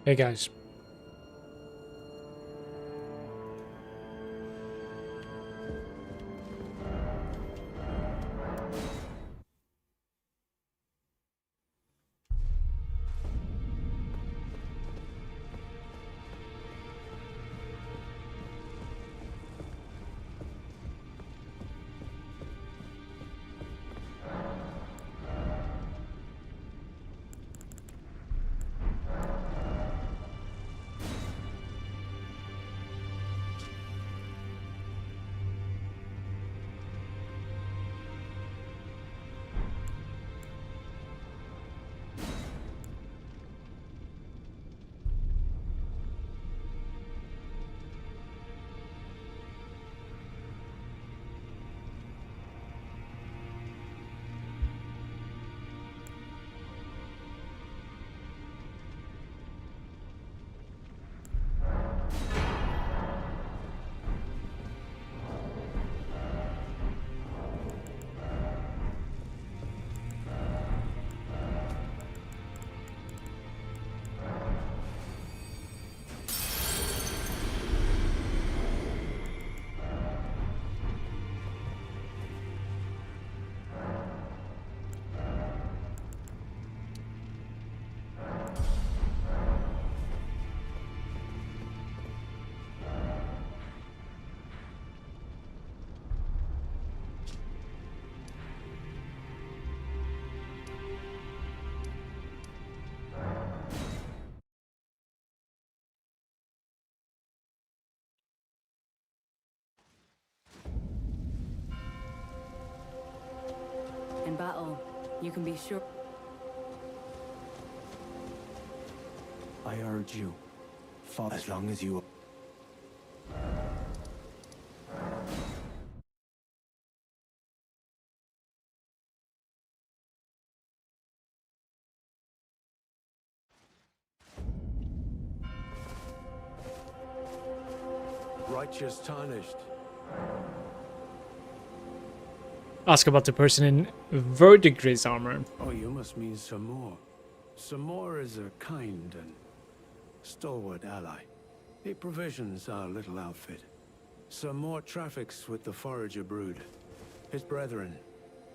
Hey guys. In battle, you can be sure. I urge you, fight as long as you... Righteous tarnished. Ask about the person in verdigris armor. Oh, you must mean Samor. Samor is a kind and stalwart ally. He provisions our little outfit. Samor traffics with the Forager brood, his brethren,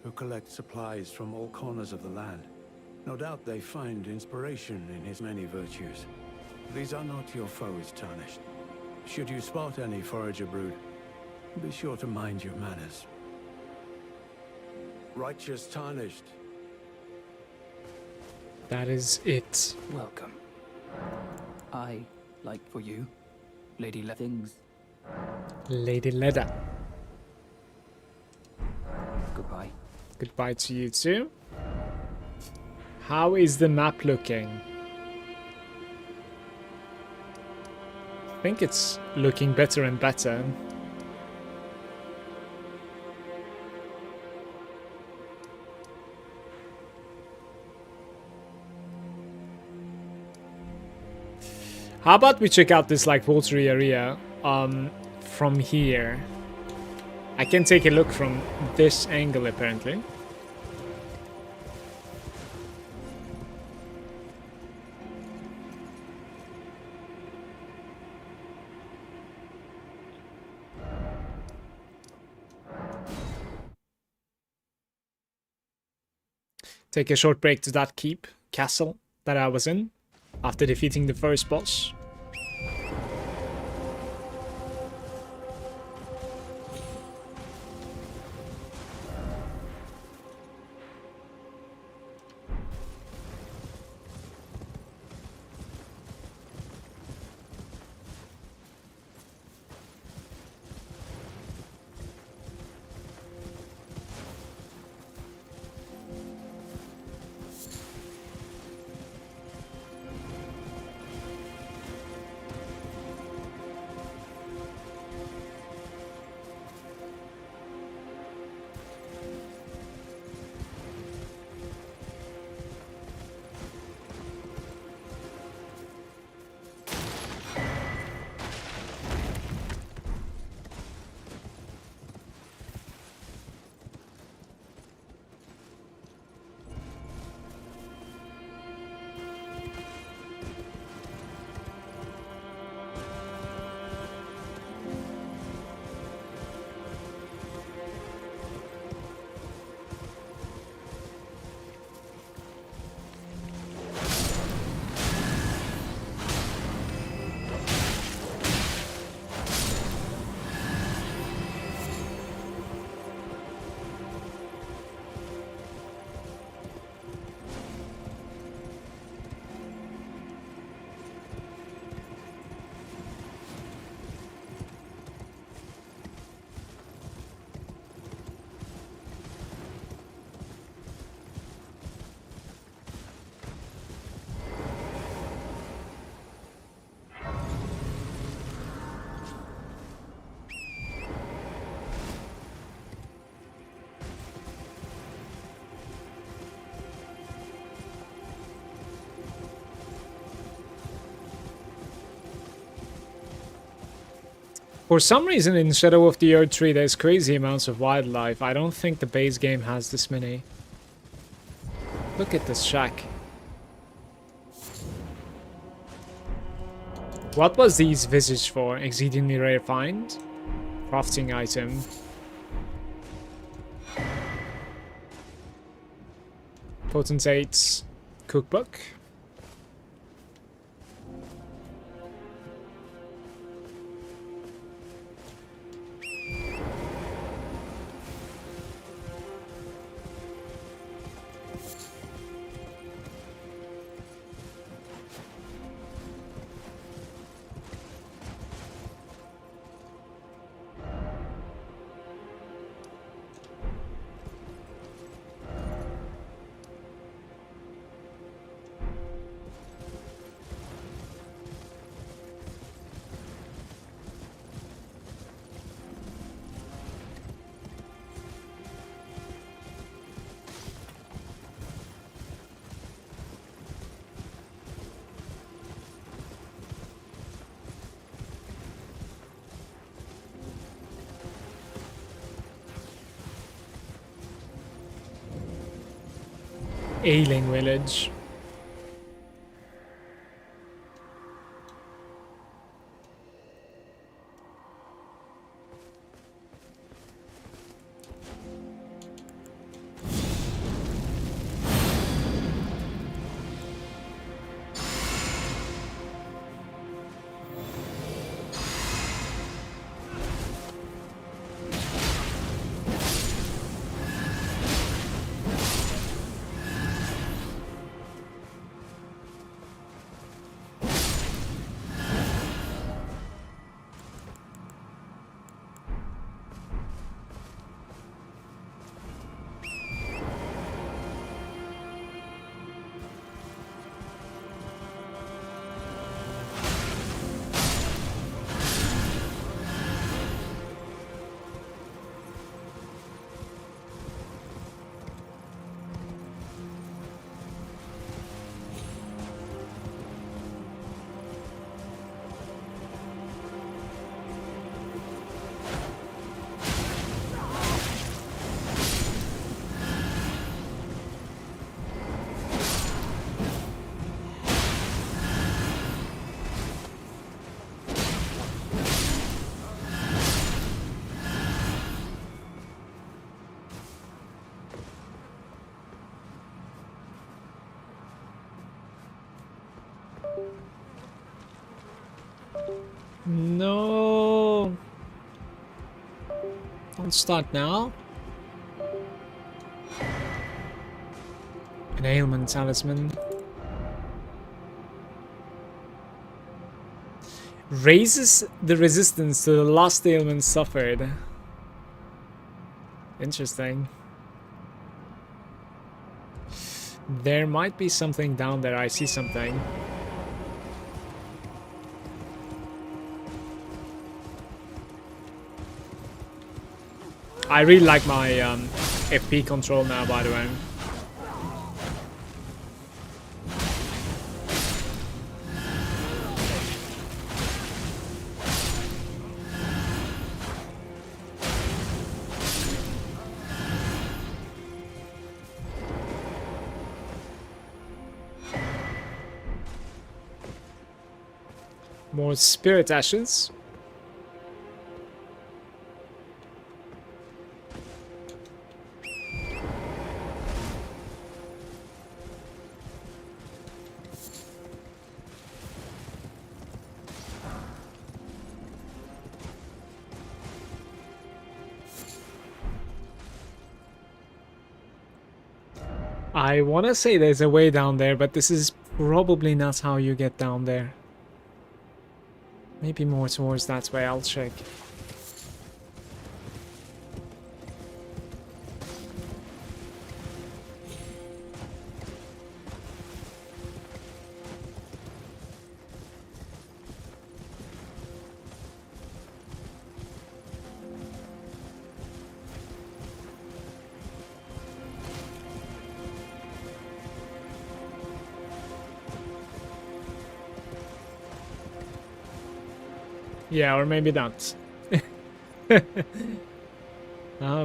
who collect supplies from all corners of the land. No doubt they find inspiration in his many virtues. These are not your foes, Tarnished. Should you spot any Forager brood, be sure to mind your manners. Righteous Tarnished. That is it. Welcome. I like for you, Lady Things. Lady Leda. Goodbye. Goodbye to you too. How is the map looking? I think it's looking better and better. How about we check out this like watery area from here? I can take a look from this angle apparently. Take a short break to that castle that I was in after defeating the first boss. For some reason in Shadow of the Earth 3 there's crazy amounts of wildlife. I don't think the base game has this many. Look at this shack. What was these visage for? Exceedingly rare find? Crafting item. Potentate's cookbook. Ailing village. No. Don't start now. An ailment talisman. Raises the resistance to the last ailment suffered. Interesting. There might be something down there. I see something. I really like my FP control now, by the way. More spirit ashes. I want to say there's a way down there, but this is probably not how you get down there. Maybe more towards that way, I'll check. Yeah, or maybe not.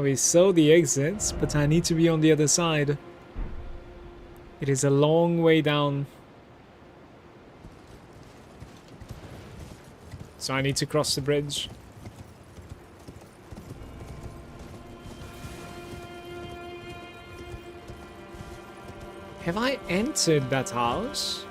We saw the exits, but I need to be on the other side. It is a long way down. So I need to cross the bridge. Have I entered that house?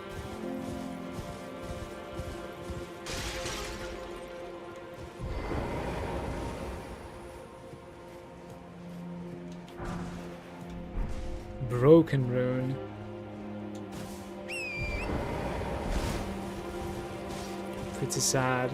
Broken rune. Pretty sad.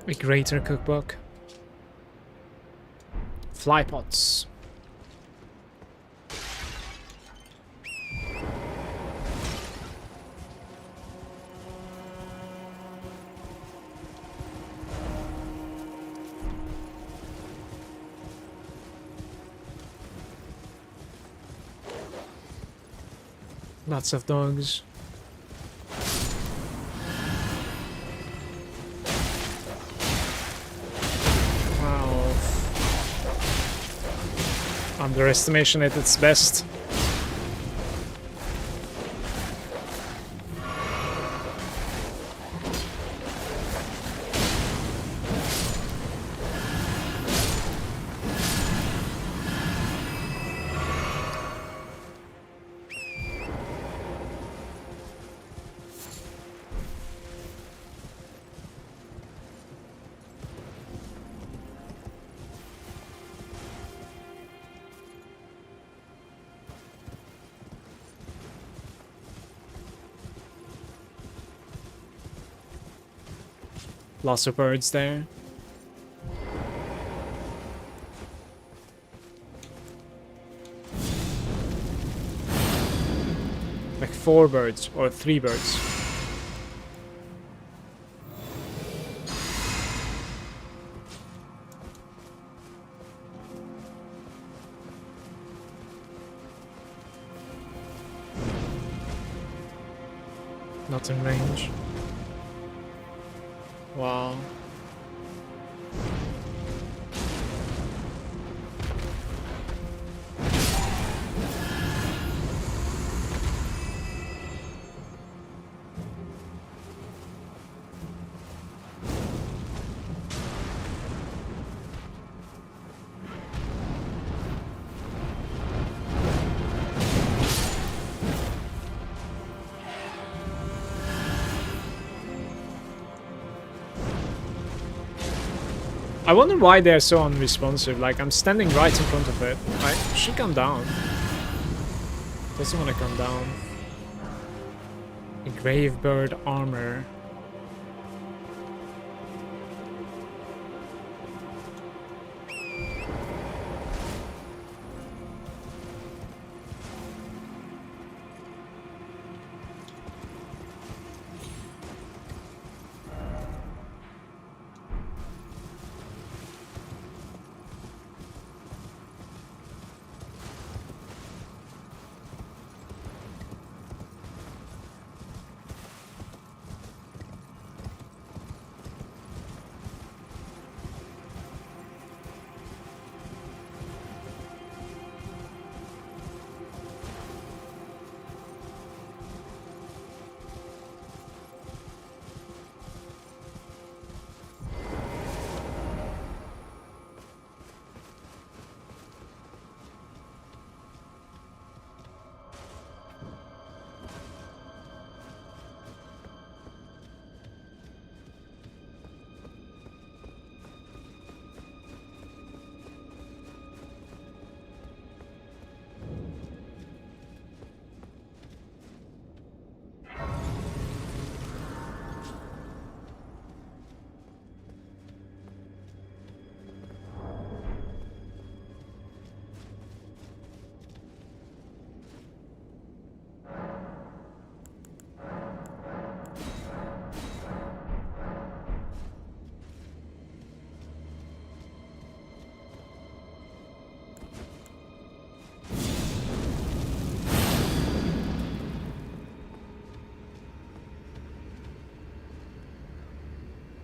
A greater cookbook. Fly pots. Lots of dogs. Underestimation at its best. Lots of birds there. Like 4 birds or 3 birds. Not in range. Wow. I wonder why they're so unresponsive. Like, I'm standing right in front of it. I should come down. Doesn't want to come down. A grave bird armor.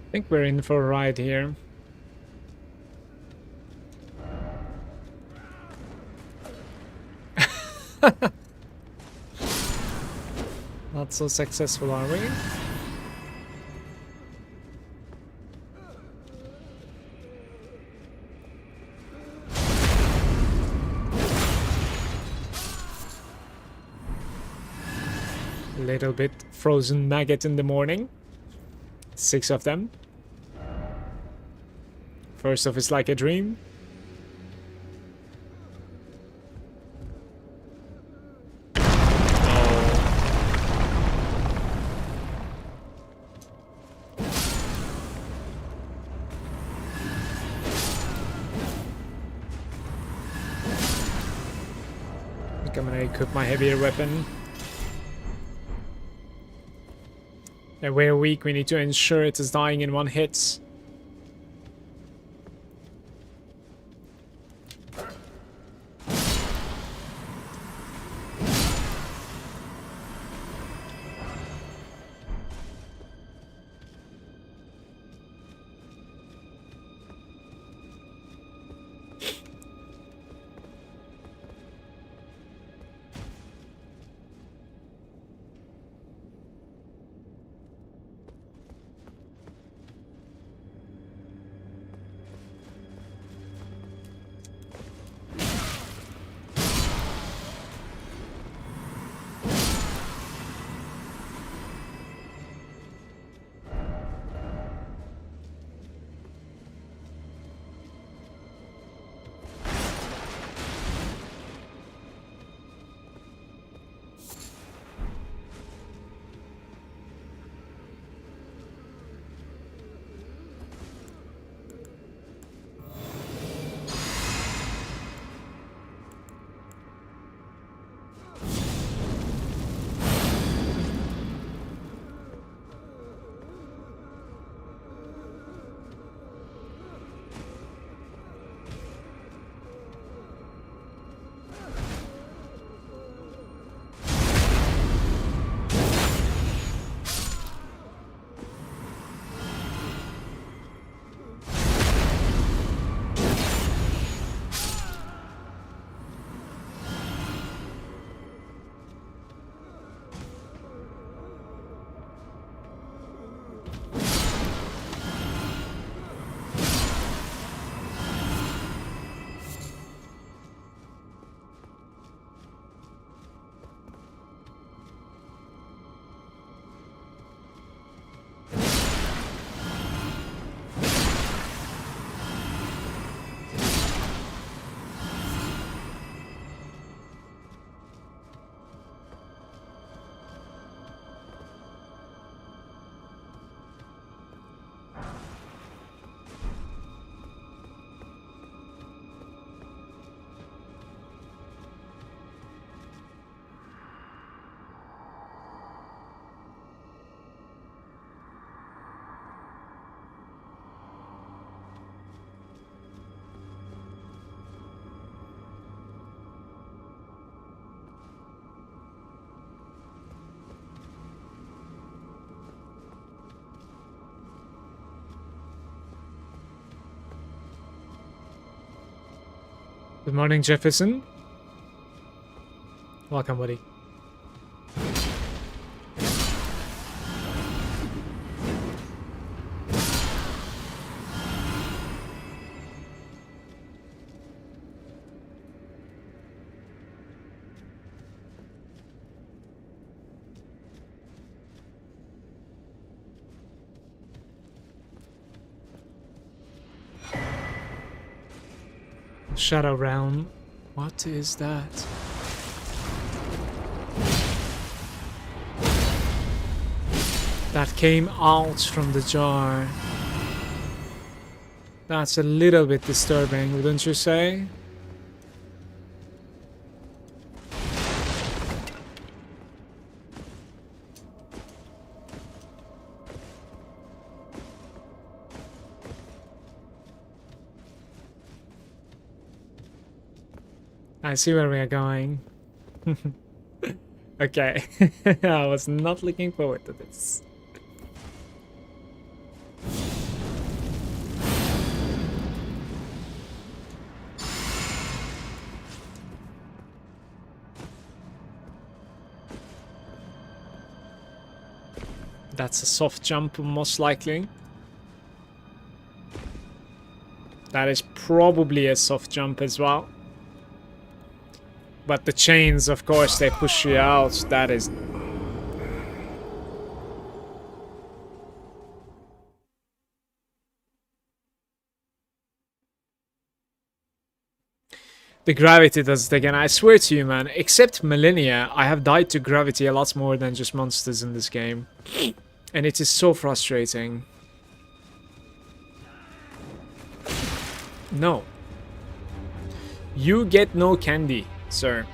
I think we're in for a ride here. Not so successful, are we? Little bit frozen maggot in the morning. 6 of them. First off, it's like a dream. I think I'm gonna equip my heavier weapon. And we're weak, we need to ensure it is dying in one hit. Good morning, Jefferson. Welcome, buddy. Shadow Realm. What is that? That came out from the jar. That's a little bit disturbing, wouldn't you say? I see where we are going. Okay. I was not looking forward to this. That's a soft jump, most likely. That is probably a soft jump as well. But the chains, of course, they push you out. That is... The gravity does it again. I swear to you, man. Except Millennia, I have died to gravity a lot more than just monsters in this game. And it is so frustrating. No. You get no candy, sir.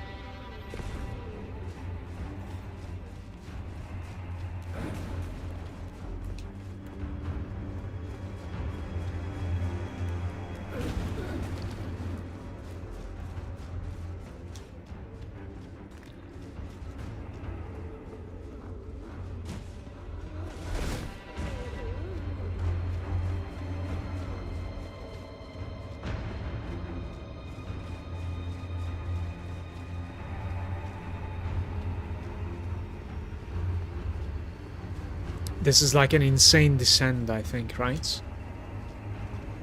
This is like an insane descent, I think, right?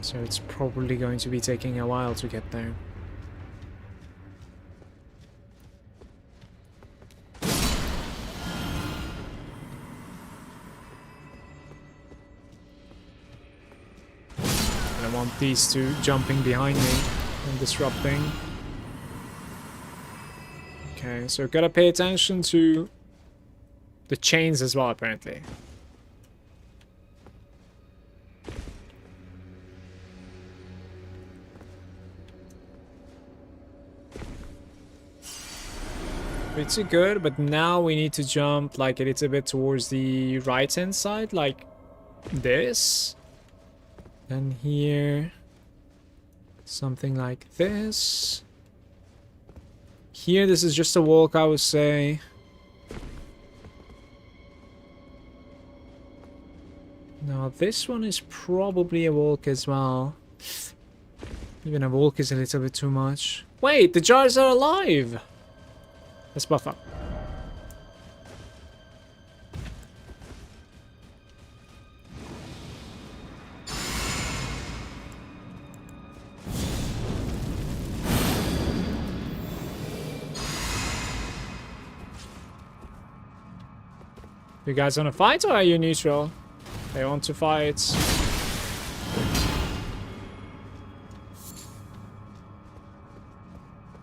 So it's probably going to be taking a while to get there. I want these two jumping behind me and disrupting. Okay, so gotta pay attention to the chains as well, apparently. Pretty good, but now we need to jump like a little bit towards the right hand side, like this. Then here, something like this. Here, this is just a walk, I would say. Now, this one is probably a walk as well. Even a walk is a little bit too much. Wait, the jars are alive! Let's buff up. You guys want to fight or are you neutral? They want to fight.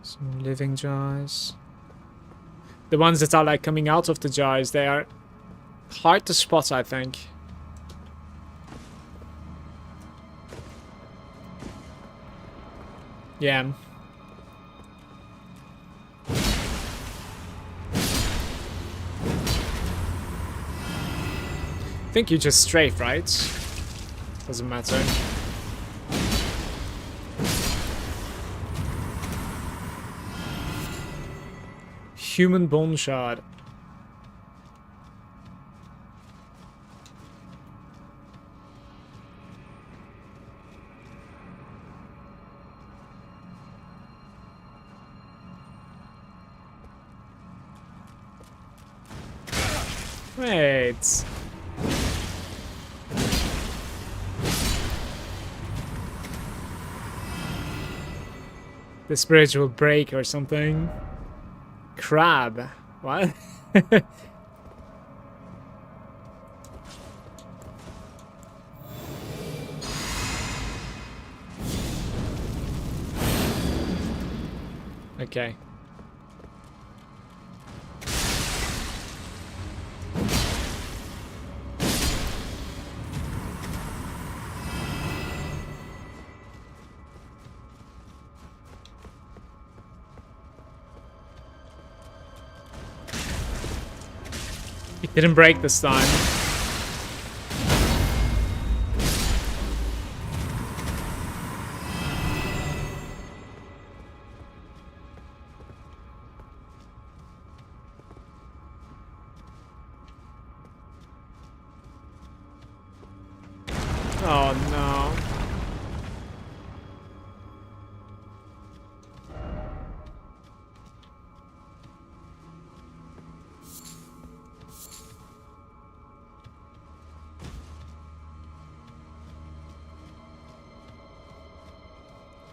Some living jars. The ones that are like coming out of the jars, they are hard to spot, I think. Yeah. I think you just strafe, right? Doesn't matter. Human bone shard. Wait. This bridge will break or something. Crab. What? Okay. It didn't break this time. Oh no.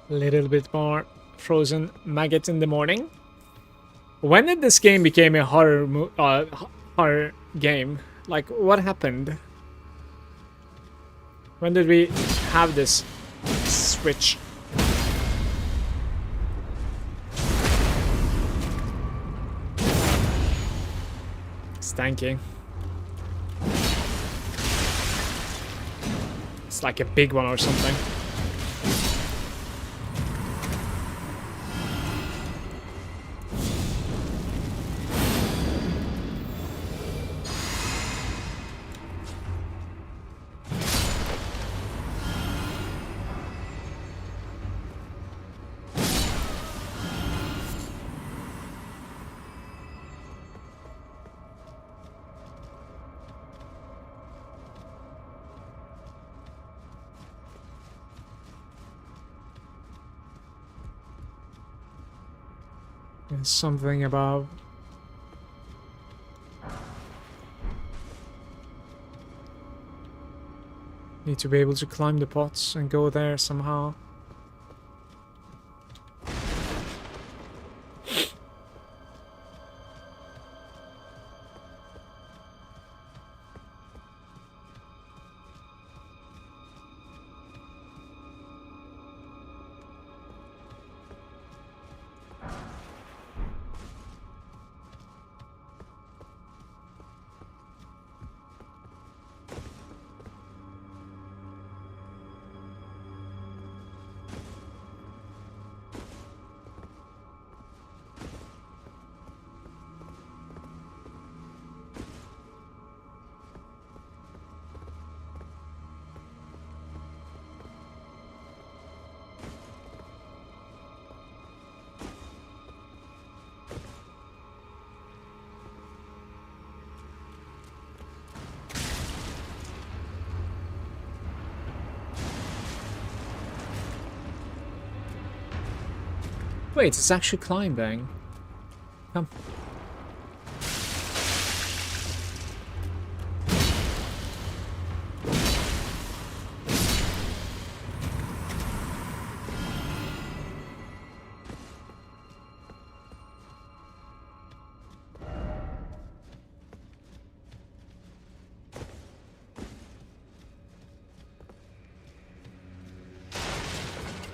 A little bit more frozen maggot in the morning. When did this game become a horror game? Like, what happened? When did we have this switch? Stanky. It's like a big one or something. There's something about... Need to be able to climb the pots and go there somehow. Wait, it's actually climbing. Come.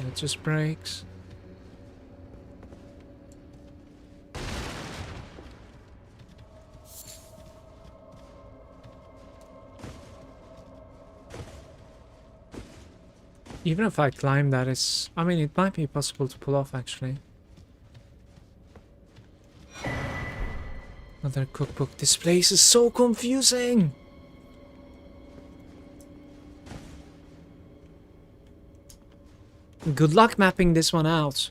And it just breaks. Even if I climb that, it's... I mean, it might be possible to pull off, actually. Another cookbook. This place is so confusing! Good luck mapping this one out.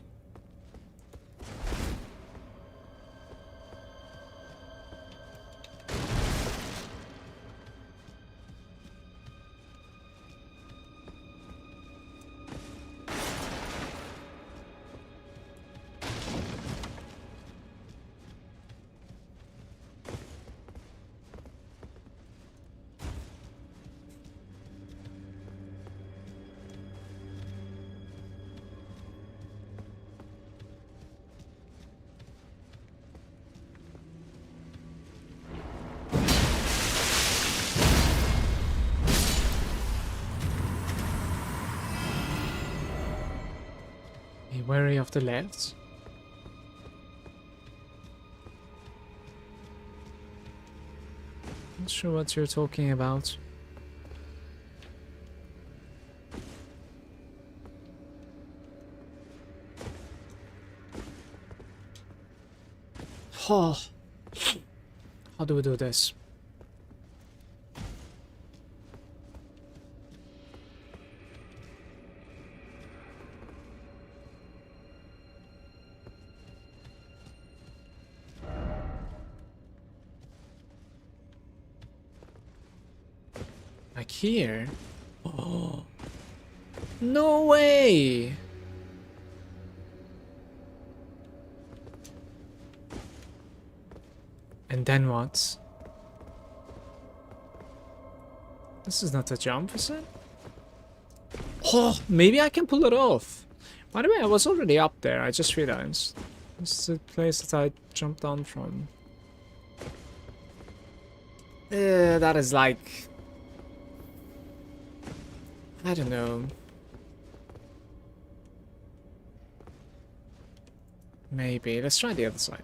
Be wary of the left. Not sure what you're talking about. Oh. How do we do this? Like here? Oh. No way! And then what? This is not a jump, is it? Oh, maybe I can pull it off. By the way, I was already up there, I just realized. This is the place that I jumped down from. That is like... I don't know. Maybe. Let's try the other side.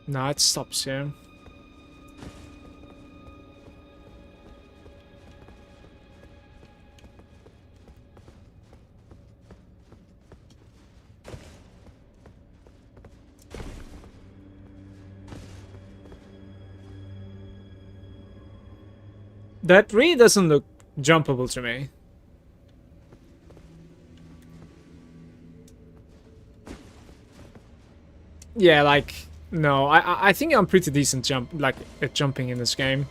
No, it stops here. That really doesn't look jumpable to me. Yeah, like, no, I think I'm pretty decent at jumping in this game.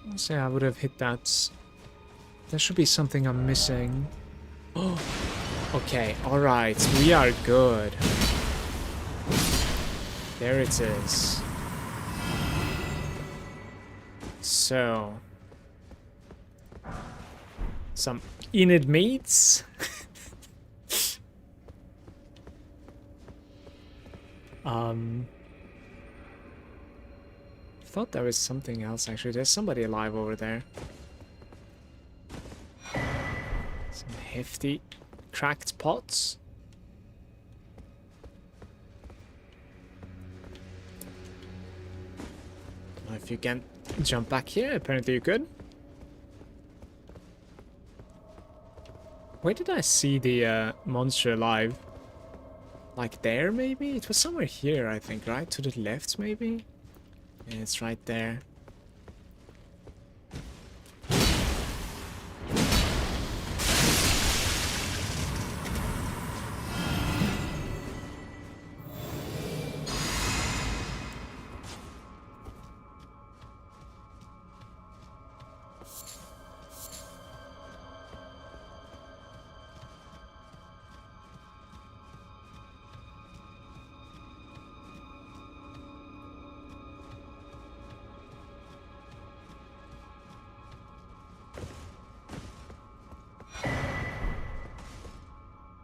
Let's say I would have hit that. There should be something I'm missing. Oh, okay, alright, we are good. There it is. So, some Enid meats. Thought there was something else actually. There's somebody alive over there. Some hefty cracked pots. If you can jump back here, apparently you could. Where did I see the monster alive? Like there, maybe? It was somewhere here, I think, right? To the left, maybe? Yeah, it's right there.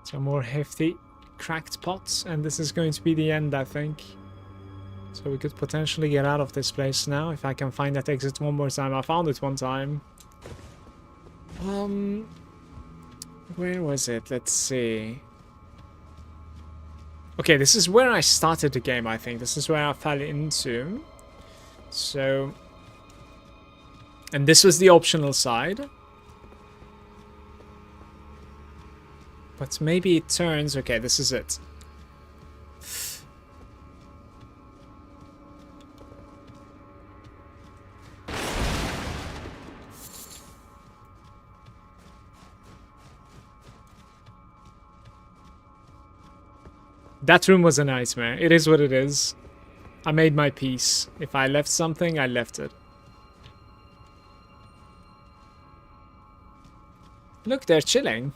Some more hefty cracked pots, and this is going to be the end, I think. So we could potentially get out of this place now, if I can find that exit one more time. I found it one time. Where was it? Let's see. Okay, this is where I started the game, I think. This is where I fell into. So... And this was the optional side. But maybe it turns... Okay, this is it. That room was a nightmare. It is what it is. I made my peace. If I left something, I left it. Look, they're chilling.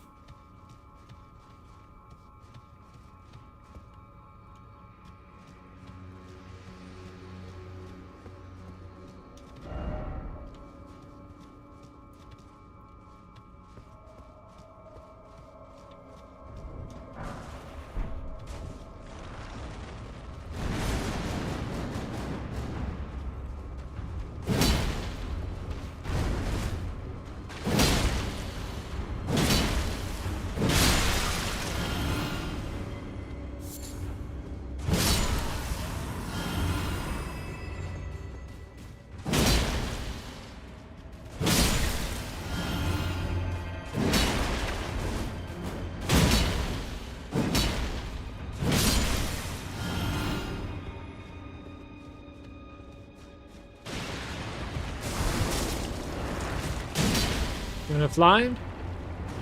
You wanna fly?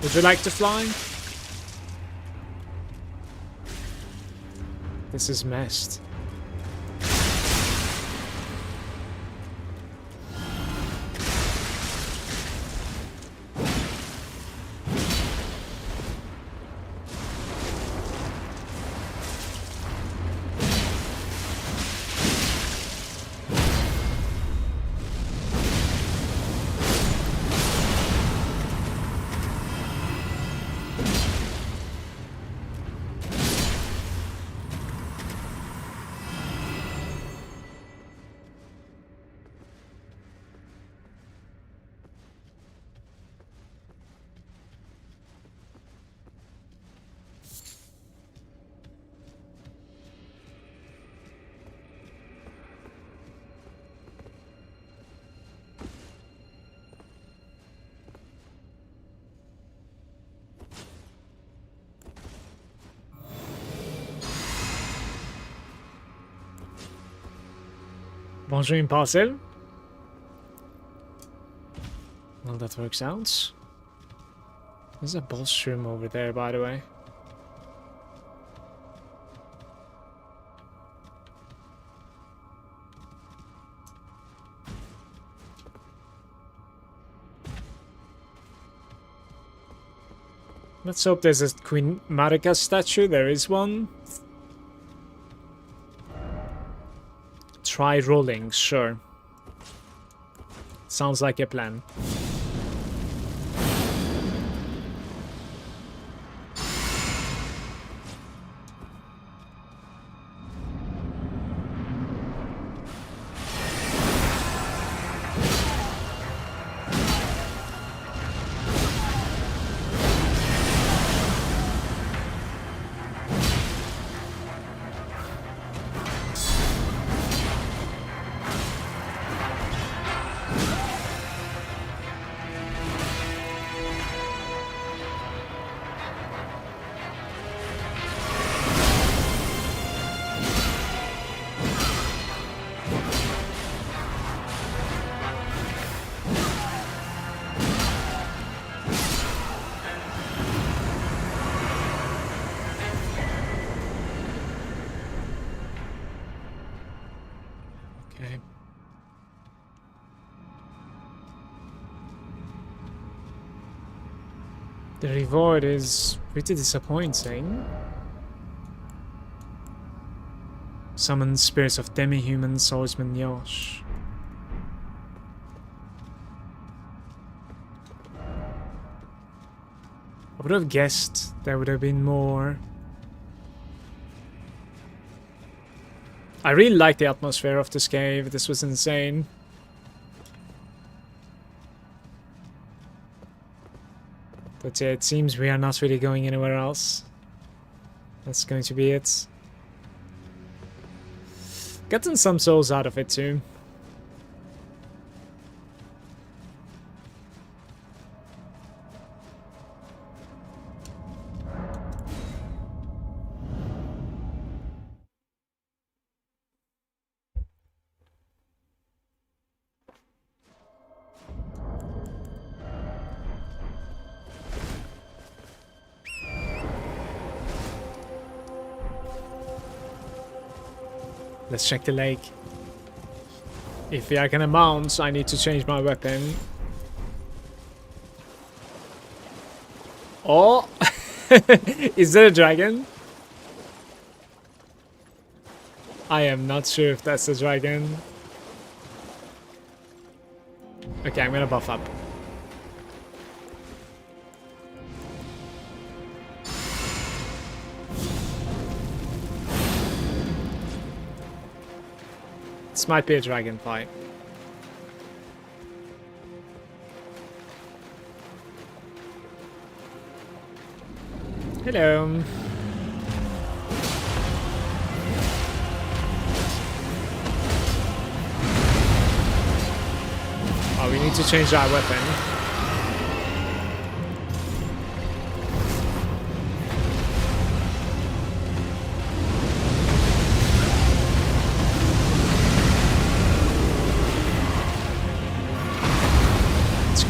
Would you like to fly? This is messed. Bonjour Impulsive. Well, that works out. There's a boss room over there, by the way. Let's hope there's a Queen Marika statue. There is one. Try rolling, sure. Sounds like a plan. Okay. The reward is pretty disappointing. Summon spirits of demi-human swordsman Yosh. I would have guessed there would have been more. I really like the atmosphere of this cave. This was insane. But yeah, it seems we are not really going anywhere else. That's going to be it. Gotten some souls out of it too. Let's check the lake. If I can mount, I need to change my weapon. Oh! Is that a dragon? I am not sure if that's a dragon. Okay, I'm gonna buff up. This might be a dragon fight. Hello. Oh, we need to change our weapon.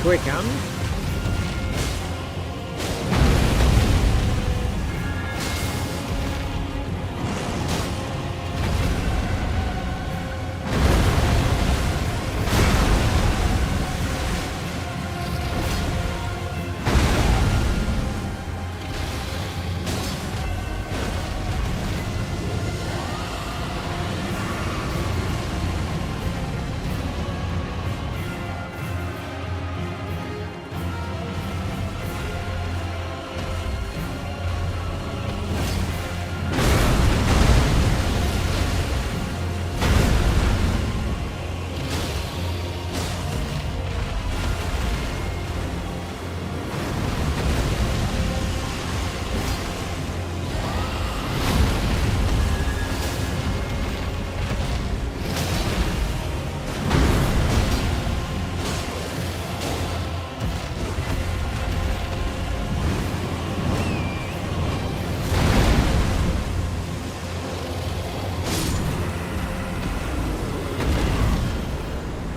Quick, huh?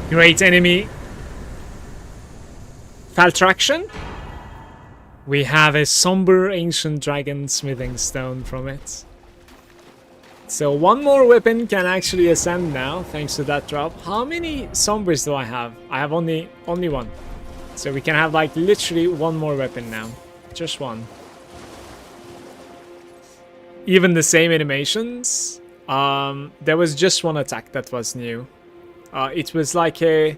Great enemy. Faltraction. We have a somber ancient dragon smithing stone from it. So one more weapon can actually ascend now, thanks to that drop. How many sombers do I have? I have only one. So we can have like literally one more weapon now. Just one. Even the same animations. There was just one attack that was new. It was like a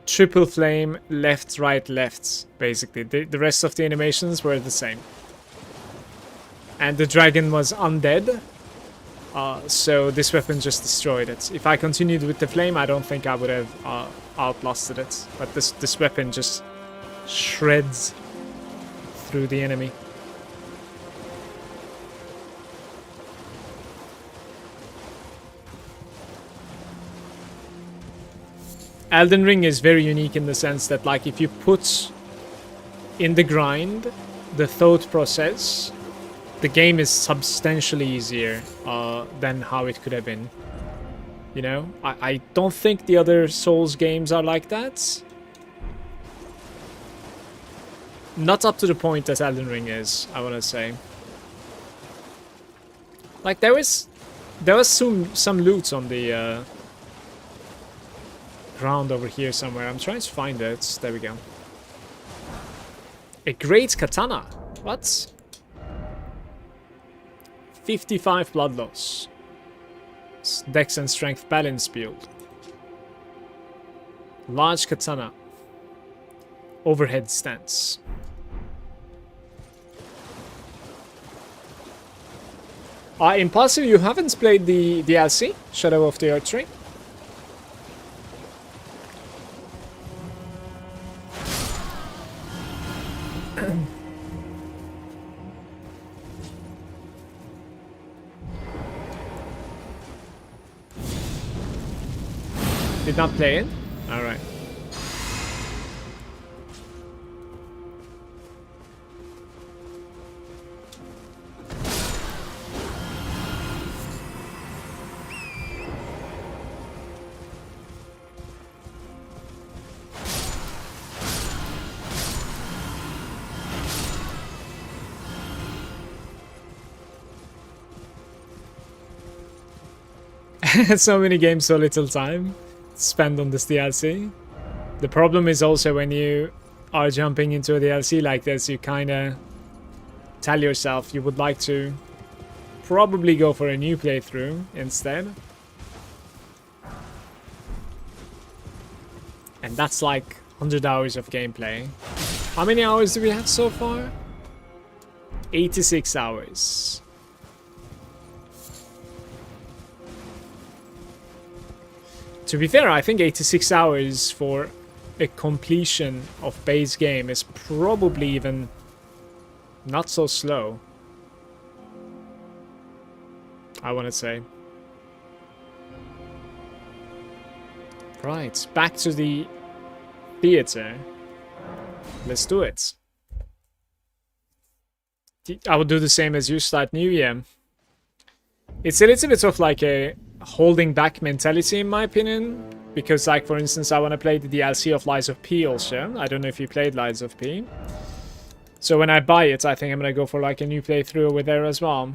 triple flame, left, right, left, basically. The rest of the animations were the same. And the dragon was undead. So this weapon just destroyed it. If I continued with the flame, I don't think I would have outlasted it. But this weapon just shreds through the enemy. Elden Ring is very unique in the sense that, like, if you put in the grind the thought process, the game is substantially easier than how it could have been. You know, I don't think the other Souls games are like that. Not up to the point that Elden Ring is, I want to say. Like, there was some loot on the ground over here somewhere. I'm trying to find it. There we go. A great katana. What? 55 blood loss. Dex and strength balance build. Large katana. Overhead stance. Impulsive, you haven't played the DLC, Shadow of the Earth Tree? Did not play it? Alright. So many games, so little time spend on this DLC. The problem is also when you are jumping into a DLC like this, you kind of tell yourself you would like to probably go for a new playthrough instead. And that's like 100 hours of gameplay. How many hours do we have so far? 86 hours. To be fair, I think 86 hours for a completion of base game is probably even not so slow, I want to say. Right, back to the theater. Let's do it. I would do the same as you, start new year. It's a little bit of like a holding back mentality in my opinion, because like for instance I want to play the DLC of Lies of P also. I don't know if you played Lies of P. So when I buy it, I think I'm gonna go for like a new playthrough over there as well.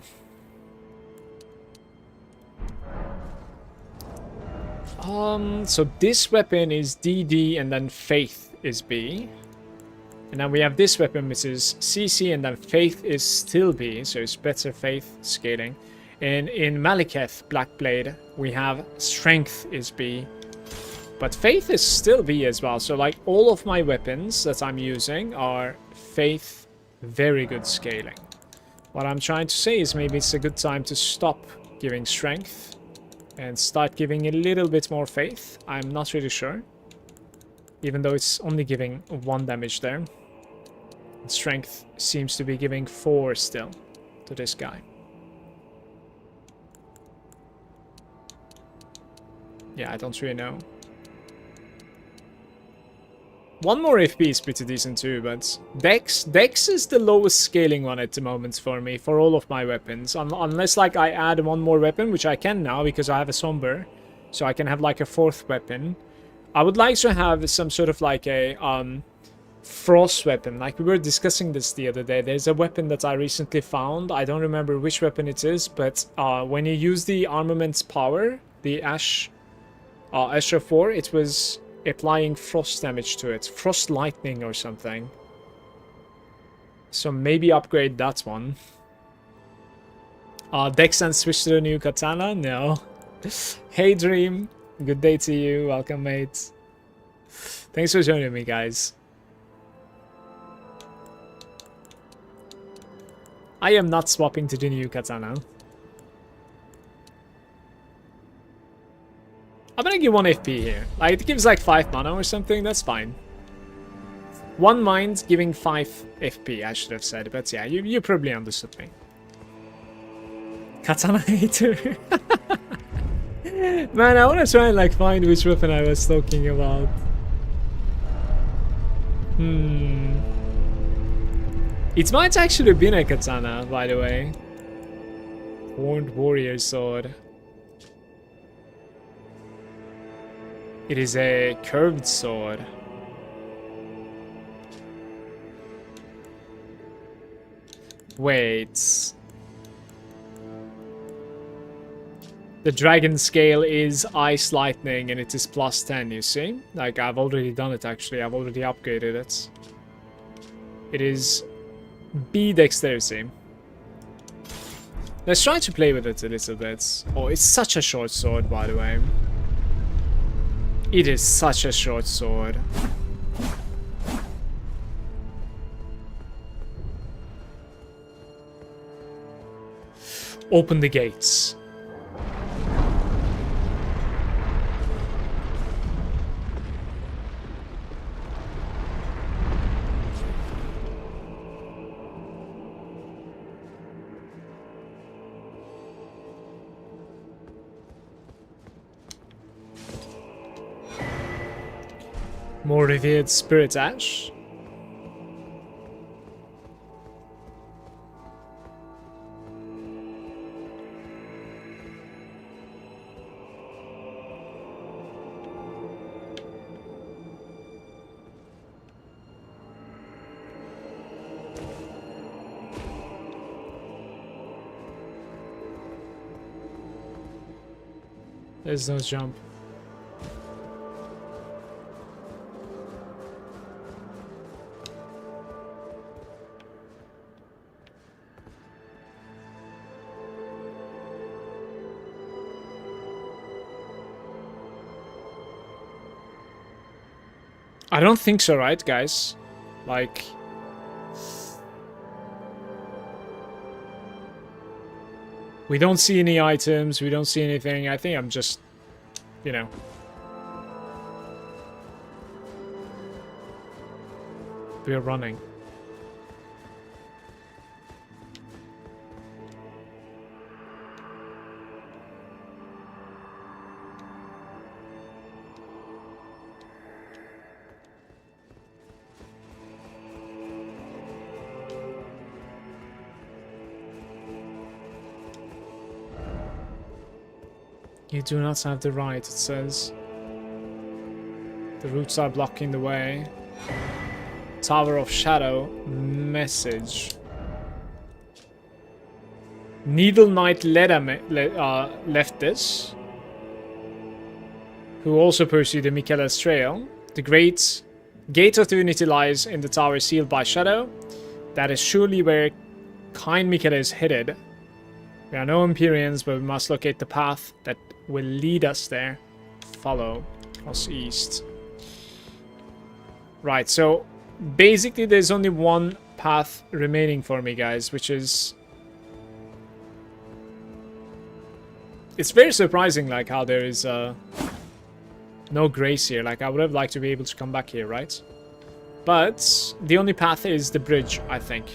So this weapon is DD and then Faith is B. And then we have this weapon which is CC and then Faith is still B, so it's better Faith scaling. And in Malagant Blackblade, we have Strength is B. But Faith is still B as well. So like all of my weapons that I'm using are Faith, very good scaling. What I'm trying to say is maybe it's a good time to stop giving Strength and start giving a little bit more Faith. I'm not really sure. Even though it's only giving 1 damage there. Strength seems to be giving 4 still to this guy. Yeah, I don't really know. 1 more FP is pretty decent too, but Dex is the lowest scaling one at the moment for me, for all of my weapons. Unless like I add 1 more weapon, which I can now because I have a Somber. So I can have like a 4th weapon. I would like to have some sort of like a frost weapon. Like we were discussing this the other day. There's a weapon that I recently found. I don't remember which weapon it is, but when you use the armament's power, the Asher 4, it was applying frost damage to it. Frost lightning or something. So maybe upgrade that one. Dex and switch to the new katana? No. Hey Dream, good day to you. Welcome, mate. Thanks for joining me, guys. I am not swapping to the new katana. I'm gonna give 1 FP here. Like, it gives like 5 mana or something, that's fine. 1 mind giving 5 FP, I should have said, but yeah, you probably understood me. Katana hater. Man, I wanna try and like find which weapon I was talking about. It might actually have been a katana, by the way. Horned warrior sword. It is a curved sword. Wait. The dragon scale is ice lightning and it is +10, you see? Like, I've already done it actually, I've already upgraded it. It is B dexterity. Let's try to play with it a little bit. Oh, it's such a short sword, by the way. It is such a short sword. Open the gates. More revered spirit ash. There's no jump. I don't think so, right, guys? Like... we don't see any items, we don't see anything. I think I'm just, you know... we're running. You do not have the right, it says. The roots are blocking the way. Tower of Shadow. Message. Needle Knight left this. Who also pursued the Michaela's trail. The great gate of the Unity lies in the tower sealed by Shadow. That is surely where kind Michaela is headed. We are no Empyreans, but we must locate the path that will lead us there. Follow us east. Right, so basically there's only one path remaining for me, guys, which is... it's very surprising, like, how there is no grace here. Like, I would have liked to be able to come back here, right? But the only path is the bridge, I think.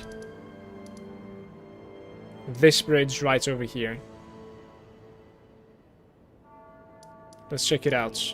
This bridge right over here. Let's check it out.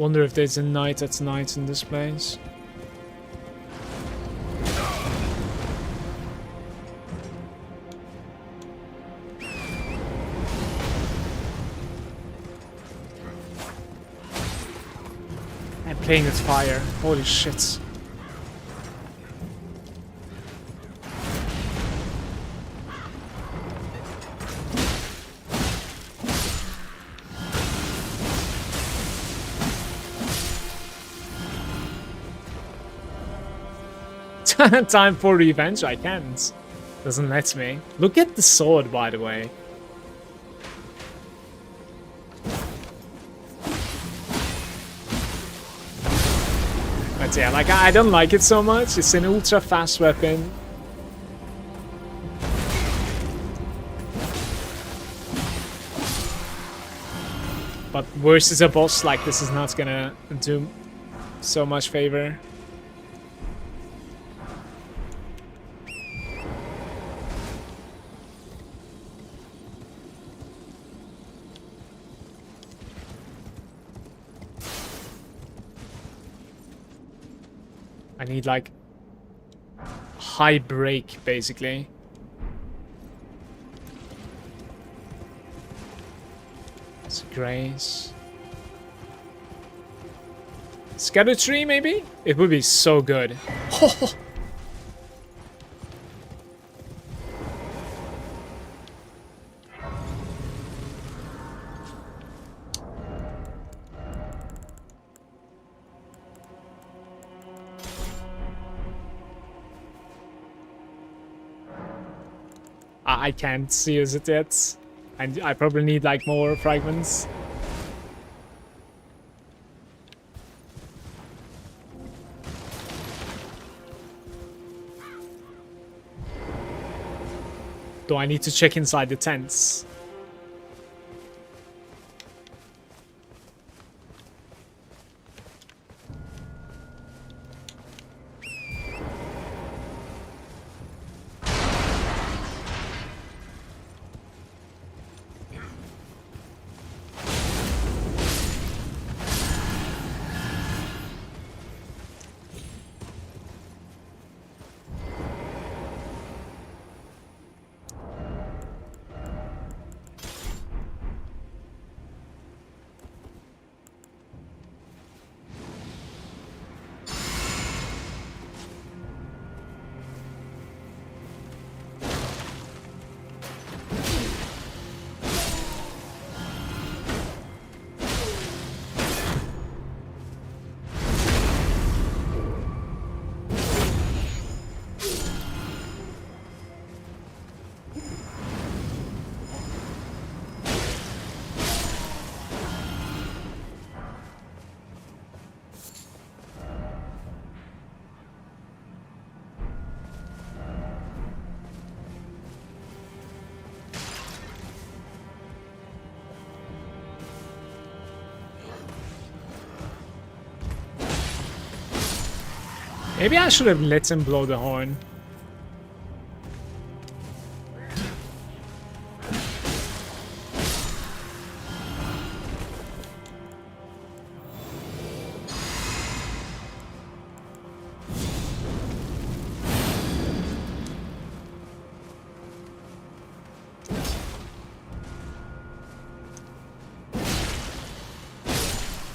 Wonder if there's a knight at night in this place. I'm playing with fire. Holy shit. Time for revenge? I can't. Doesn't let me. Look at the sword, by the way. But yeah, like, I don't like it so much. It's an ultra fast weapon. But versus a boss like this is not gonna do so much favor. I need like high break basically. It's grace. Scatter tree maybe? It would be so good. I can't use it yet. I probably need like more fragments. Do I need to check inside the tents? Maybe I should have let him blow the horn.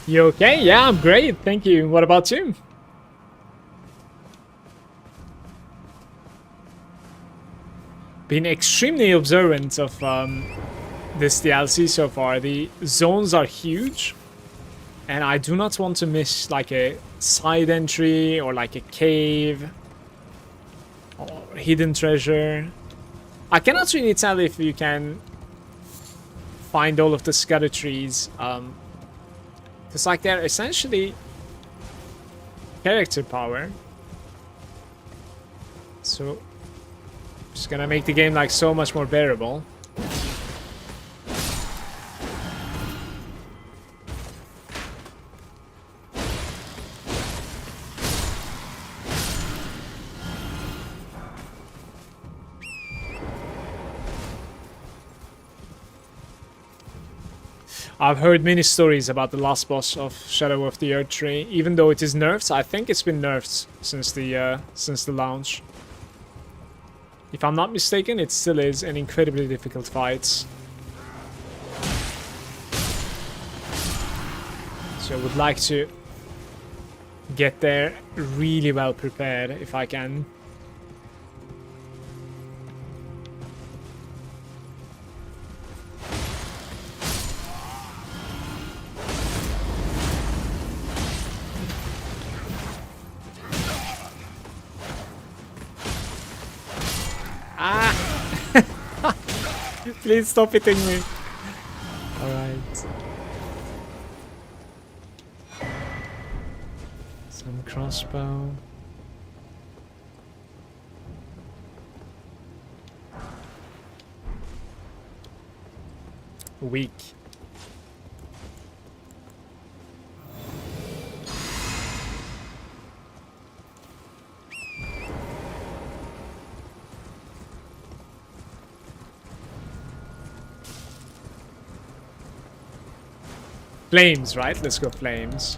You okay? Yeah, I'm great. Thank you. What about you? Been extremely observant of this DLC so far. The zones are huge, and I do not want to miss like a side entry or like a cave or hidden treasure. I cannot really tell if you can find all of the scatter trees, because like they're essentially character power. So it's gonna make the game like so much more bearable. I've heard many stories about the last boss of Shadow of the Earth Tree. Even though it is nerfed, I think it's been nerfed since the launch. If I'm not mistaken, it still is an incredibly difficult fight. So I would like to get there really well prepared if I can. Please stop hitting me. Alright. Some crossbow. Weak. Flames, right? Let's go flames.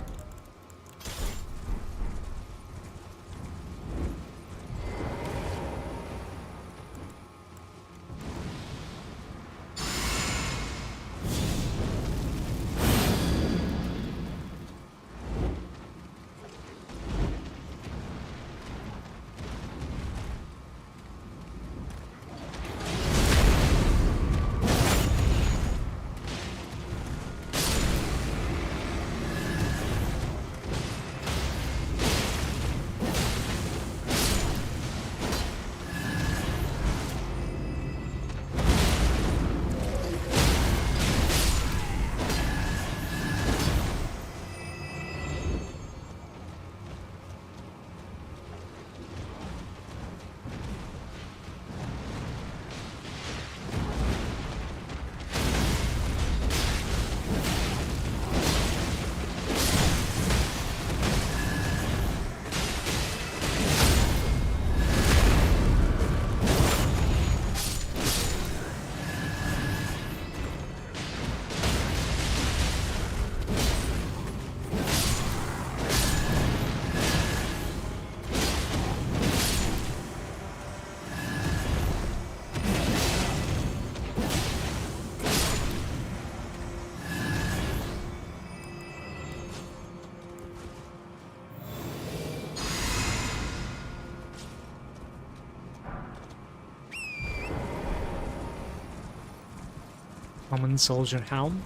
Common soldier helm.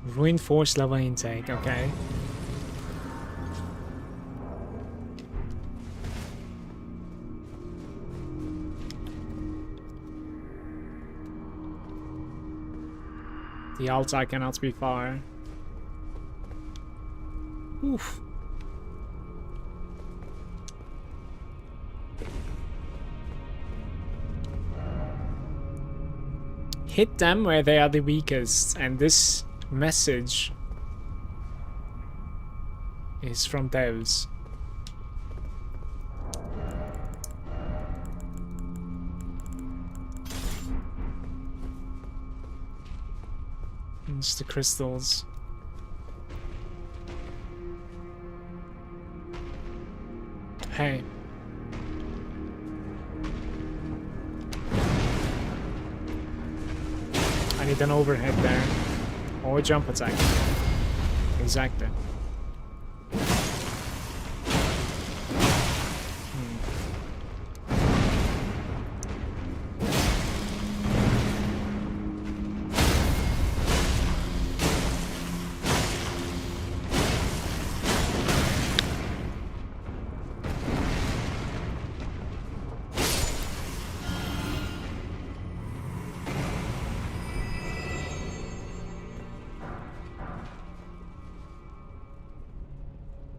Reinforced lava intake, okay. The altar cannot be far. Oof. Hit them where they are the weakest, and this message is from devs. It's the crystals. Hey. I need an overhead there. Or a jump attack. Exactly.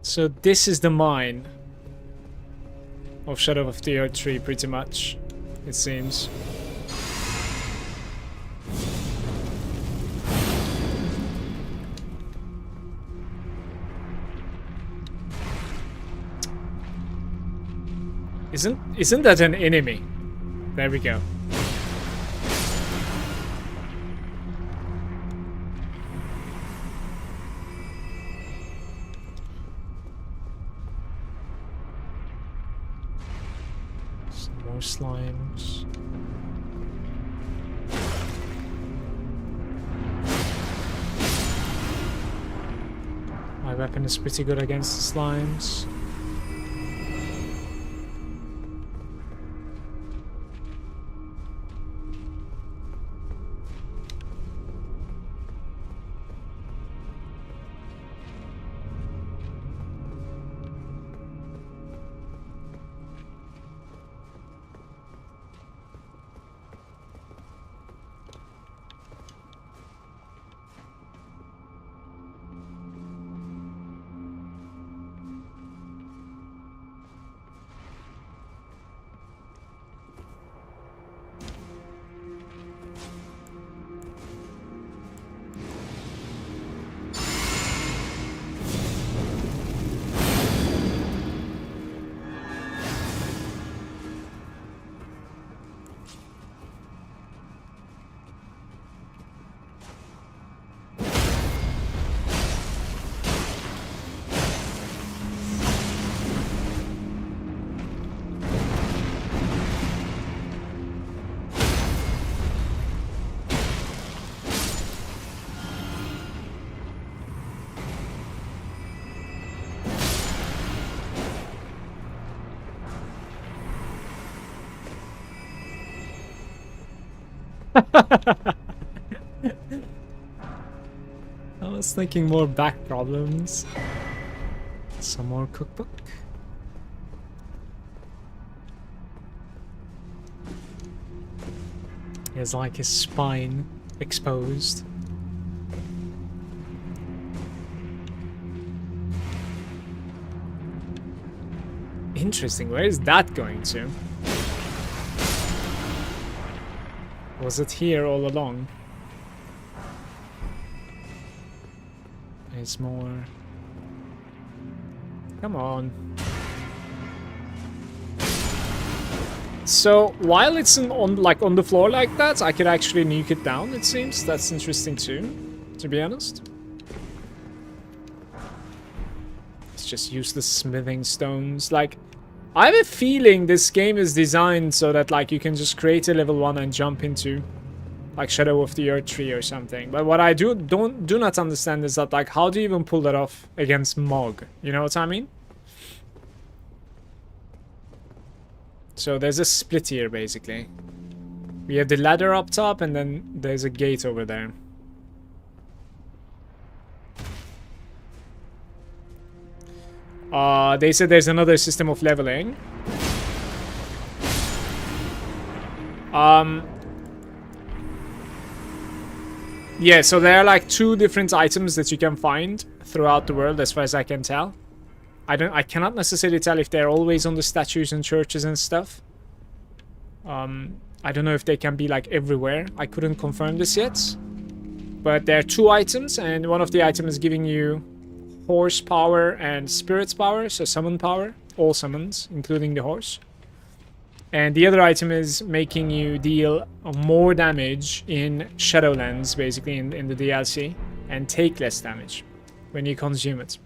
So this is the mine of Shadow of the Earth Tree, pretty much, it seems. Isn't that an enemy? There we go. Some more slimes. My weapon is pretty good against the slimes. I was thinking more back problems. Some more cookbook. He has like his spine exposed. Interesting, where is that going to? Was it here all along? There's more. Come on. So while it's on the floor like that, I could actually nuke it down, it seems. That's interesting too, to be honest. Let's just use the smithing stones. Like, I have a feeling this game is designed so that like you can just create a level 1 and jump into like Shadow of the Earth tree or something. But what I do not understand is that like how do you even pull that off against Mog? You know what I mean? So there's a split here basically. We have the ladder up top and then there's a gate over there. They said there's another system of leveling. Yeah, so there are like 2 different items that you can find throughout the world as far as I can tell. I cannot necessarily tell if they're always on the statues and churches and stuff. I don't know if they can be like everywhere. I couldn't confirm this yet. But there are 2 items and one of the items is giving you horse power and spirit power, so summon power, all summons, including the horse. And the other item is making you deal more damage in Shadowlands, basically in the DLC, and take less damage when you consume it.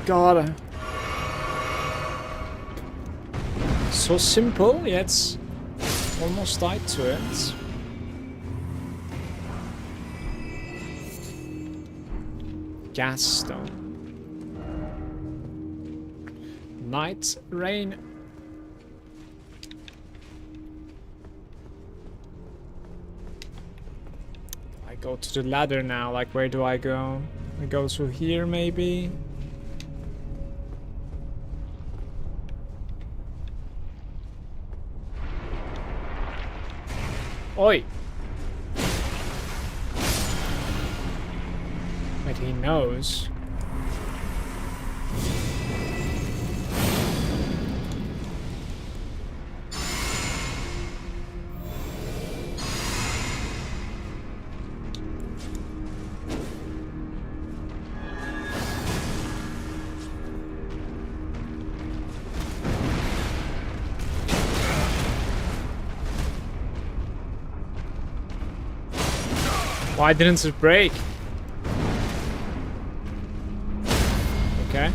God. So simple, yet almost died to it. Gas stone. Night rain. I go to the ladder now, like where do I go? I go through here maybe? Oi! But he knows. Why didn't it break? Okay.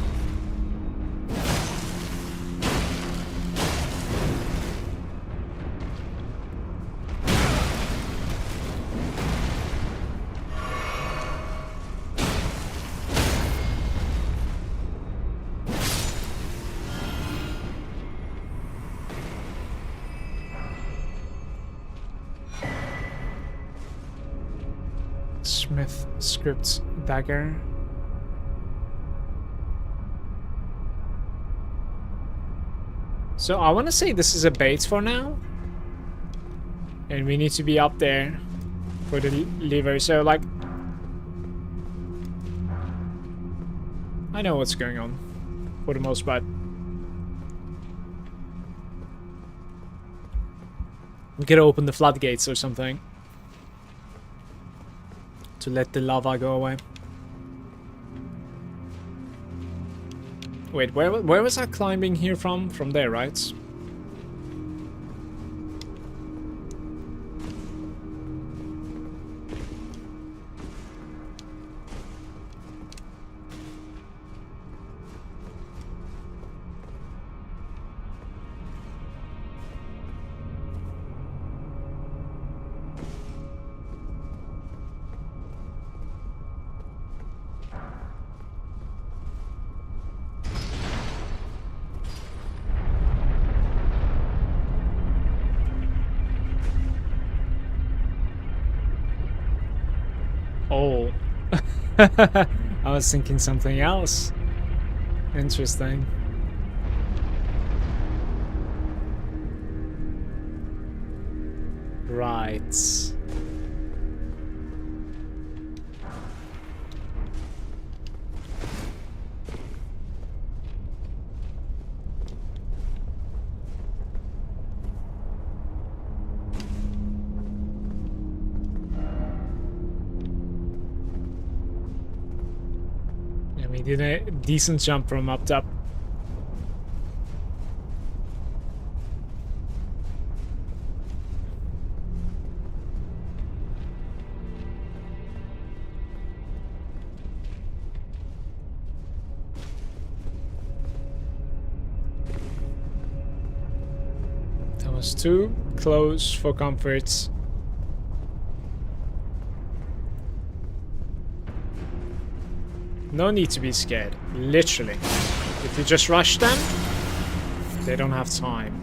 Smith script dagger. So I want to say this is a bait for now. And we need to be up there for the lever. So like, I know what's going on for the most part. We could open the floodgates or something to let the lava go away. Wait, where was I climbing here from? From there, right? Oh. I was thinking something else. Interesting. Right. We did a decent jump from up top. That was too close for comfort. No need to be scared, literally. If you just rush them, they don't have time.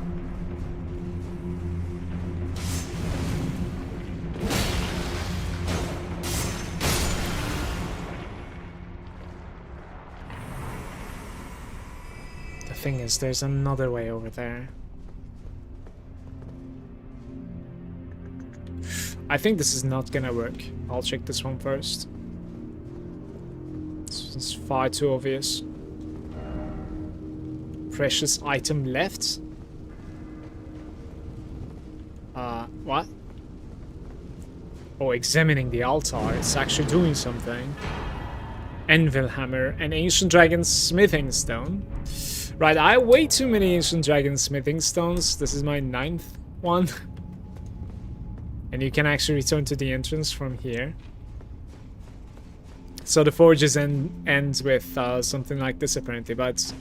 The thing is, there's another way over there. I think this is not gonna work. I'll check this one first. It's far too obvious. Precious item left? What? Oh, examining the altar. It's actually doing something. Anvil hammer and ancient dragon smithing stone. Right, I have way too many ancient dragon smithing stones. This is my 9th one. And you can actually return to the entrance from here. So the forges ends with something like this apparently, but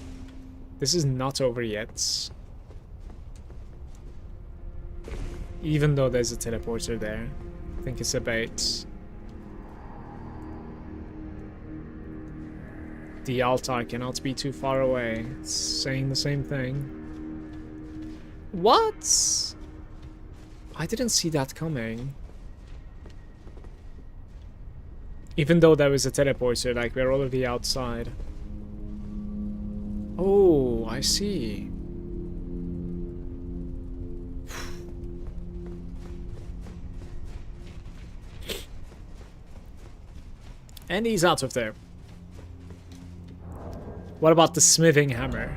this is not over yet. Even though there's a teleporter there. I think it's a bait. The altar cannot be too far away. It's saying the same thing. What? I didn't see that coming. Even though there was a teleporter, like we're already outside. Oh, I see. And he's out of there. What about the smithing hammer?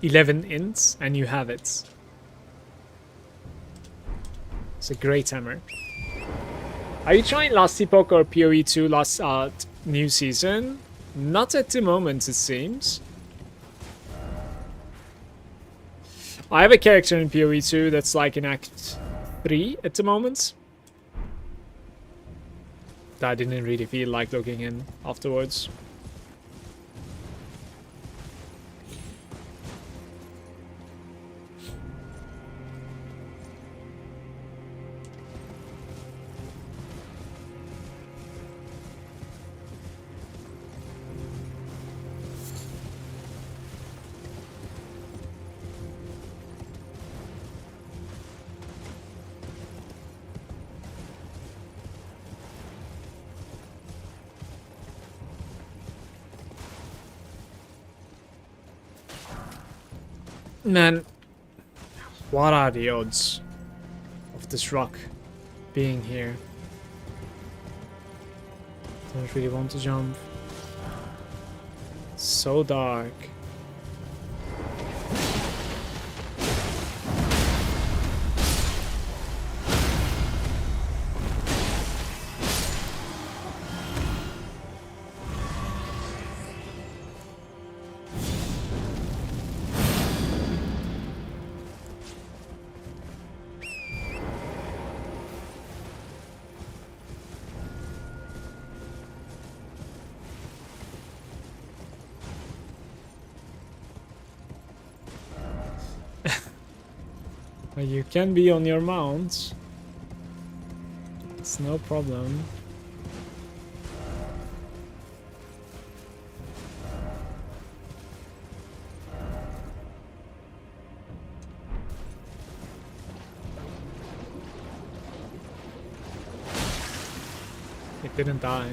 11 ints, and you have it. It's a great hammer. Are you trying Last Epoch or PoE2 last new season? Not at the moment, it seems. I have a character in PoE2 that's like in Act 3 at the moment. That I didn't really feel like looking in afterwards. Man, what are the odds of this rock being here? Don't really want to jump. It's so dark. You can be on your mount. It's no problem. It didn't die.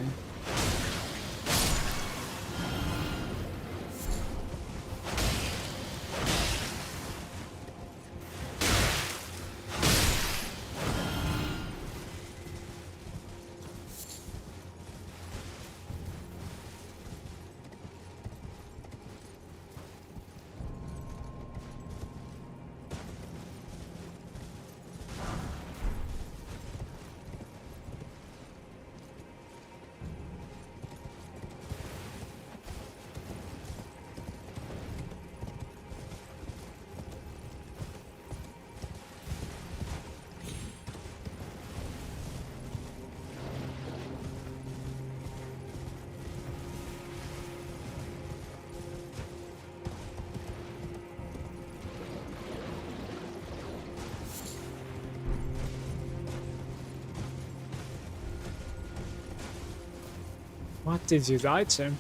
What did you die to?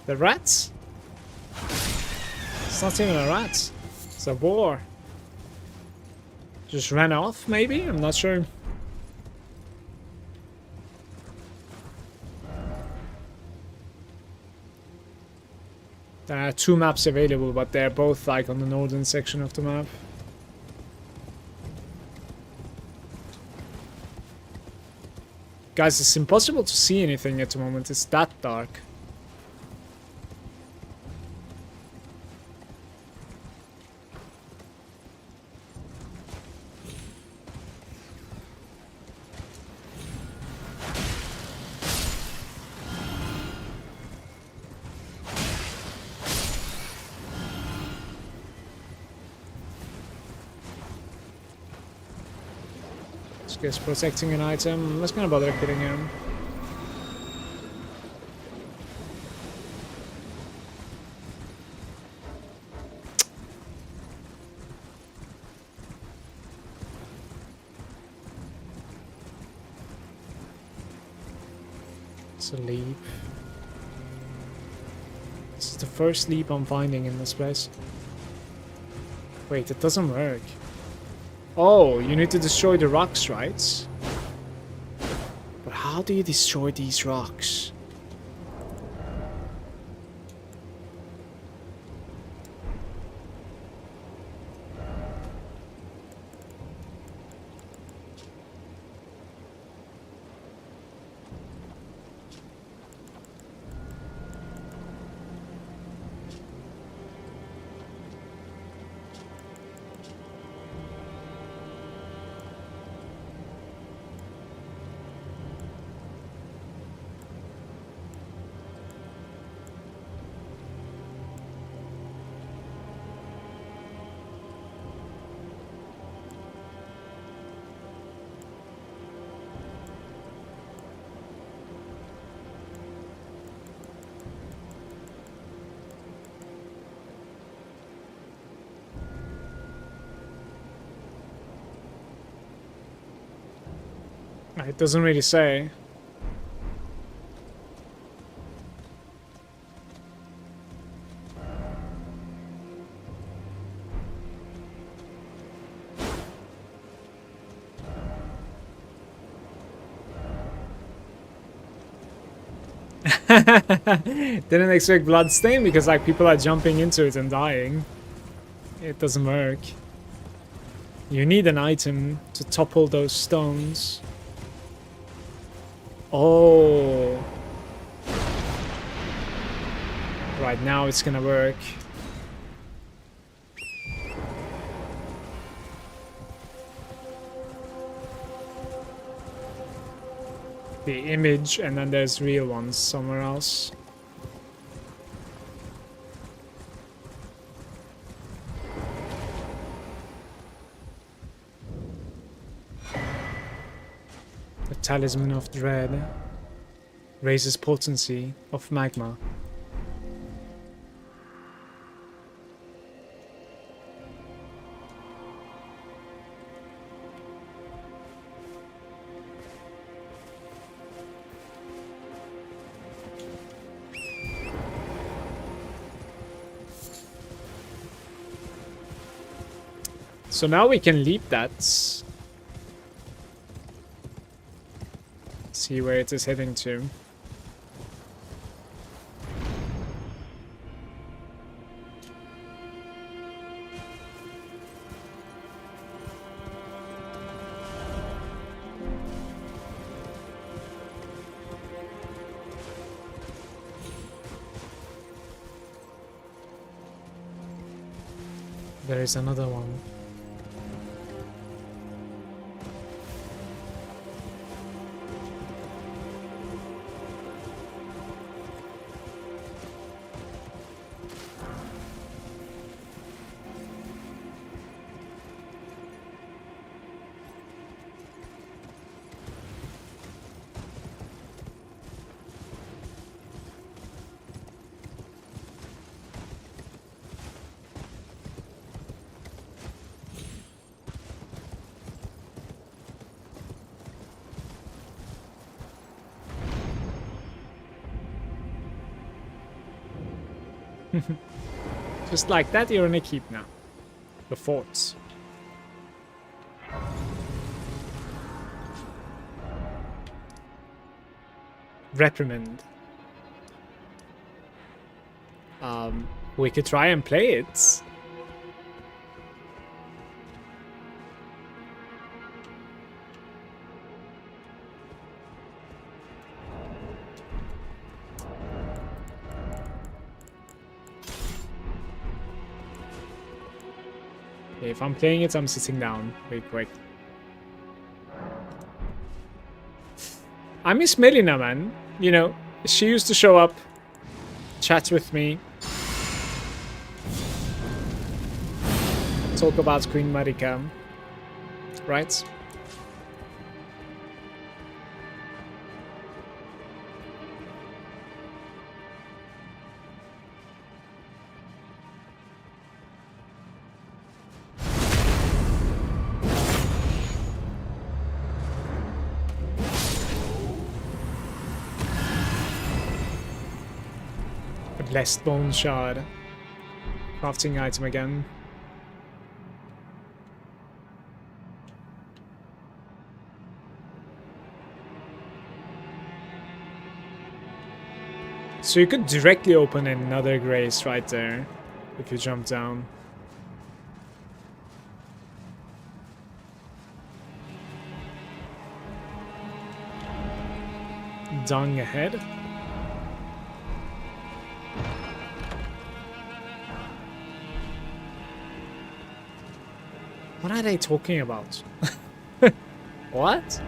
The rats? It's not even a rat. It's a boar. Just ran off, maybe? I'm not sure. There are 2 maps available, but they're both like on the northern section of the map. Guys, it's impossible to see anything at the moment. It's that dark. This guy's protecting an item. I'm not gonna bother killing him. It's a leap. This is the first leap I'm finding in this place. Wait, it doesn't work. Oh, you need to destroy the rocks, right? But how do you destroy these rocks? It doesn't really say. Didn't expect bloodstain because like people are jumping into it and dying. It doesn't work. You need an item to topple those stones. Oh. Right now it's gonna work. The image, and then there's real ones somewhere else. The Talisman of Dread raises potency of magma. So now we can leap that. See where it is heading to. There is another one. Just like that, you're in a keep now. The forts. Reprimand. We could try and play it. If I'm playing it, I'm sitting down. Wait, quick. I miss Melina, man. You know, she used to show up, chat with me, talk about Queen Marika, right? Blessed Bone Shard. Crafting item again. So you could directly open another grace right there if you jump down. Dung ahead. What are they talking about? What?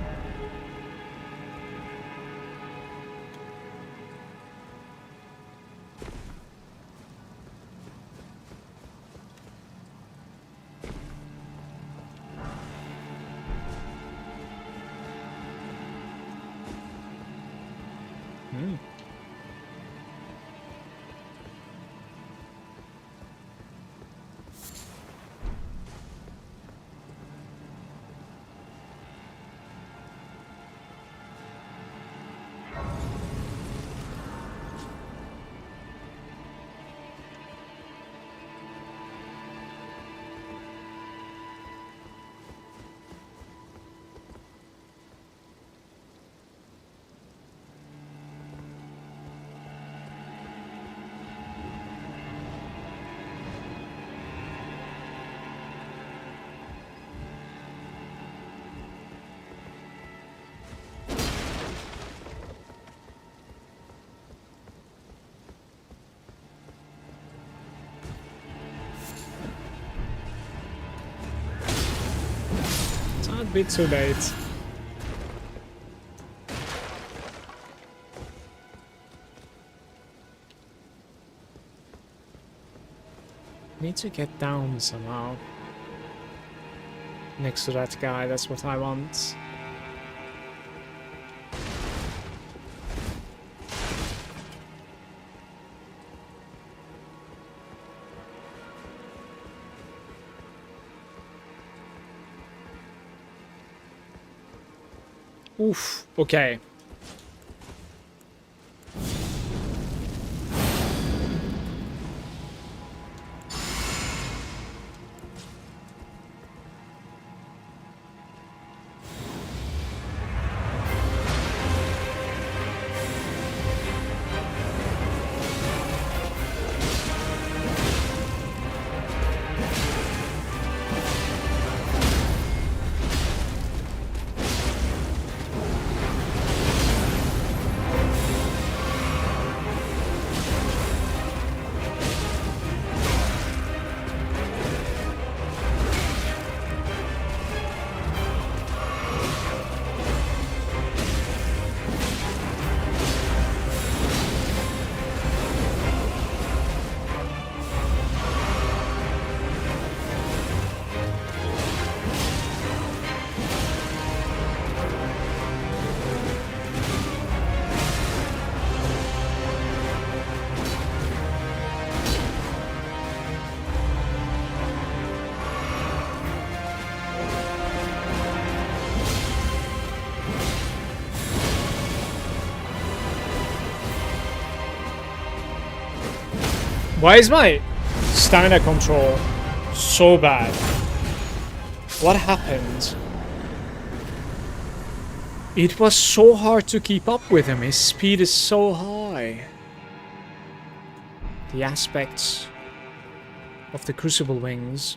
bit too late. Need to get down somehow. Next to that guy, that's what I want. Oof, okay. Why is my stamina control so bad? What happened? It was so hard to keep up with him. His speed is so high. The aspects of the Crucible Wings.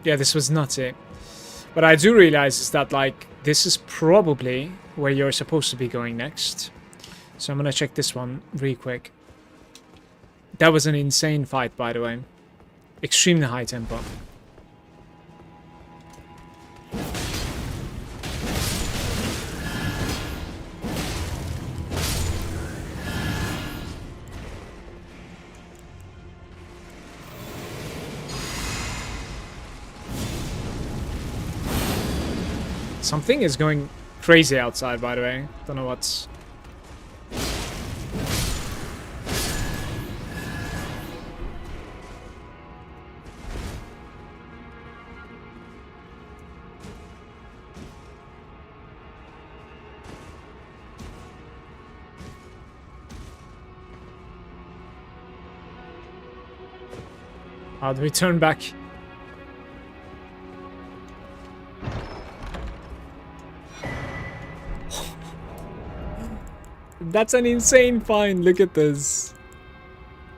Yeah, this was nutty. What I do realize is that, like, this is probably where you're supposed to be going next. So I'm gonna check this one real quick. That was an insane fight, by the way. Extremely high tempo. Something is going crazy outside, by the way. Don't know what's... How do we turn back? That's an insane find. Look at this.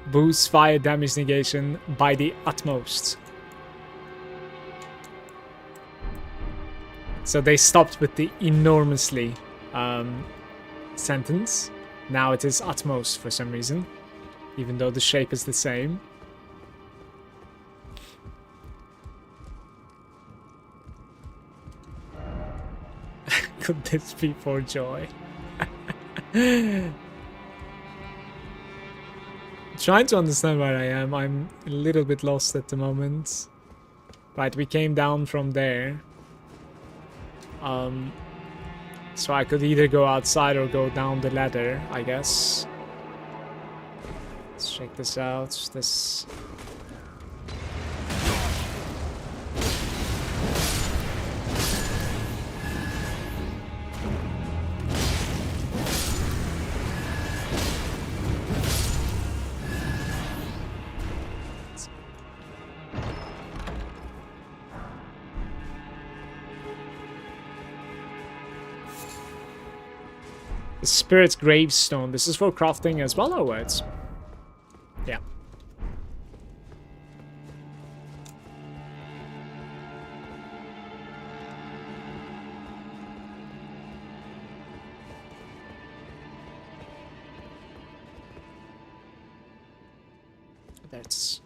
Boost fire damage negation by the utmost. So they stopped with the enormously sentence. Now it is utmost for some reason. Even though the shape is the same. Could this be for joy? Trying to understand where I am. I'm a little bit lost at the moment. Right, we came down from there. So I could either go outside or go down the ladder, I guess. Let's check this out. This... Spirit's Gravestone. This is for crafting as well, or what? Yeah. That's...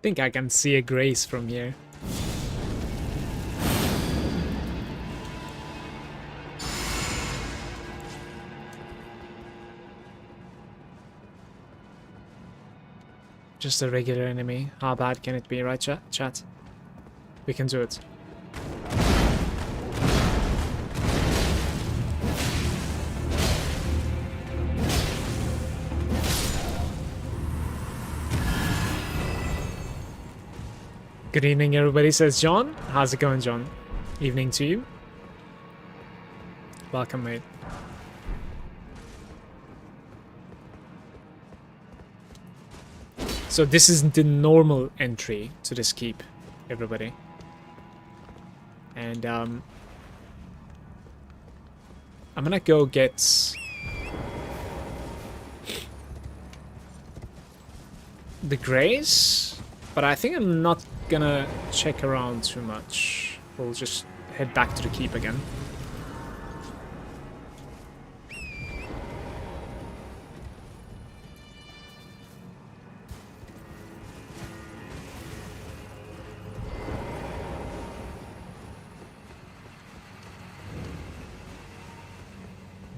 think I can see a grace from here. Just a regular enemy. How bad can it be, right, chat? We can do it. Good evening, everybody, says John. How's it going, John? Evening to you. Welcome, mate. So this is the normal entry to this keep, everybody. And I'm gonna go get the grace, but I think I'm not gonna check around too much. We'll just head back to the keep again.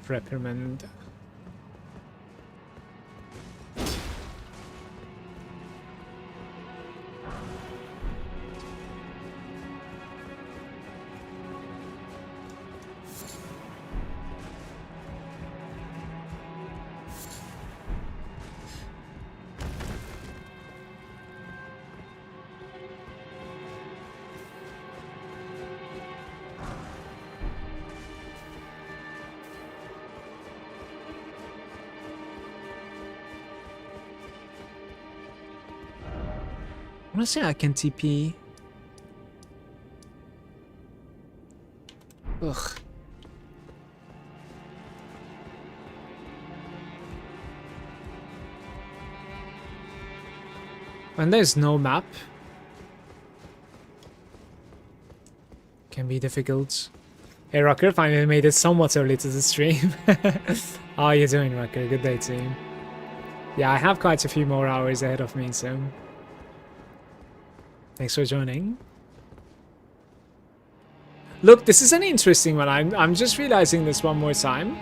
Reprimand. I wanna say I can TP. Ugh. When there's no map, can be difficult. Hey Rocker, finally made it somewhat early to the stream. How are you doing, Rocker? Good day to you. Yeah, I have quite a few more hours ahead of me, so thanks for joining. Look, this is an interesting one. I'm just realizing this one more time.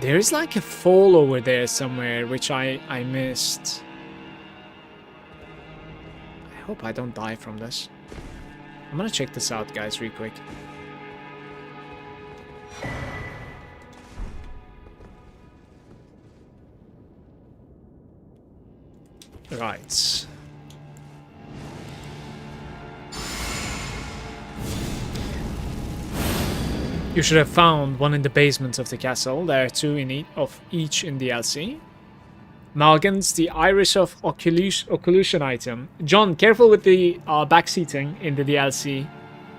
There is like a fall over there somewhere, which I missed. I hope I don't die from this. I'm gonna check this out, guys, real quick. Right. You should have found one in the basement of the castle. There are two in of each in the DLC. Malagant's the Iris of Occlusion item. John, careful with the backseating in the DLC.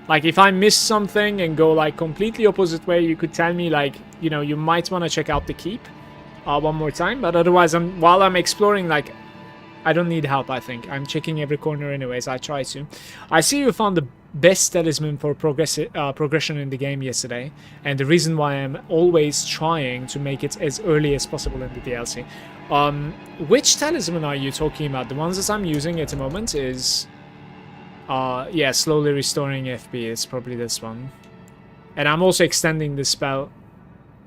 Like, if I miss something and go, like, completely opposite way, you could tell me, like, you know, you might want to check out the keep one more time. But otherwise, while I'm exploring, like, I don't need help, I think. I'm checking every corner anyways. I try to. I see you found the best talisman for progression in the game yesterday. And the reason why I'm always trying to make it as early as possible in the DLC. Which talisman are you talking about? The ones that I'm using at the moment is... yeah, slowly restoring FP. It's probably this one. And I'm also extending the spell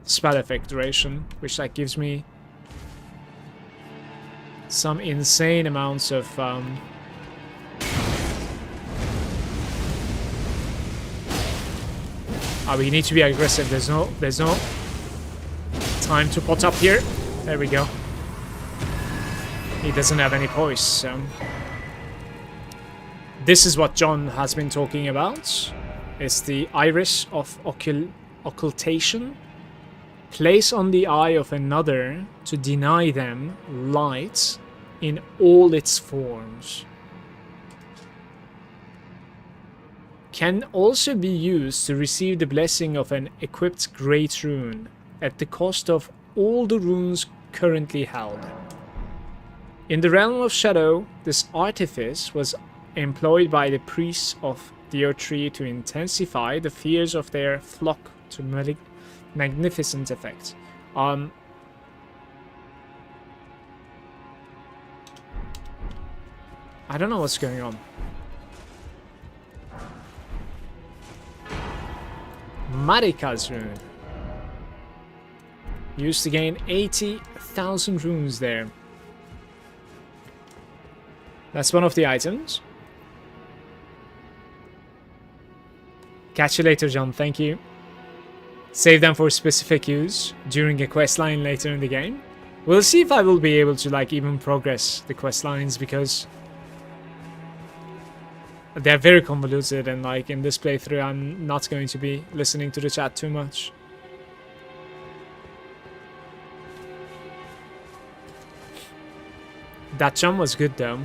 effect duration, which like gives me some insane amounts of we need to be aggressive. There's no time to pot up here. There we go. He doesn't have any poise, so this is what John has been talking about. It's the Iris of Occultation. Place on the eye of another to deny them light in all its forms. Can also be used to receive the blessing of an equipped great rune at the cost of all the runes currently held. In the realm of shadow, this artifice was employed by the priests of the Earth Tree to intensify the fears of their flock to magnificent effect. I don't know what's going on. Marika's rune. Used to gain 80,000 runes there. That's one of the items. Catch you later, John. Thank you. Save them for specific use during a quest line later in the game. We'll see if I will be able to like even progress the quest lines, because they're very convoluted, and like in this playthrough I'm not going to be listening to the chat too much. That jump was good though.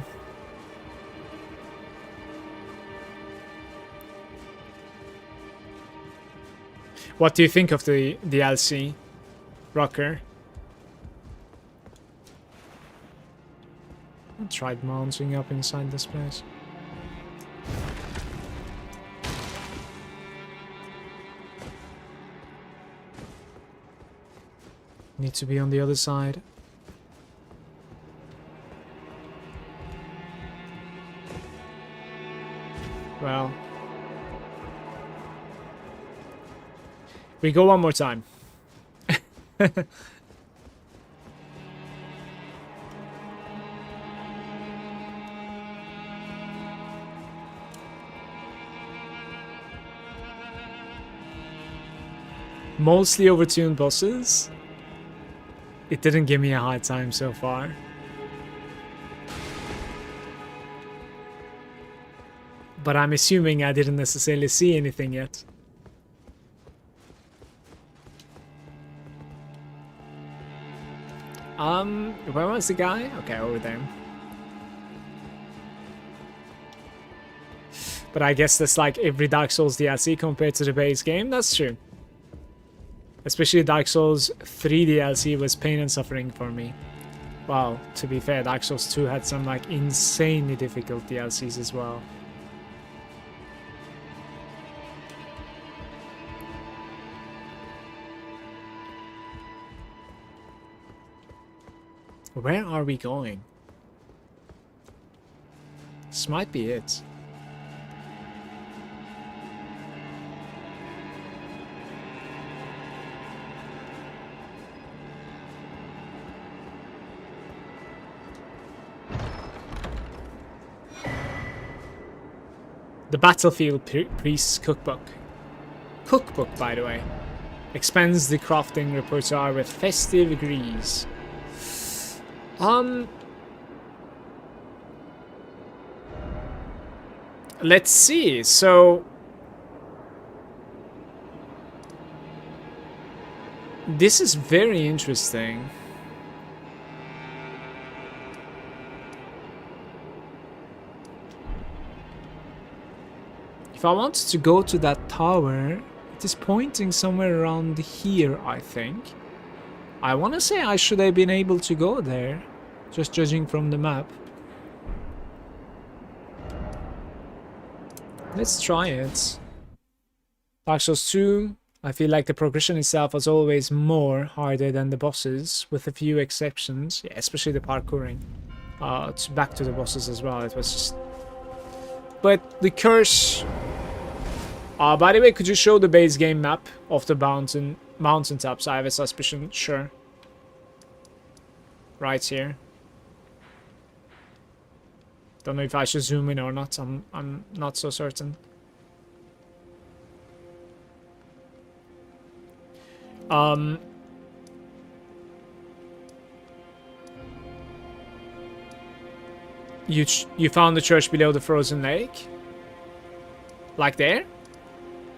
What do you think of the DLC, Rocker? I tried mounting up inside this place. Need to be on the other side. Well, we go one more time. Mostly overtuned bosses. It didn't give me a hard time so far. But I'm assuming I didn't necessarily see anything yet. Where was the guy? Okay, over there. But I guess that's like every Dark Souls DLC compared to the base game. That's true. Especially Dark Souls 3 DLC was pain and suffering for me. Well, to be fair, Dark Souls 2 had some like insanely difficult DLCs as well. Where are we going? This might be it. The Battlefield Priest's Cookbook. Cookbook, by the way. Expands the crafting repertoire with festive degrees. Let's see. So this is very interesting. If I wanted to go to that tower, it is pointing somewhere around here, I think. I want to say I should have been able to go there, just judging from the map. Let's try it. Dark Souls 2, I feel like the progression itself was always more harder than the bosses, with a few exceptions. Yeah, especially the parkouring. Back to the bosses as well, it was just... But the curse... by the way, could you show the base game map of the mountaintops? I have a suspicion. Sure. Right here. Don't know if I should zoom in or not. I'm not so certain. You found the church below the frozen lake? Like there?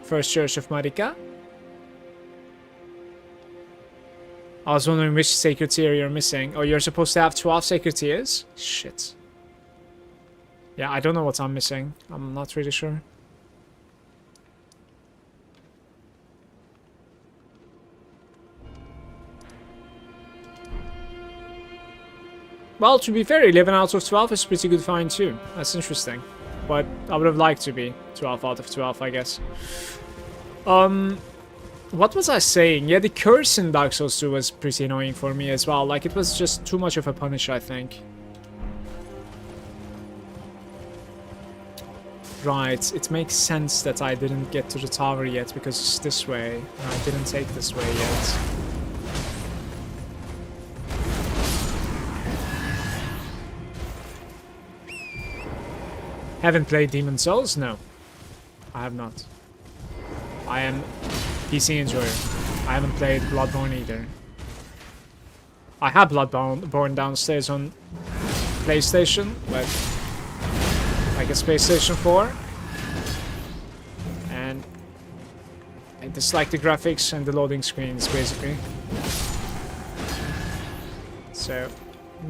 First Church of Marika. I was wondering which sacred tier you're missing. Oh, you're supposed to have 12 sacred tiers? Shit. Yeah, I don't know what I'm missing. I'm not really sure. Well, to be fair, 11 out of 12 is pretty good find too. That's interesting. But I would have liked to be 12 out of 12, I guess. What was I saying? Yeah, the curse in Dark Souls 2 was pretty annoying for me as well. Like, it was just too much of a punish, I think. right, it makes sense that I didn't get to the tower yet because it's this way. And I didn't take this way yet. Haven't played Demon Souls? No. I have not. I am PC enjoyer. I haven't played Bloodborne either. I have Bloodborne downstairs on PlayStation, but like a PlayStation 4. And I dislike the graphics and the loading screens, basically. So,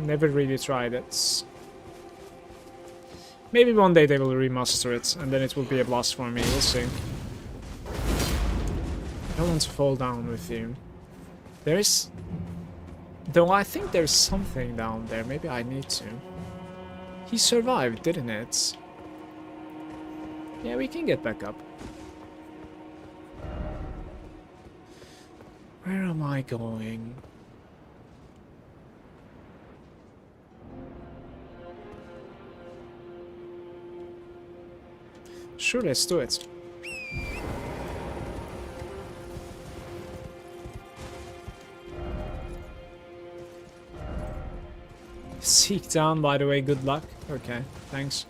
never really tried it. Maybe one day they will remaster it, and then it will be a blast for me, we'll see. I don't want to fall down with you. There is... Though I think there's something down there, maybe I need to. He survived, didn't it? Yeah, we can get back up. Where am I going? Sure, let's do it. Seek down, by the way, good luck. Okay, thanks.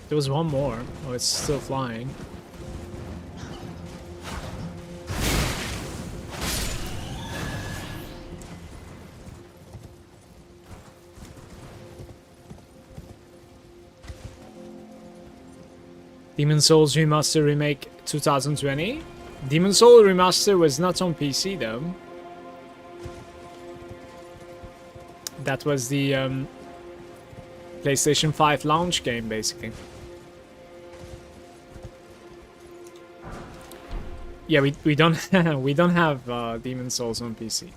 There was one more. Oh, it's still flying. Demon Souls Remaster Remake 2020. Demon Souls Remaster was not on PC though. That was the PlayStation 5 launch game, basically. Yeah, we don't we don't have Demon Souls on PC.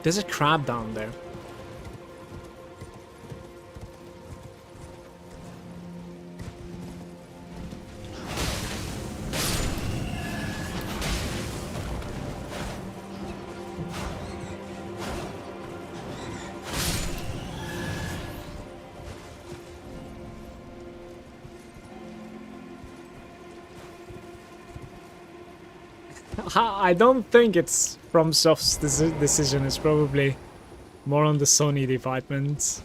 There's a crab down there. I don't think it's FromSoft's decision. It's probably more on the Sony department.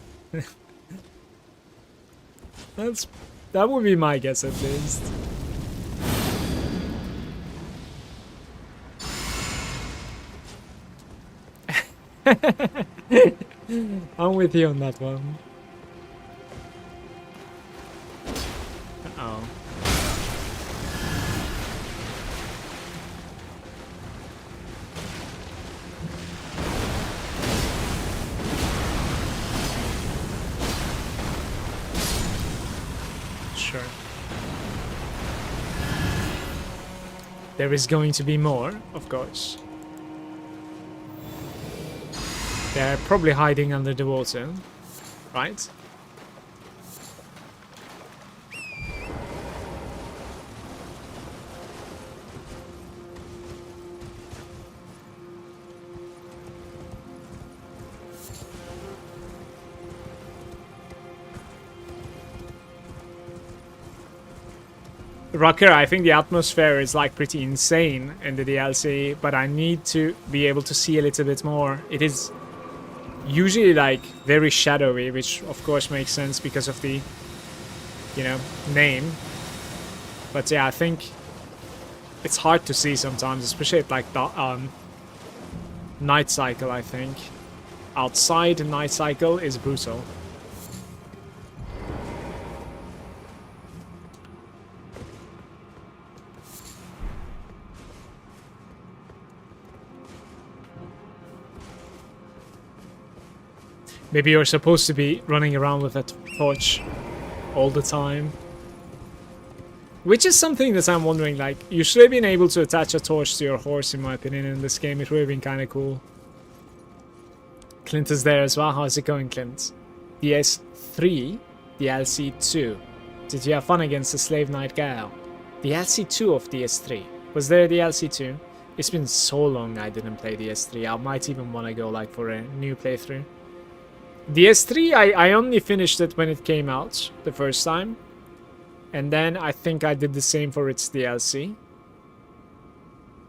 That would be my guess, at least. I'm with you on that one. Uh-oh. Sure. There is going to be more, of course. They're probably hiding under the water, right? Rucker, I think the atmosphere is like pretty insane in the DLC, but I need to be able to see a little bit more. It is usually like very shadowy, which of course makes sense because of the, you know, name. But yeah, I think it's hard to see sometimes, especially at like the night cycle, I think. outside night cycle is brutal. Maybe you're supposed to be running around with a torch all the time. Which is something that I'm wondering, like, you should have been able to attach a torch to your horse, in my opinion, in this game. It would have been kind of cool. Clint is there as well. How's it going, Clint? DS3, DLC 2. Did you have fun against the Slave Knight Gal? DLC 2 of DS3. Was there a DLC 2? It's been so long I didn't play DS3. I might even want to go, like, for a new playthrough. DS3, I only finished it when it came out the first time. And then I think I did the same for its DLC.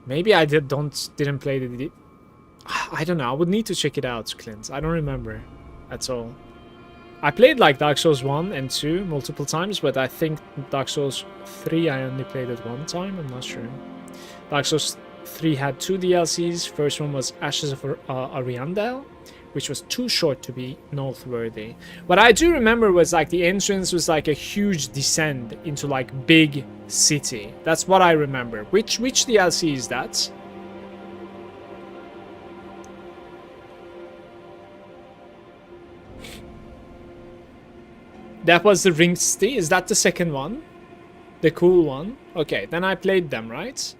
Maybe I didn't play the... I don't know. I would need to check it out, Clint. I don't remember at all. I played like Dark Souls 1 and 2 multiple times, but I think Dark Souls 3 I only played it one time. I'm not sure. Dark Souls 3 had 2 DLCs. First one was Ashes of Ariandel, which was too short to be noteworthy. What I do remember was like the entrance was like a huge descent into like big city. That's what I remember. Which DLC is that? That was the Ring City. Is that the second one? The cool one? Okay, then I played them, right?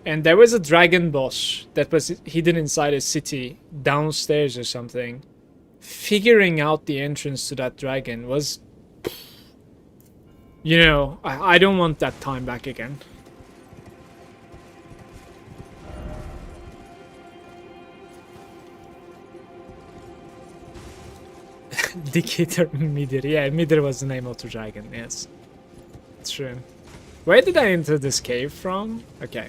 And there was a dragon boss that was hidden inside a city downstairs or something. Figuring out the entrance to that dragon was... You know, I don't want that time back again. Dictator Midir. Yeah, Midir was the name of the dragon, yes. It's true. Where did I enter this cave from? Okay.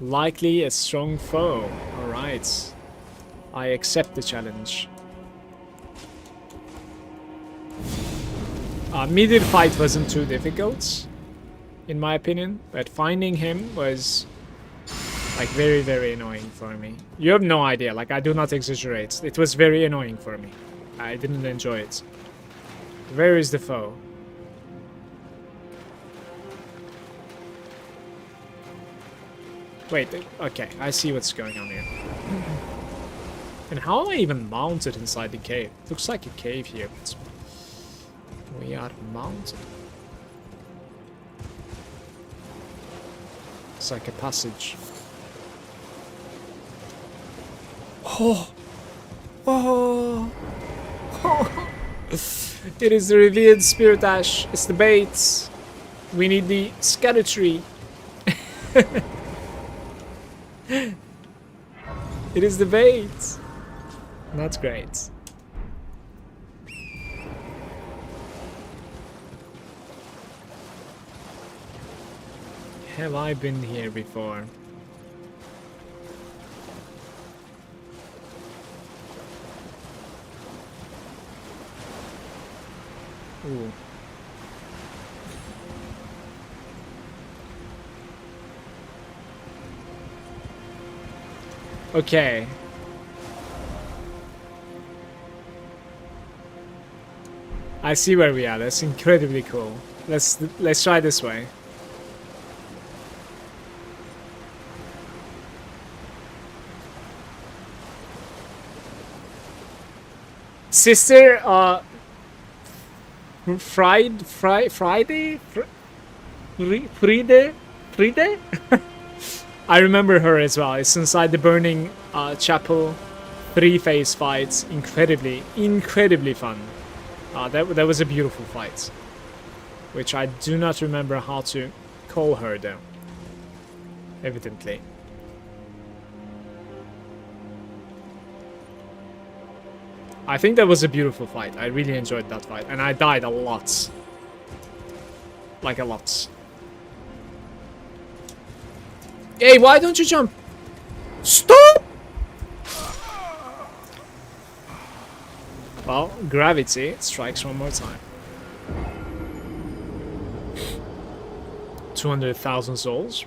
Likely a strong foe. Alright. I accept the challenge. Midir fight wasn't too difficult, in my opinion, but finding him was like very, very annoying for me. You have no idea, like I do not exaggerate. It was very annoying for me. I didn't enjoy it. Where is the foe? Wait, okay, I see what's going on here. And how am I even mounted inside the cave? It looks like a cave here, but we are mounted. It's like a passage. Oh! Oh! Oh! It is the revered spirit ash. It's the bait. We need the scatter tree. It is the bait. That's great. Have I been here before? Ooh. Okay. I see where we are. That's incredibly cool. Let's try this way. Sister, Friday? I remember her as well. It's inside the burning chapel. 3-phase fights. Incredibly fun. That was a beautiful fight. Which I do not remember how to call her though. Evidently. I think that was a beautiful fight. I really enjoyed that fight. And I died a lot. Like a lot. Hey, why don't you jump? Stop! Well, gravity strikes one more time. 200,000 souls.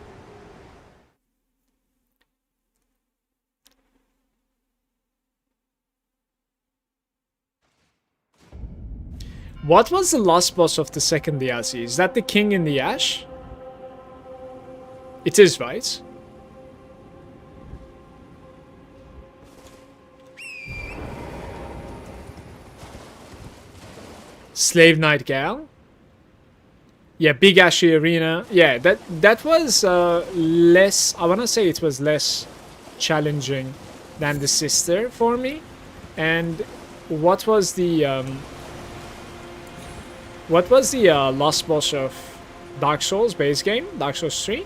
What was the last boss of the second DLC? Is that the King in the Ash? It is, right? Slave Knight Gal? Yeah, Big Ashy Arena. Yeah, that was less... I want to say it was less challenging than the sister for me. And what was the last boss of Dark Souls base game? Dark Souls 3?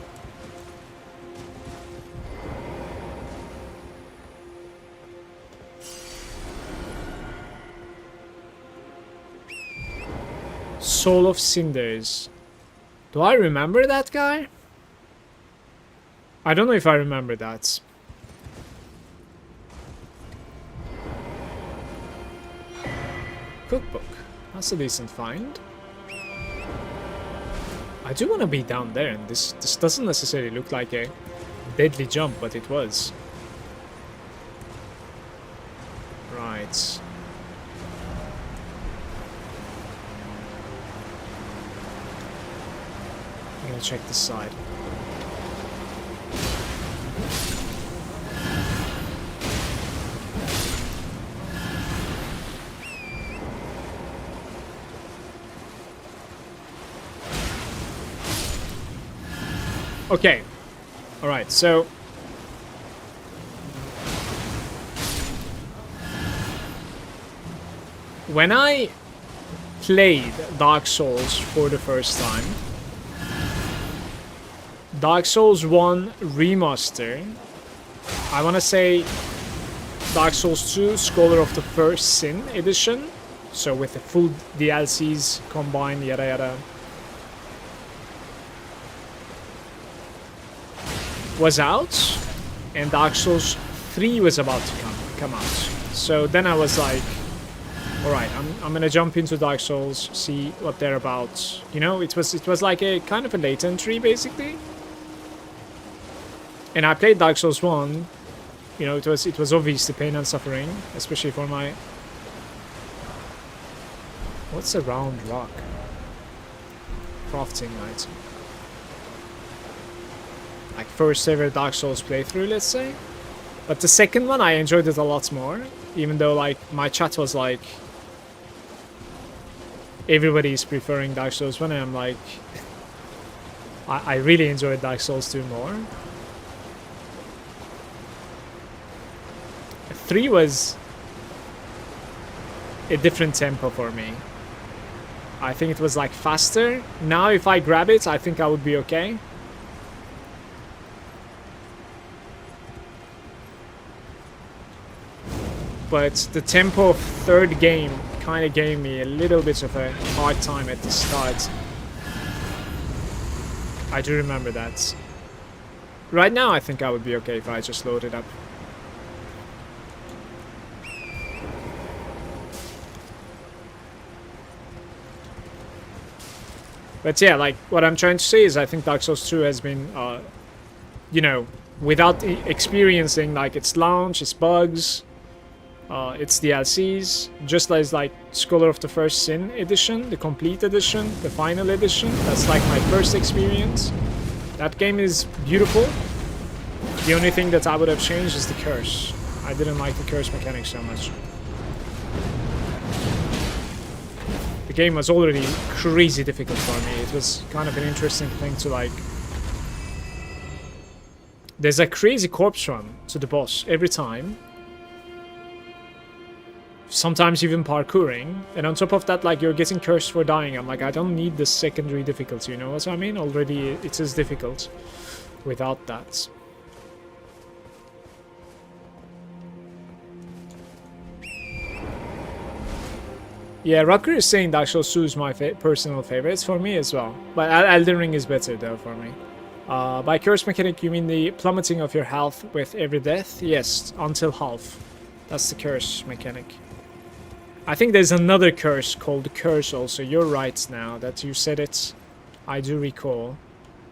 Soul of Cinders. Do I remember that guy? I don't know if I remember that. Cookbook. That's a decent find. I do want to be down there, and this doesn't necessarily look like a deadly jump, but it was. Right. I'm gonna check this side. Okay. Alright, so... when I played Dark Souls for the first time, Dark Souls 1 Remaster, I want to say Dark Souls 2 Scholar of the First Sin Edition, so with the full DLCs combined, yada yada, was out, and Dark Souls 3 was about to come out. So then I was like, alright, I'm gonna jump into Dark Souls, see what they're about. You know, it was like a kind of a late entry basically. And I played Dark Souls 1. You know, it was obviously pain and suffering, especially for my... What's a round rock? Crafting item. Like first ever Dark Souls playthrough, let's say. But the second one, I enjoyed it a lot more. Even though, like, my chat was like... everybody's preferring Dark Souls 1, and I'm like... I really enjoyed Dark Souls 2 more. 3 was a different tempo for me. I think it was like faster. Now if I grab it, I think I would be okay. But the tempo of third game kind of gave me a little bit of a hard time at the start. I do remember that. Right now I think I would be okay if I just load it up. But yeah, like, what I'm trying to say is I think Dark Souls 2 has been, you know, without experiencing, like, its launch, its bugs, its DLCs, just as, like, Scholar of the First Sin edition, the complete edition, the final edition, that's, like, my first experience. That game is beautiful. The only thing that I would have changed is the curse. I didn't like the curse mechanic so much. The game was already crazy difficult for me. It was kind of an interesting thing to like... There's a crazy corpse run to the boss every time. Sometimes even parkouring. And on top of that, like, you're getting cursed for dying. I'm like, I don't need the secondary difficulty, you know what I mean? Already it is difficult without that. Yeah, Rucker is saying Dark Souls 2 is my personal favorite. It's for me as well. But Elden Ring is better though for me. By curse mechanic, you mean the plummeting of your health with every death? Yes, until half. That's the curse mechanic. I think there's another curse called Curse also. You're right now that you said it. I do recall.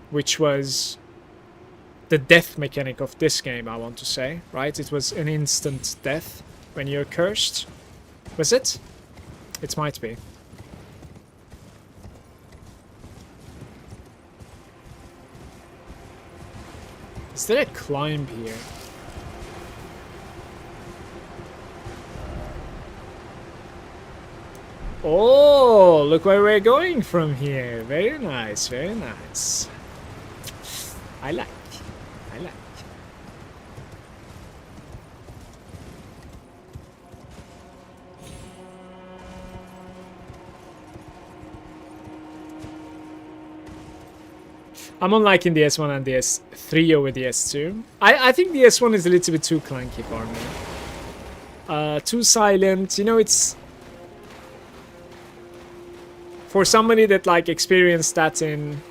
which was the death mechanic of this game, I want to say, right? It was an instant death when you're cursed. Was it? It might be. Is there a climb here? Oh, look where we're going from here. Very nice, very nice. I like. I like. I'm on liking the S1 and the S3 over the S2. I think the S1 is a little bit too clunky for me. Too silent. You know, it's... For somebody that, like, experienced that in...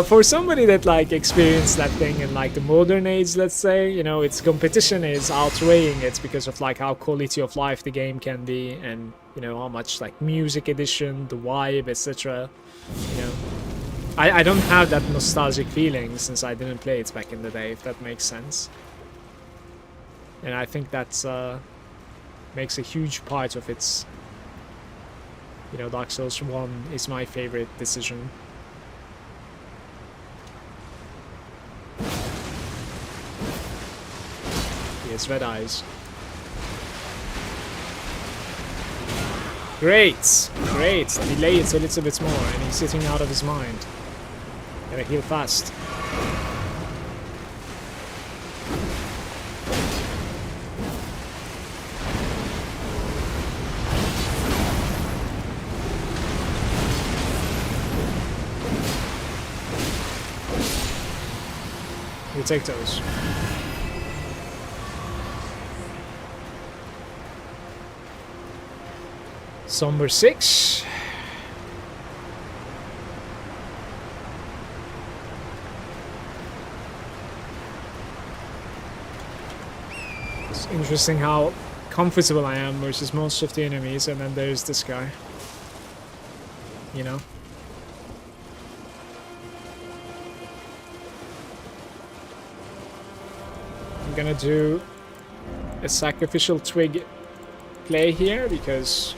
for somebody that, like, experienced that thing in, like, the modern age, let's say, you know, its competition is outweighing it because of, like, how quality of life the game can be and, you know, how much, like, music edition, the vibe, etc. You know, I don't have that nostalgic feeling since I didn't play it back in the day, if that makes sense. And I think that's, makes a huge part of its, you know, Dark Souls 1 is my favorite decision. He has red eyes. Great! Great! Delay it a little bit more and he's sitting out of his mind. Gotta heal fast. We'll take those. Somber 6. It's interesting how comfortable I am versus most of the enemies, and then there's this guy. You know? I'm gonna do a sacrificial twig play here because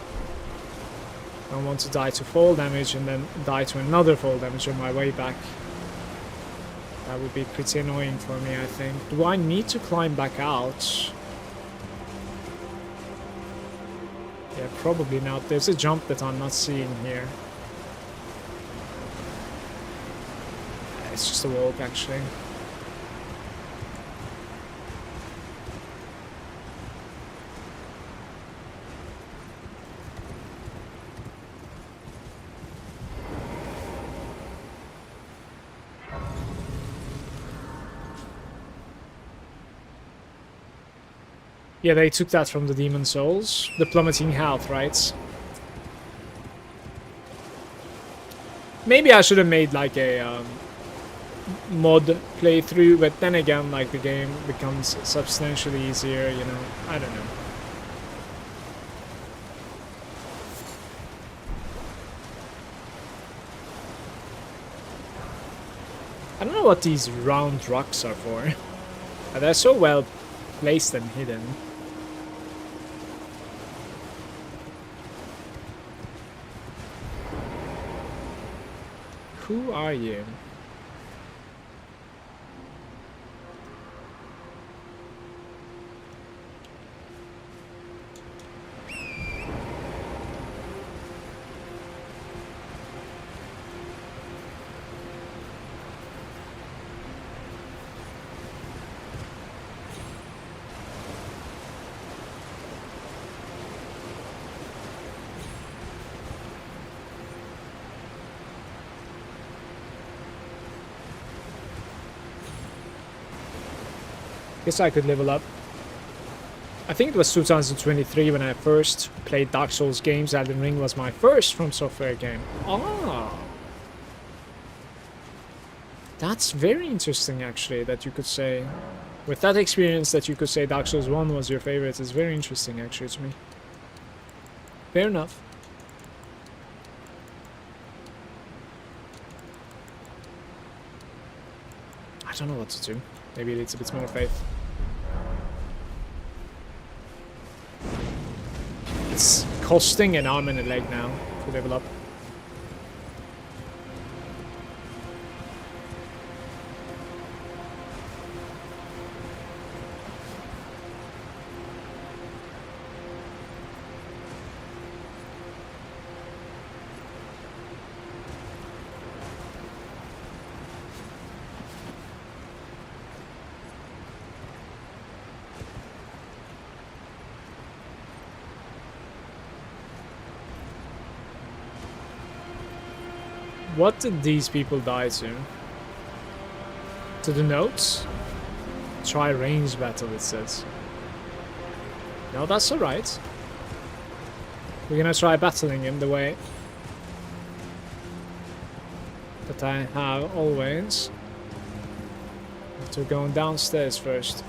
I don't want to die to fall damage and then die to another fall damage on my way back. That would be pretty annoying for me, I think. Do I need to climb back out? Yeah, probably not. There's a jump that I'm not seeing here. It's just a walk, actually. Yeah, they took that from the Demon Souls. The plummeting health, right? Maybe I should have made like a mod playthrough, but then again, like the game becomes substantially easier, you know? I don't know. I don't know what these round rocks are for. They're so well placed and hidden. Who are you? Guess I could level up. I think it was 2023 when I first played Dark Souls games. Elden Ring was my first From Software game. Ah, that's very interesting, actually, that you could say, with that experience, that you could say Dark Souls 1 was your favorite. Is very interesting, actually, to me. Fair enough. don't know what to do. Maybe it needs a bit more faith. It's costing an arm and a leg now to level up. What did these people die to? To the notes? Try range battle, it says. No, that's alright. We're gonna try battling him the way that I have always. But we're going downstairs first.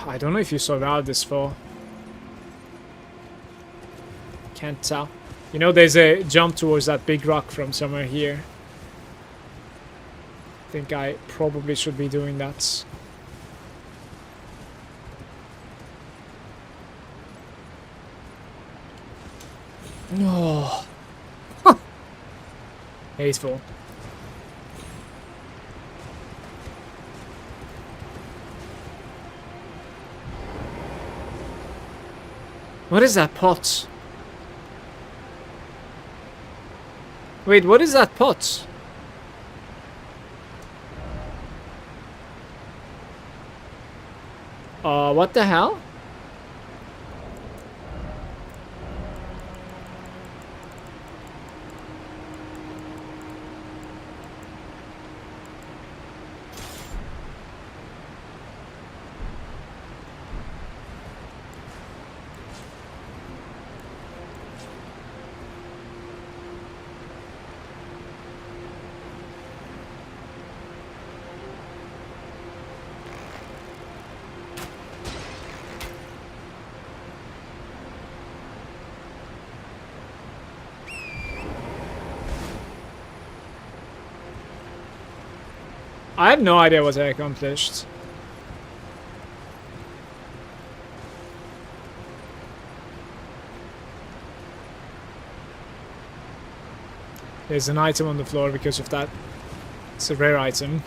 I don't know if you survived this far. Can't tell. You know, there's a jump towards that big rock from somewhere here. I think I probably should be doing that. No. Huh. Hateful. What is that pot? Wait, what is that pot? What the hell? I have no idea what I accomplished. There's an item on the floor because of that. It's a rare item.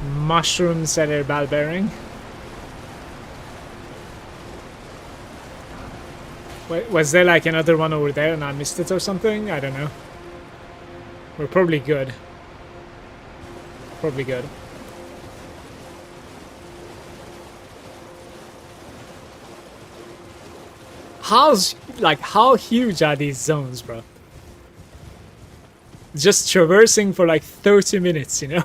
Mushroom cellar bell bearing. Wait, was there like another one over there and I missed it or something? I don't know. We're probably good. Probably good. How huge are these zones, bro? Just traversing for like 30 minutes, you know?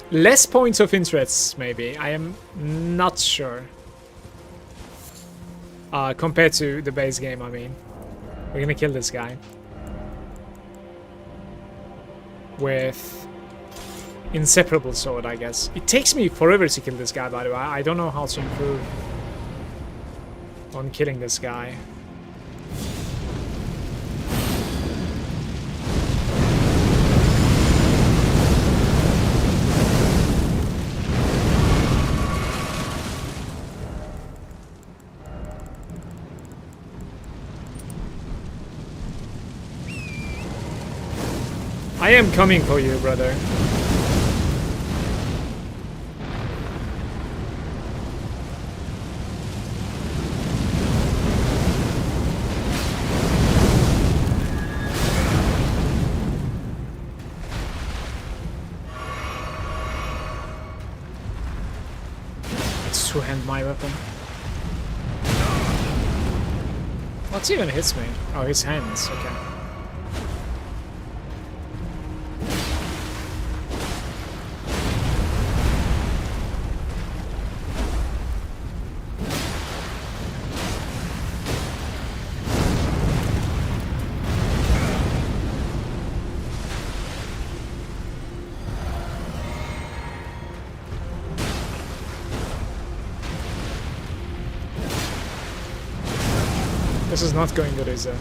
Less points of interest, maybe. I am not sure. Compared to the base game, I mean. We're gonna kill this guy. With inseparable sword, I guess. It takes me forever to kill this guy, by the way. I don't know how to improve on killing this guy. I am coming for you, brother. just two-hand my weapon. What even hits me? Oh, his hands. Okay. This is not going good, is it?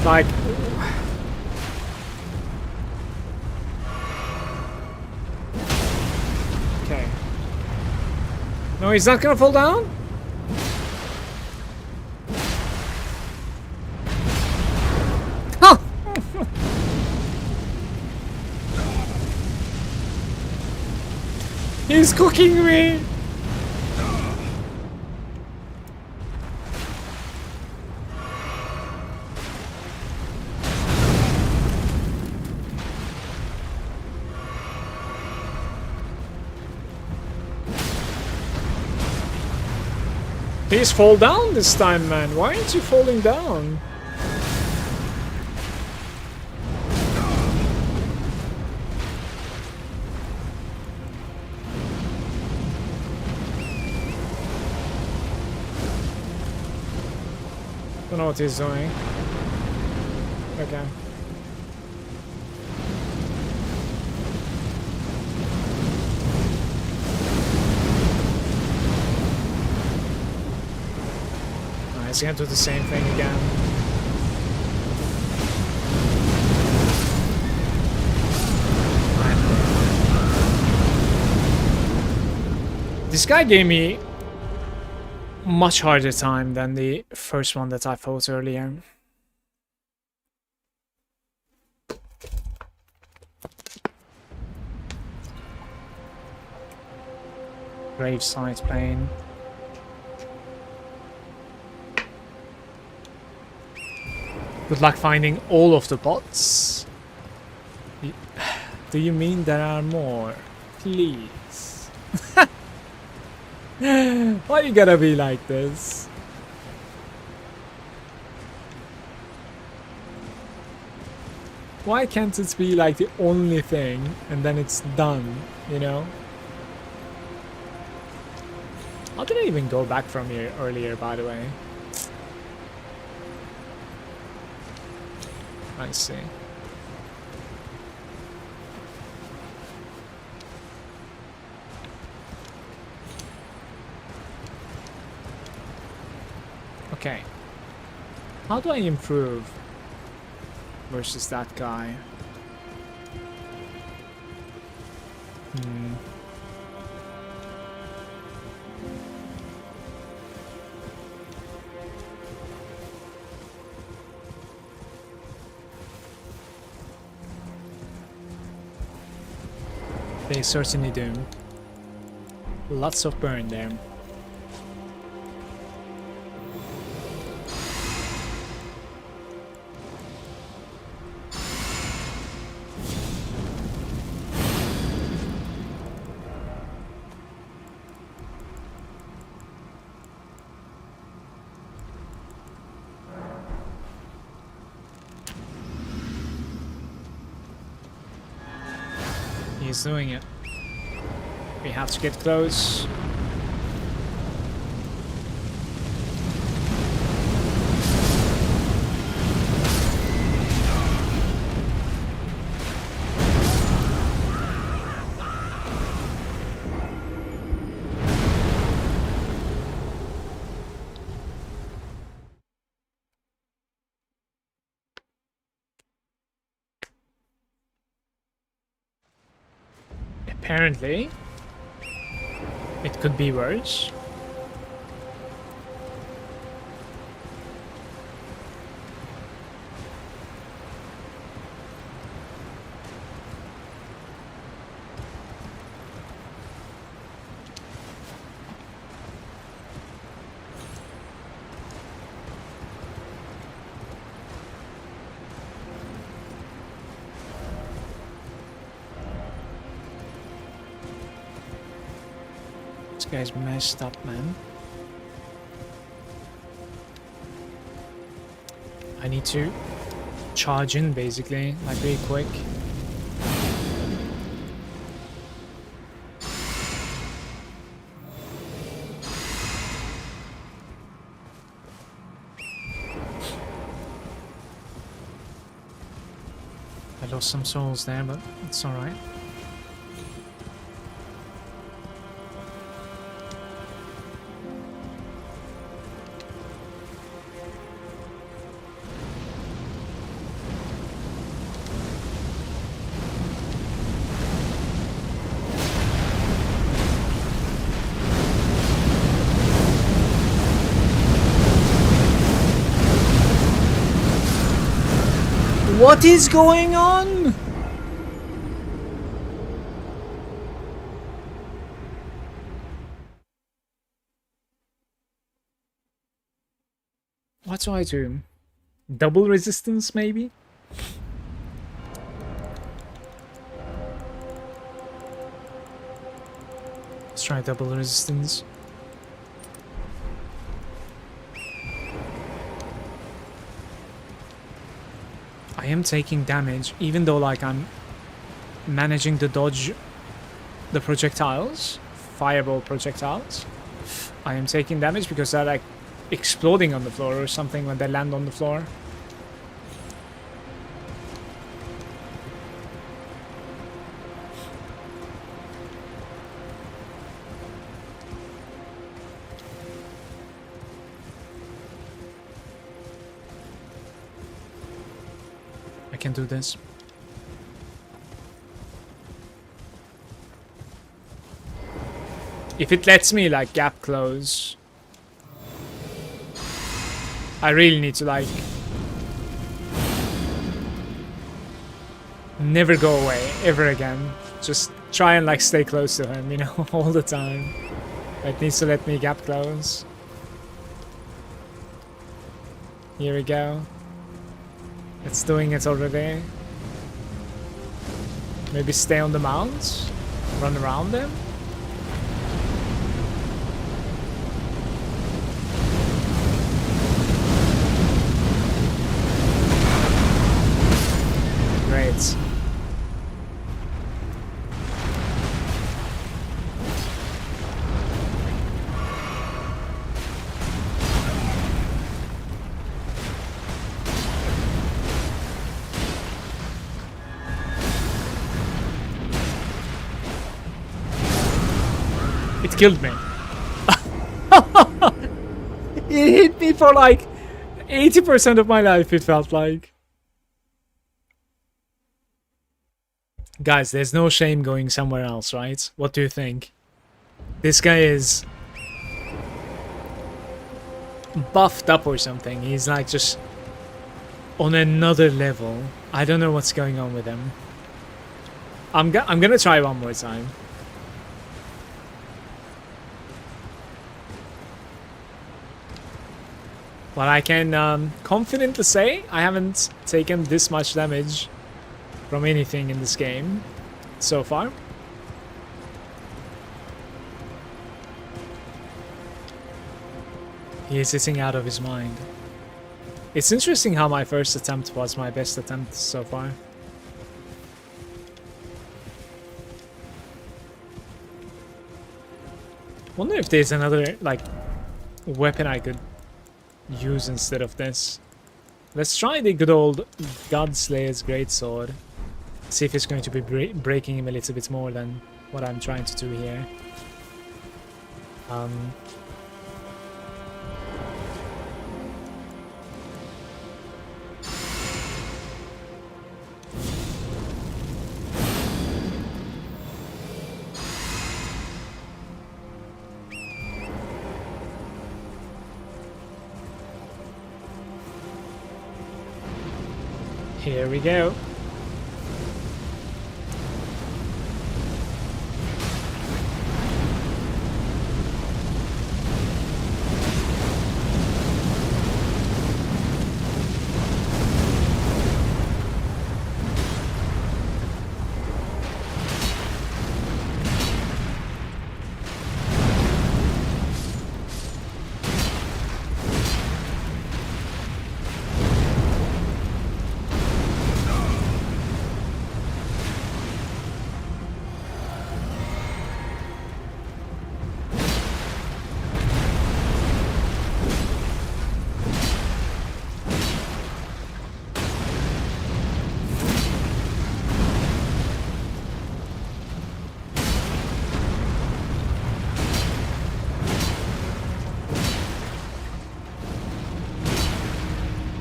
Like... Okay. No, he's not gonna fall down? Huh! He's cooking me! Please fall down this time, man. Why aren't you falling down? Don't know what he's doing. Okay. He's gonna do the same thing again. This guy gave me much harder time than the first one that I fought earlier. Graveside plane. Good luck finding all of the pots. Do you mean there are more? Please. Why you gotta be like this? Why can't it be like the only thing and then it's done, you know? How did I even go back from here earlier, by the way? I see. Okay. How do I improve versus that guy? They certainly do. Lots of burn there. He's doing it. We have to get close. Apparently, it could be worse. guy's messed up, man. I need to charge in, basically, like really quick. I lost some souls there, but it's alright. What is going on? What do I do? Double resistance, maybe? Let's try double resistance. I am taking damage, even though like I'm managing to dodge the projectiles, fireball projectiles. I am taking damage because they're like exploding on the floor or something when they land on the floor. I can do this. If it lets me like gap close, I really need to like never go away ever again. Just try and like stay close to him, you know, all the time. It needs to let me gap close. Here we go. It's doing it already. Maybe stay on the mount, run around them. Great. It killed me. It hit me for like 80% of my life, it felt like. Guys, there's no shame going somewhere else, right? What do you think? This guy is buffed up or something. He's like just on another level. I don't know what's going on with him. I'm gonna try one more time. But I can confidently say I haven't taken this much damage from anything in this game so far. He is sitting out of his mind. It's interesting how my first attempt was my best attempt so far. Wonder if there's another like weapon I could use instead of this. Let's try the good old Godslayer's Greatsword. See if it's going to be breaking him a little bit more than what I'm trying to do here. Here we go.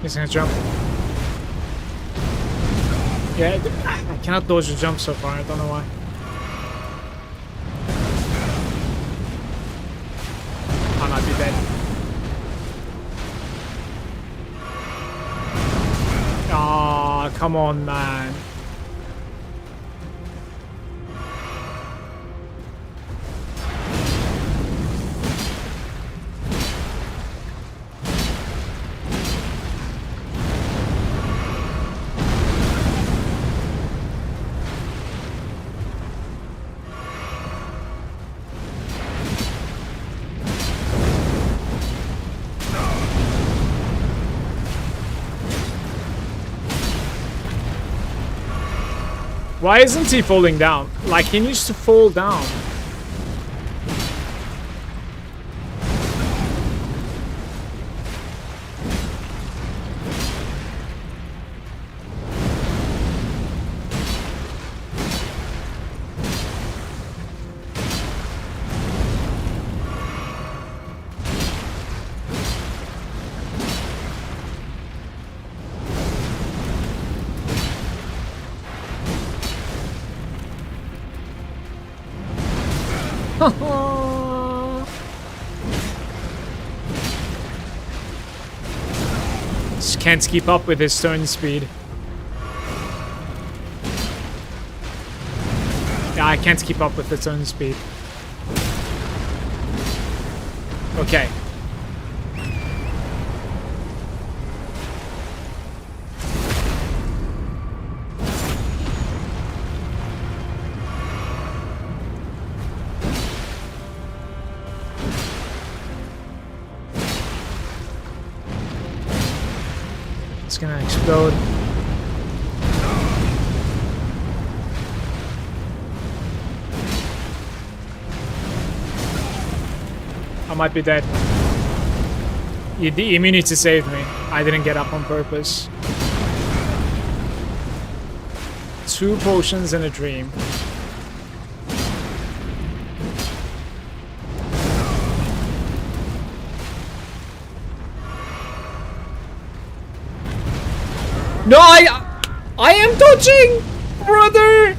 He's gonna jump. Yeah, I cannot dodge the jump so far. I don't know why. I might be dead. Ah, come on, man. Why isn't he falling down? Like, he needs to fall down. Just can't keep up with his turn speed. Yeah, I can't keep up with the turn speed. Okay. It's gonna explode. I might be dead. The immunity saved me. I didn't get up on purpose. 2 potions in a dream. No, I am dodging, brother.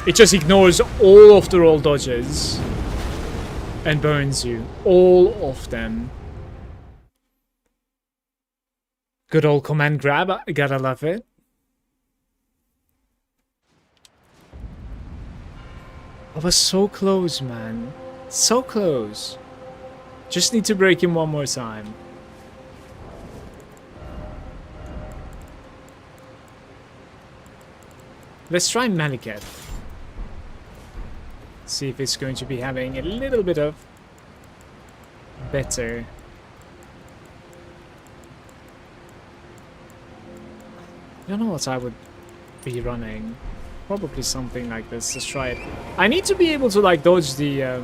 It just ignores all of the roll dodges and burns you. All of them. Good old command grab. I gotta love it. I was so close, man. So close. Just need to break him one more time. Let's try Malagant. See if it's going to be having a little bit of better. I don't know what I would be running. Probably something like this. Let's try it. I need to be able to like dodge the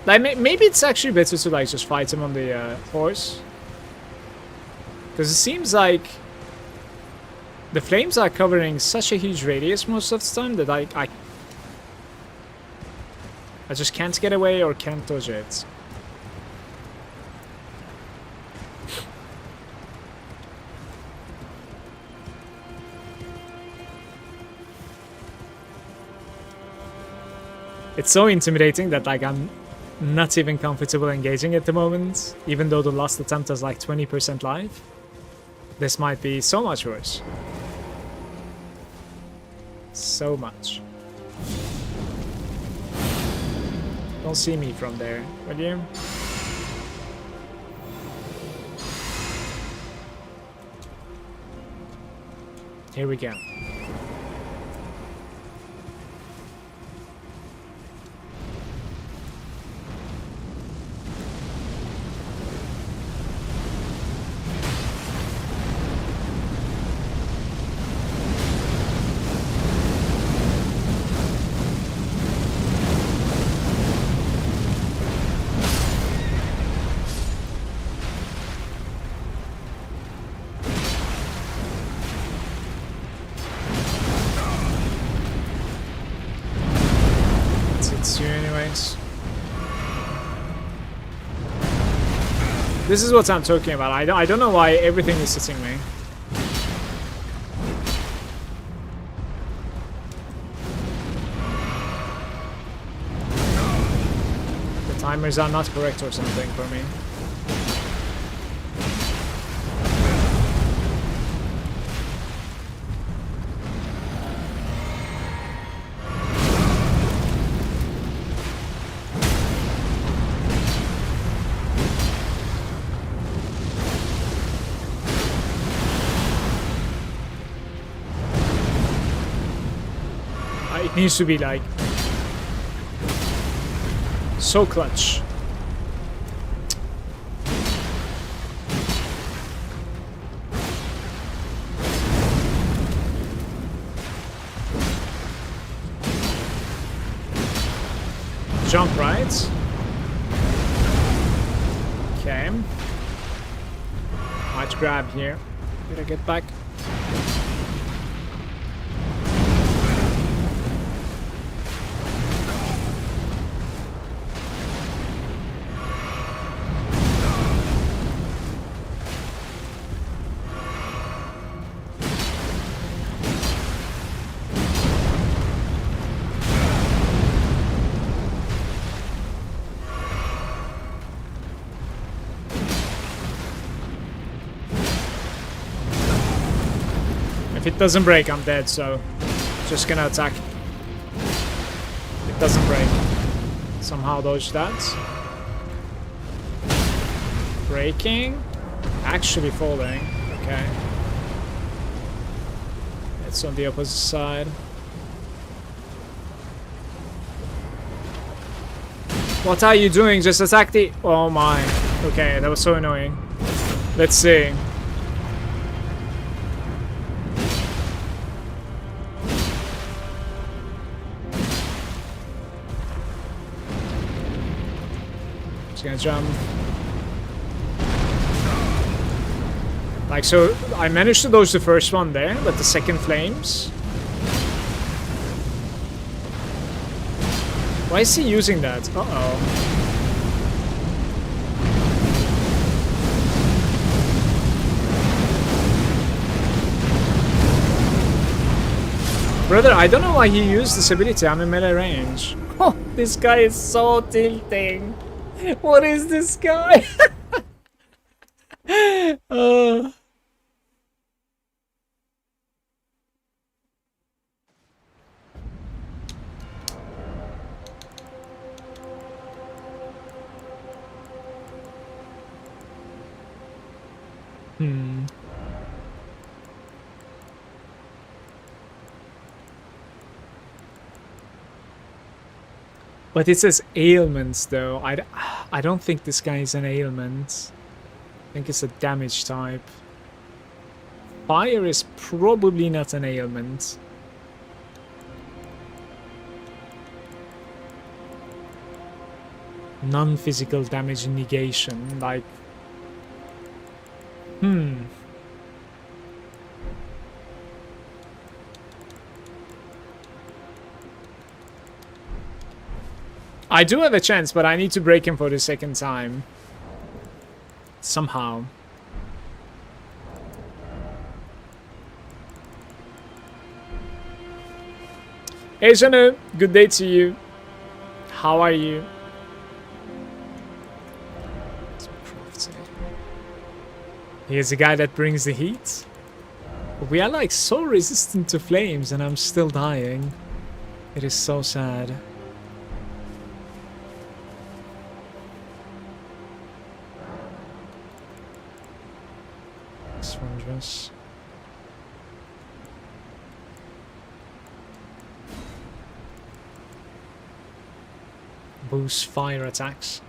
like maybe it's actually better to like just fight him on the horse, because it seems like the flames are covering such a huge radius most of the time that I just can't get away or can't dodge it. It's so intimidating that like I'm not even comfortable engaging at the moment, even though the last attempt was like 20% live. This might be so much worse. So much. Don't see me from there, will you? Here we go. hits you anyways. This is what I'm talking about. I don't know why everything is hitting me. The timers are not correct or something for me. It needs to be like so clutch. Jump right. Okay. Might grab here. Did I get back? If it doesn't break, I'm dead, so just gonna attack. It doesn't break. Somehow dodge that. Breaking. Actually falling. Okay. It's on the opposite side. What are you doing? Just attack the... Oh my. Okay, that was so annoying. Let's see. Gonna jump. Like, so I managed to dodge the first one there, but the second flames. Why is he using that? Uh-oh. Brother, I don't know why he used this ability. I'm in melee range. Oh, this guy is so tilting. What is this guy? But it says ailments, though. I don't think this guy is an ailment. I think it's a damage type. Fire is probably not an ailment. Non-physical damage negation, like... I do have a chance, but I need to break him for the second time. Somehow. Hey Janu, good day to you. How are you? Here's the guy that brings the heat. We are like so resistant to flames and I'm still dying. It is so sad. Wondrous. Boost fire attacks.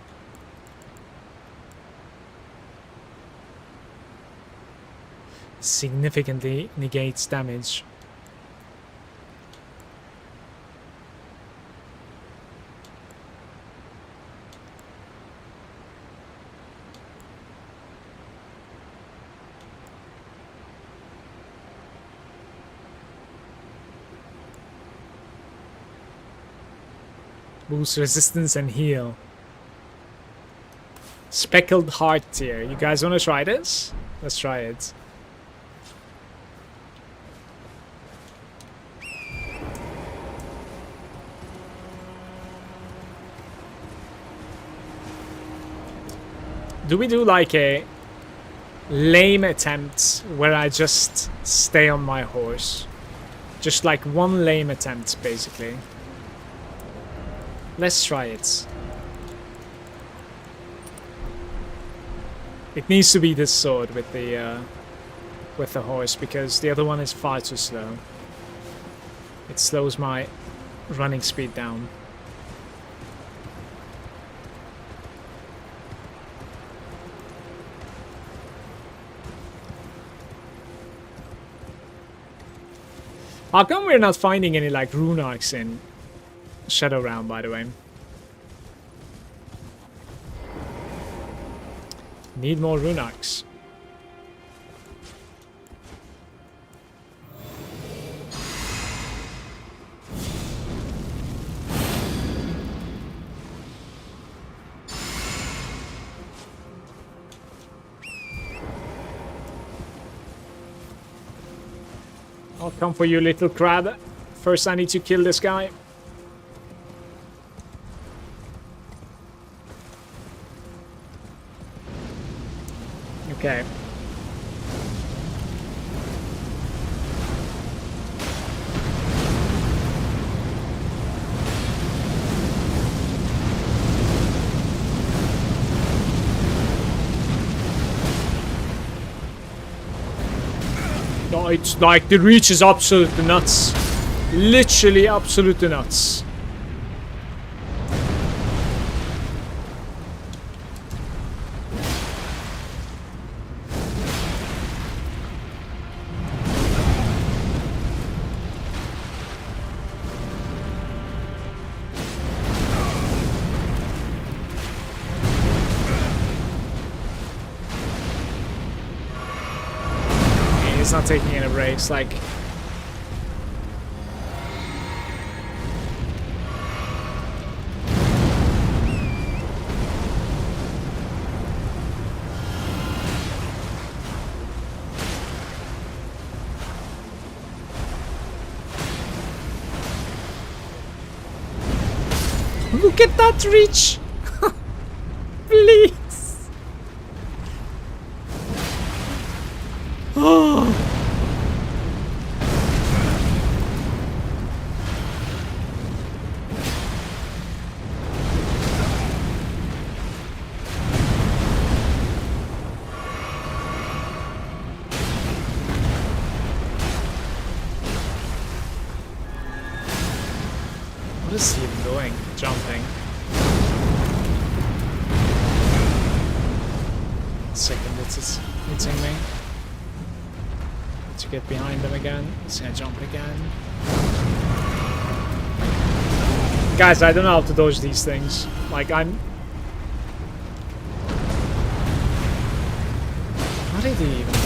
Significantly negates damage. Boost resistance and heal. Speckled heart tier. You guys want to try this? Let's try it. Do we do like a lame attempt where I just stay on my horse? Just like one lame attempt, basically. Let's try it. It needs to be this sword with the horse, because the other one is far too slow. It slows my running speed down. How come we're not finding any like rune arcs in Shadow Realm, by the way? Need more rune arcs. I'll come for you, little crab. First, I need to kill this guy. Okay. No, it's like the reach is absolutely nuts. Literally absolutely nuts. He's not taking any breaks, like... Look at that reach! Please! Oh! What is he even doing? Jumping. Second, it's hitting me. To get behind them again. He's gonna jump again. Guys, I don't know how to dodge these things. Like, I'm... What did he even do?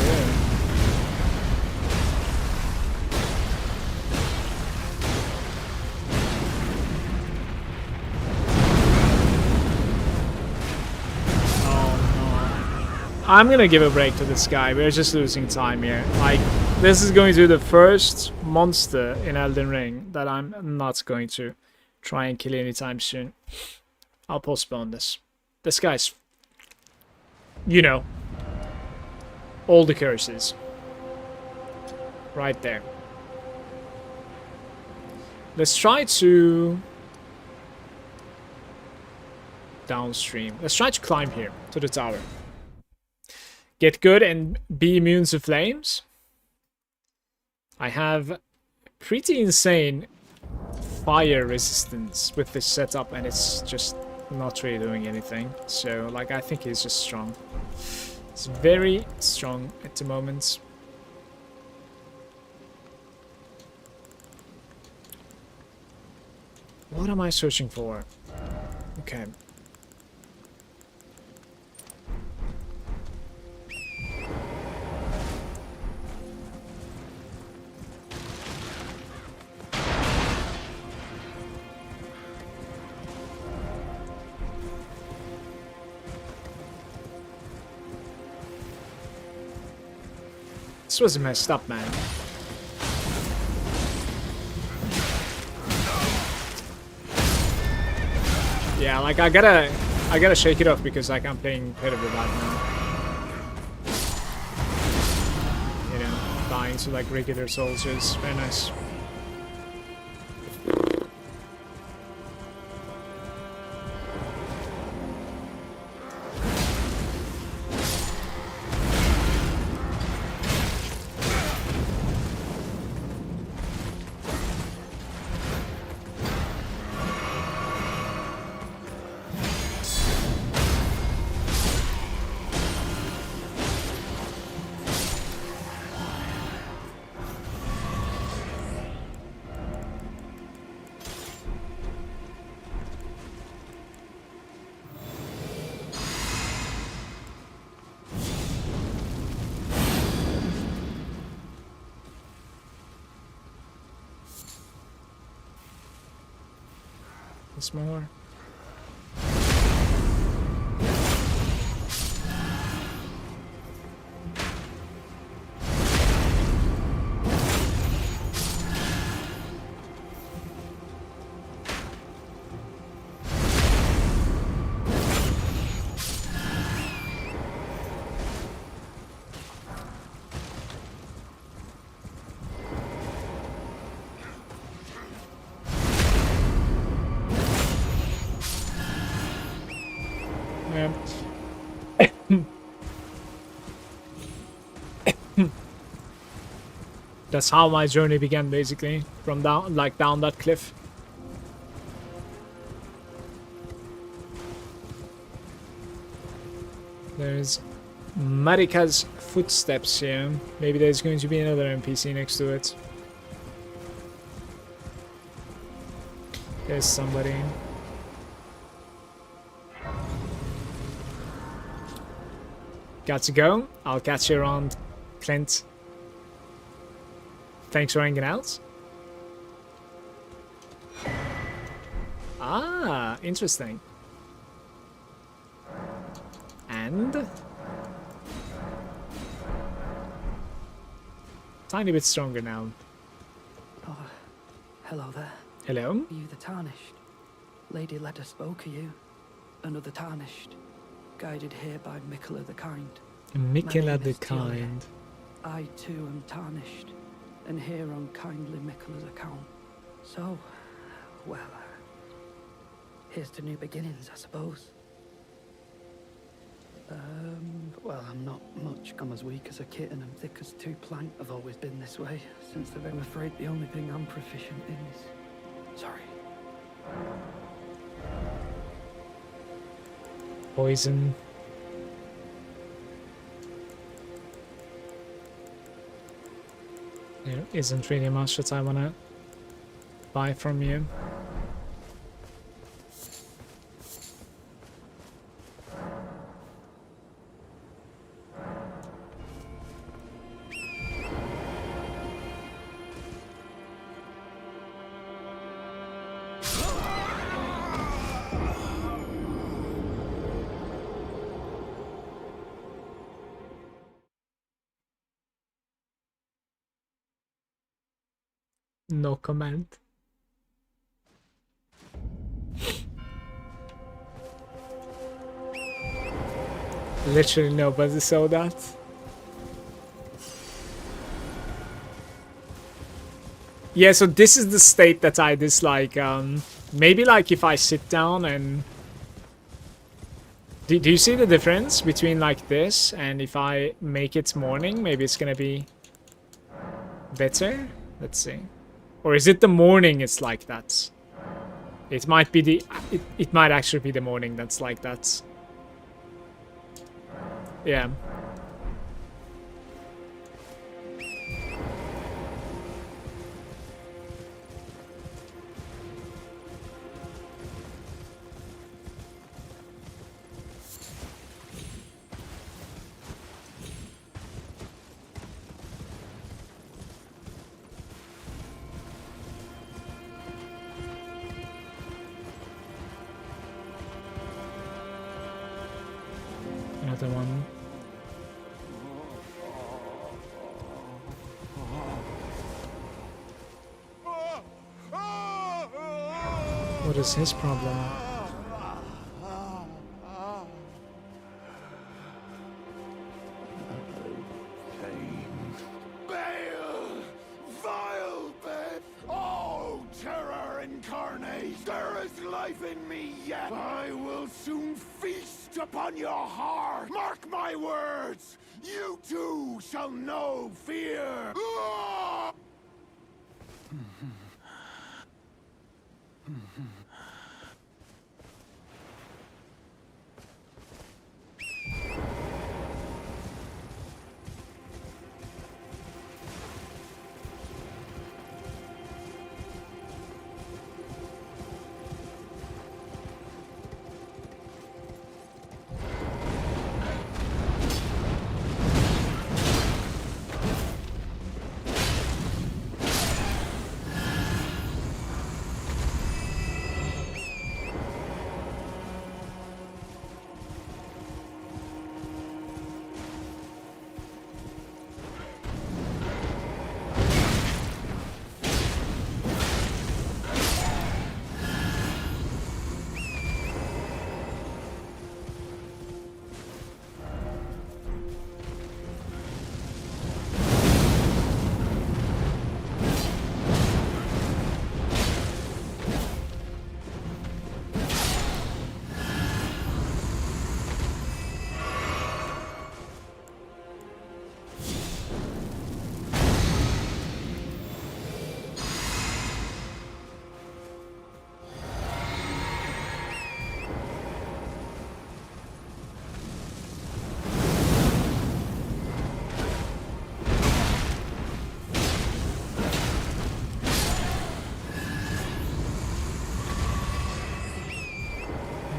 I'm gonna give a break to this guy. We're just losing time here. Like, this is going to be the first monster in Elden Ring that I'm not going to try and kill anytime soon. I'll postpone this. This guy's... You know. All the curses. Right there. Let's try to... Downstream. Let's try to climb here to the tower. Get good and be immune to flames. I have pretty insane fire resistance with this setup, and it's just not really doing anything. So, like, I think he's just strong. It's very strong at the moment. What am I searching for? Okay. This was messed up, man. Yeah, like I gotta shake it off because like I'm playing incredibly bad now. You know, dying to like regular soldiers. Very nice. Once more. That's how my journey began, basically, from down that cliff. There's Marika's footsteps here. Maybe there's going to be another NPC next to it. There's somebody. Got to go. I'll catch you around, Clint. Thanks for hanging out. Ah, interesting. And tiny bit stronger now. Oh, hello there. Hello? Are you the Tarnished? Lady Leda spoke of you. Another Tarnished. Guided here by Mikola the Kind. Mikola the Kind. I too am Tarnished. And here on kindly Mikola's account. So, well, here's to new beginnings, I suppose. Well, I'm not much. I'm as weak as a kitten and thick as two plank. I've always been this way, since I'm afraid the only thing I'm proficient in is... Sorry. Poison. There isn't really much that I wanna buy from you. No comment. Literally nobody saw that. Yeah, so this is the state that I dislike. Maybe like if I sit down and... Do you see the difference between like this and if I make it morning? Maybe it's gonna be better? Let's see. Or is it the morning it's like that? It might be the... It might actually be the morning that's like that. Yeah. Another one. What is his problem? Bale! Vile Bale! Oh, terror incarnate! There is life in me yet! I will soon feast upon your heart! Mark my words! You too shall know fear! Ah!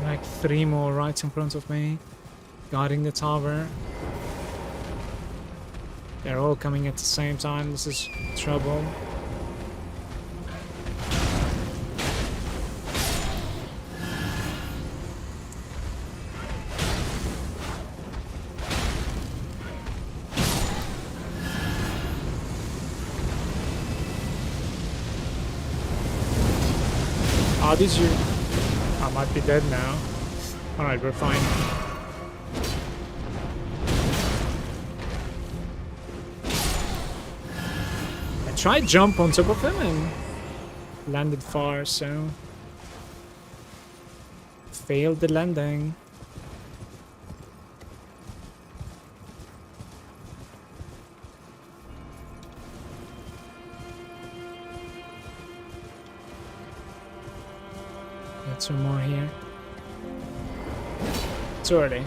Like 3 more right in front of me, guarding the tower. They're all coming at the same time. This is trouble. Oh, did you? I might be dead now. Alright, we're fine. I tried jump on top of him and landed far, so failed the landing. Got 2 more here. Too early.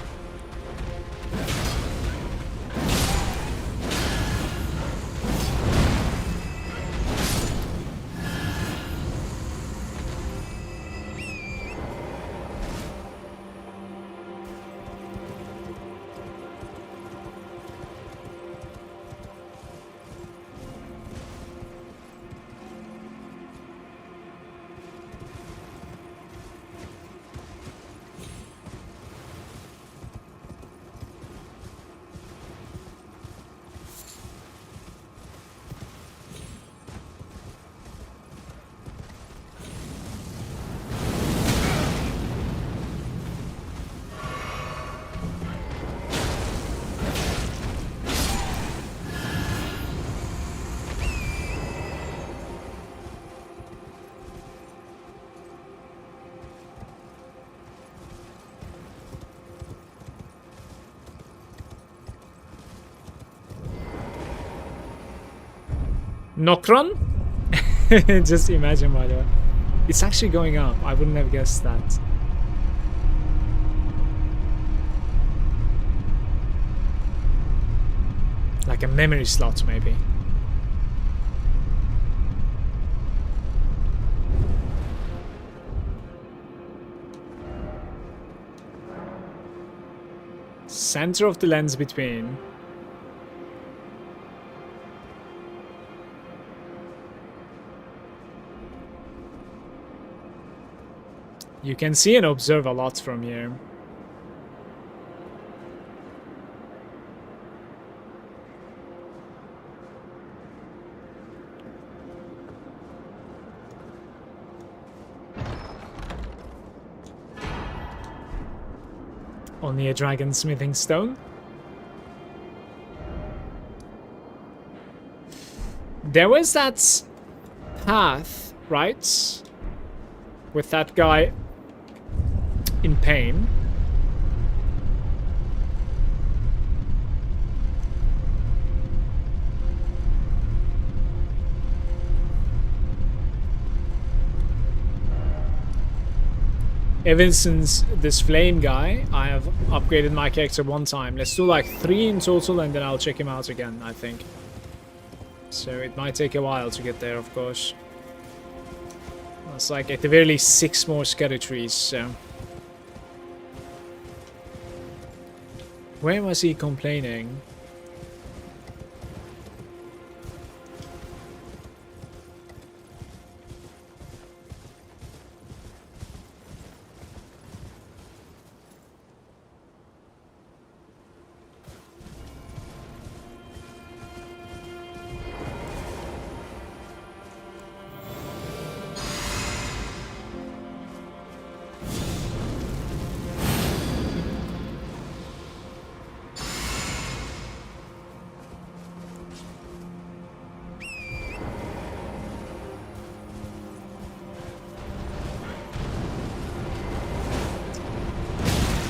Nocron? Just imagine, by the way. It's actually going up. I wouldn't have guessed that. Like a memory slot, maybe. Center of the lens between. You can see and observe a lot from here. Only a dragon smithing stone. There was that path, right? With that guy in pain. Ever since this flame guy, I have upgraded my character 1 time. Let's do like 3 in total and then I'll check him out again, I think. So it might take a while to get there, of course. It's like at the very least 6 more scatter trees, so... Where was he complaining?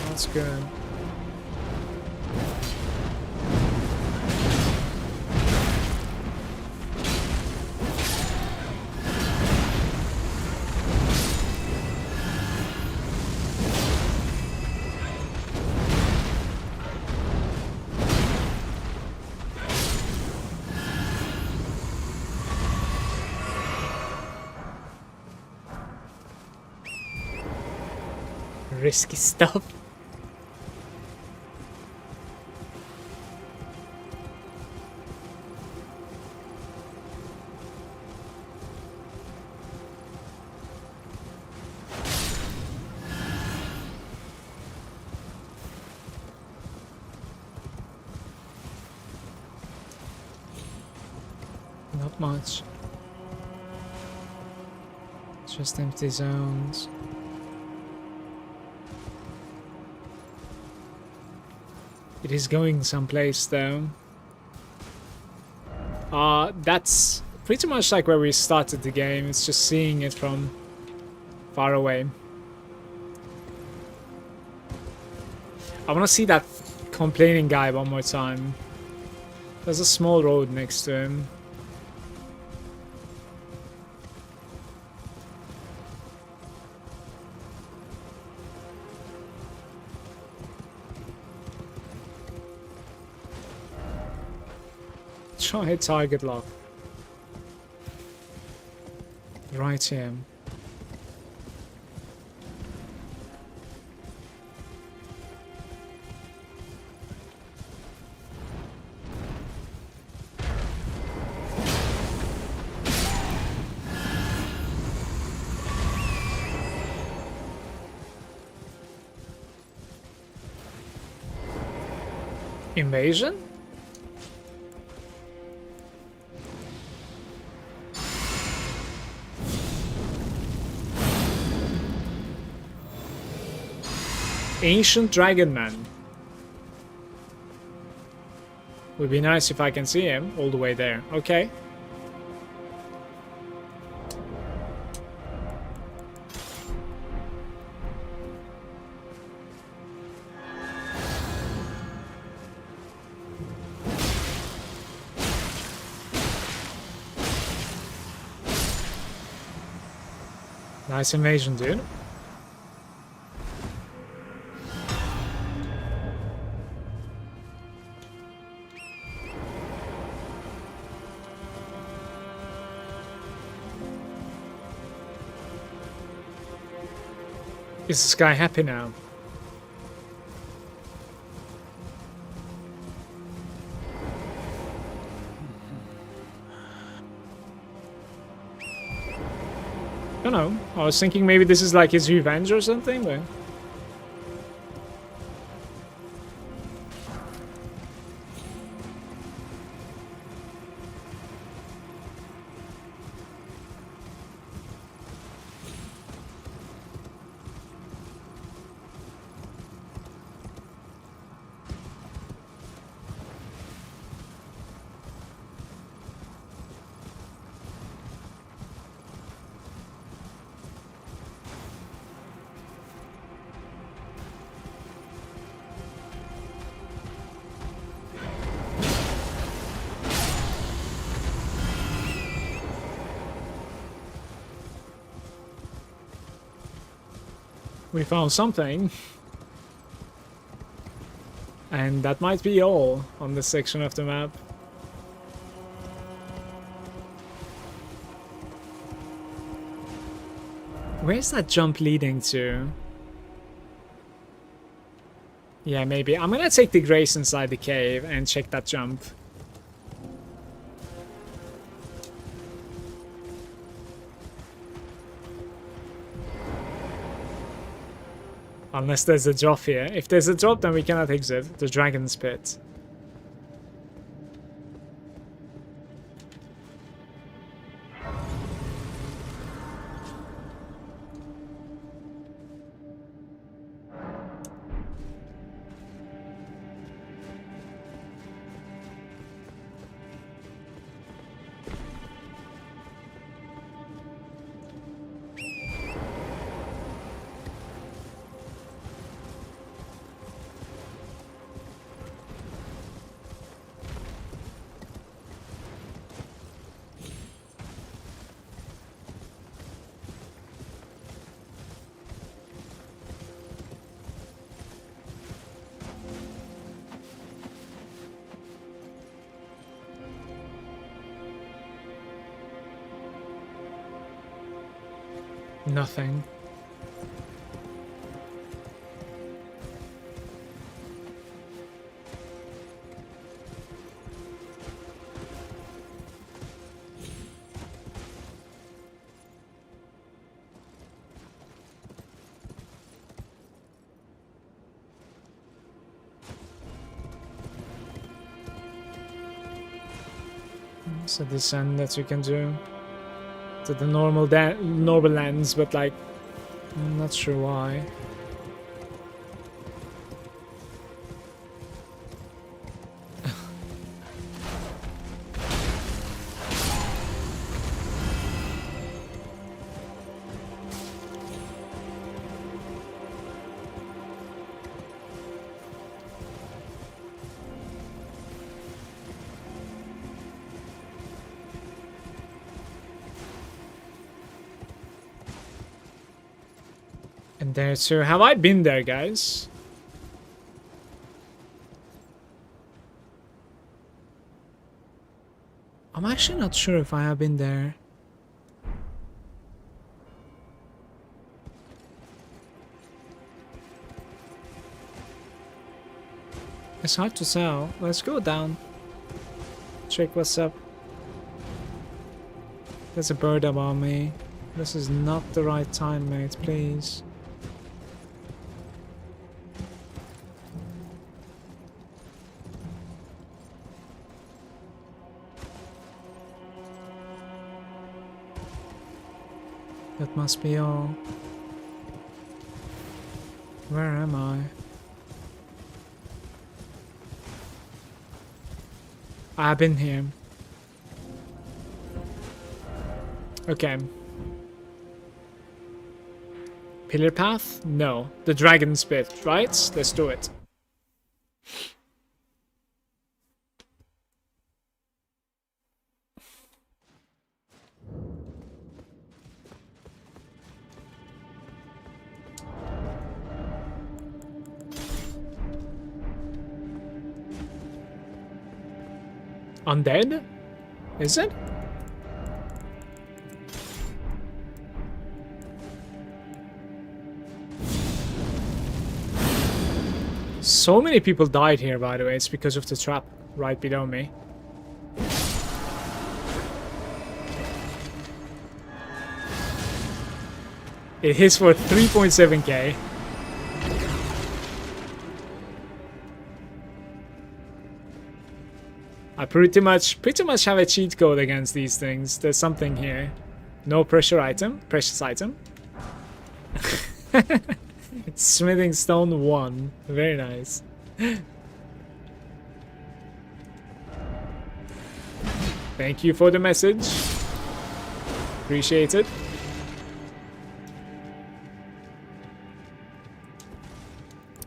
That's good. Risky stuff. Not much. Just empty zones. It is going someplace though. That's pretty much like where we started the game. It's just seeing it from far away. I want to see that complaining guy one more time. There's a small road next to him. Try target lock. Right here. Invasion? Ancient Dragon Man. Would be nice if I can see him all the way there. Okay. Nice invasion, dude. Is this guy happy now? I don't know. I was thinking maybe this is like his revenge or something, but... We found something. And that might be all on this section of the map. Where's that jump leading to? Yeah, maybe. I'm gonna take the grace inside the cave and check that jump. Unless there's a drop here. If there's a drop, then we cannot exit the dragon's pit. Nothing. It's a descent that you can do to the normal lands, but like, I'm not sure why. And there too. Have I been there, guys? I'm actually not sure if I have been there. It's hard to tell. Let's go down. Check what's up. There's a bird above me. This is not the right time, mate, please. That must be all. Where am I? I've been here. Okay. Pillar path? No. The dragon's pit, right? Let's do it. Undead? Is it? So many people died here, by the way. It's because of the trap right below me. It hits for 3.7k. I pretty much have a cheat code against these things. There's something here. No precious item. Smithing stone 1. Very nice. Thank you for the message. Appreciate it.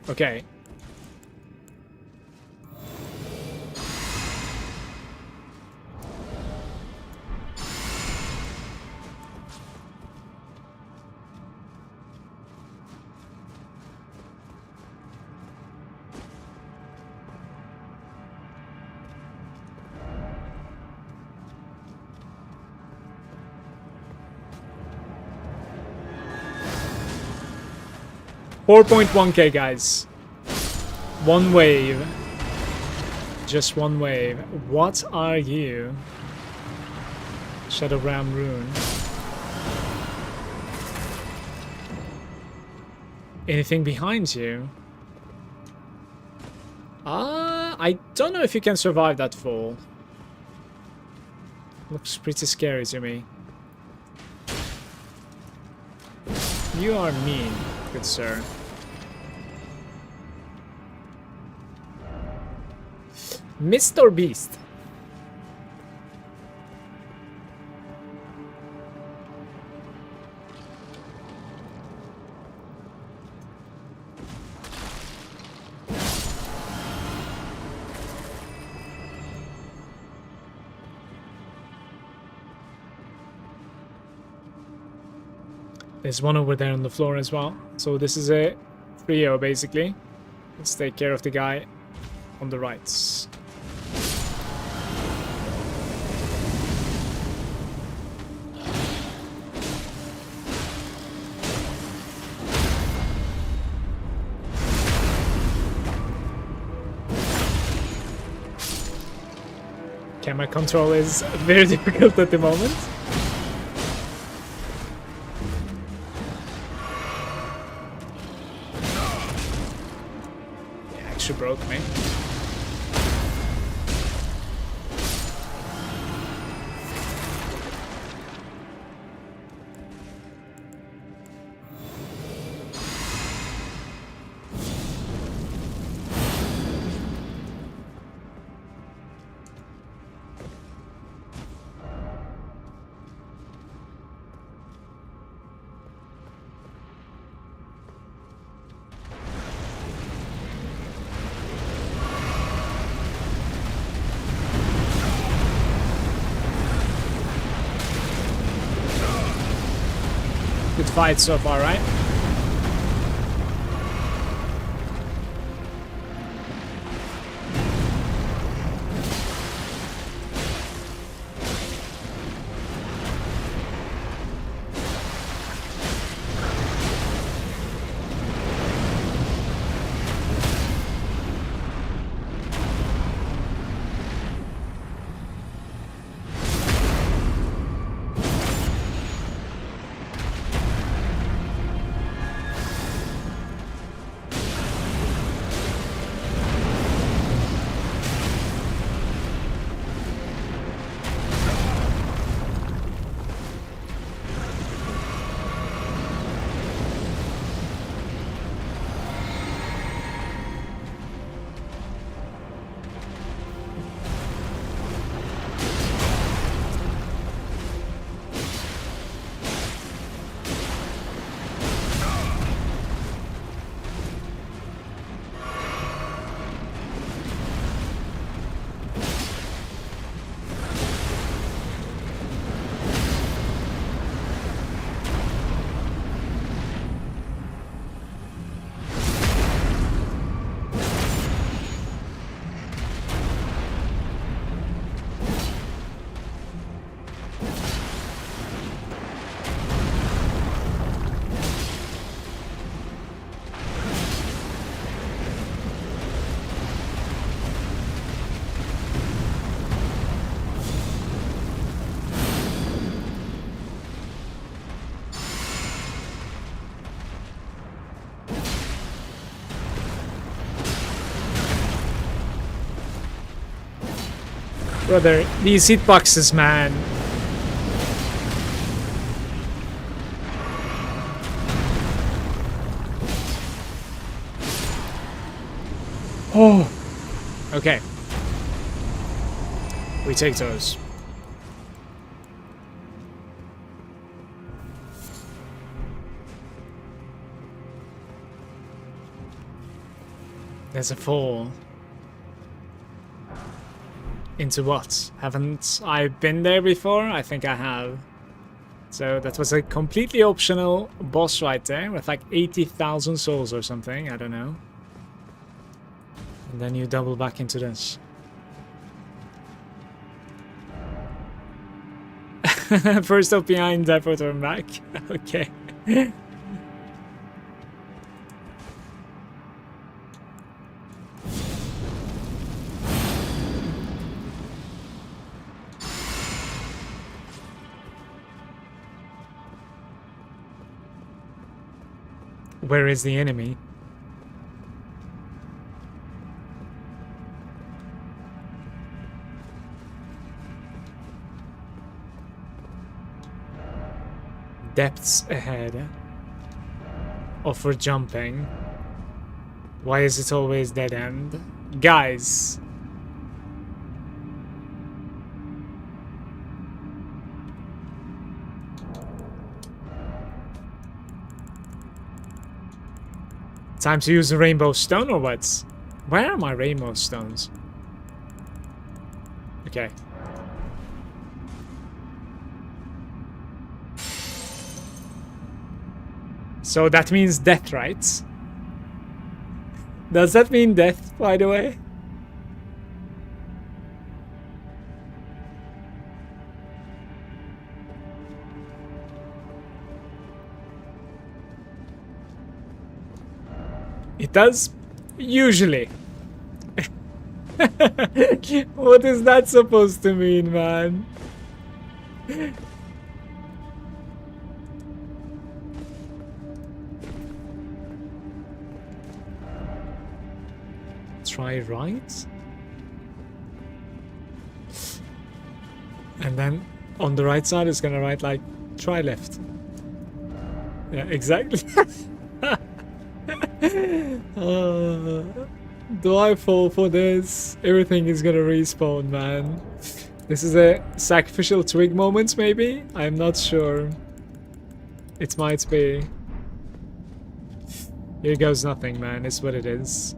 Okay. 4.1k, guys. One wave. Just one wave. What are you? Shadow Ram Rune. Anything behind you? I don't know if you can survive that fall. Looks pretty scary to me. You are mean, good sir. Mr. Beast. There's one over there on the floor as well. So this is a trio basically. Let's take care of the guy on the right. Camera control is very difficult at the moment. She broke me. Good fight so far, right? Brother, these hitboxes, man. Oh. Okay. We take those. There's a fall. Into what? Haven't I been there before? I think I have. So that was a completely optional boss right there with like 80,000 souls or something. I don't know. And then you double back into this. First up behind, therefore turn back. Okay. Where is the enemy? Depths ahead. Offer jumping. Why is it always dead end? Guys. Time to use a rainbow stone or what? Where are my rainbow stones? Okay. So that means death, right? Does that mean death, by the way? It does, usually. What is that supposed to mean, man? Try right. And then on the right side, it's gonna write like, try left. Yeah, exactly. Do I fall for this? Everything is gonna respawn, man. This is a sacrificial twig moment, maybe? I'm not sure. It might be. Here goes nothing, man. It's what it is.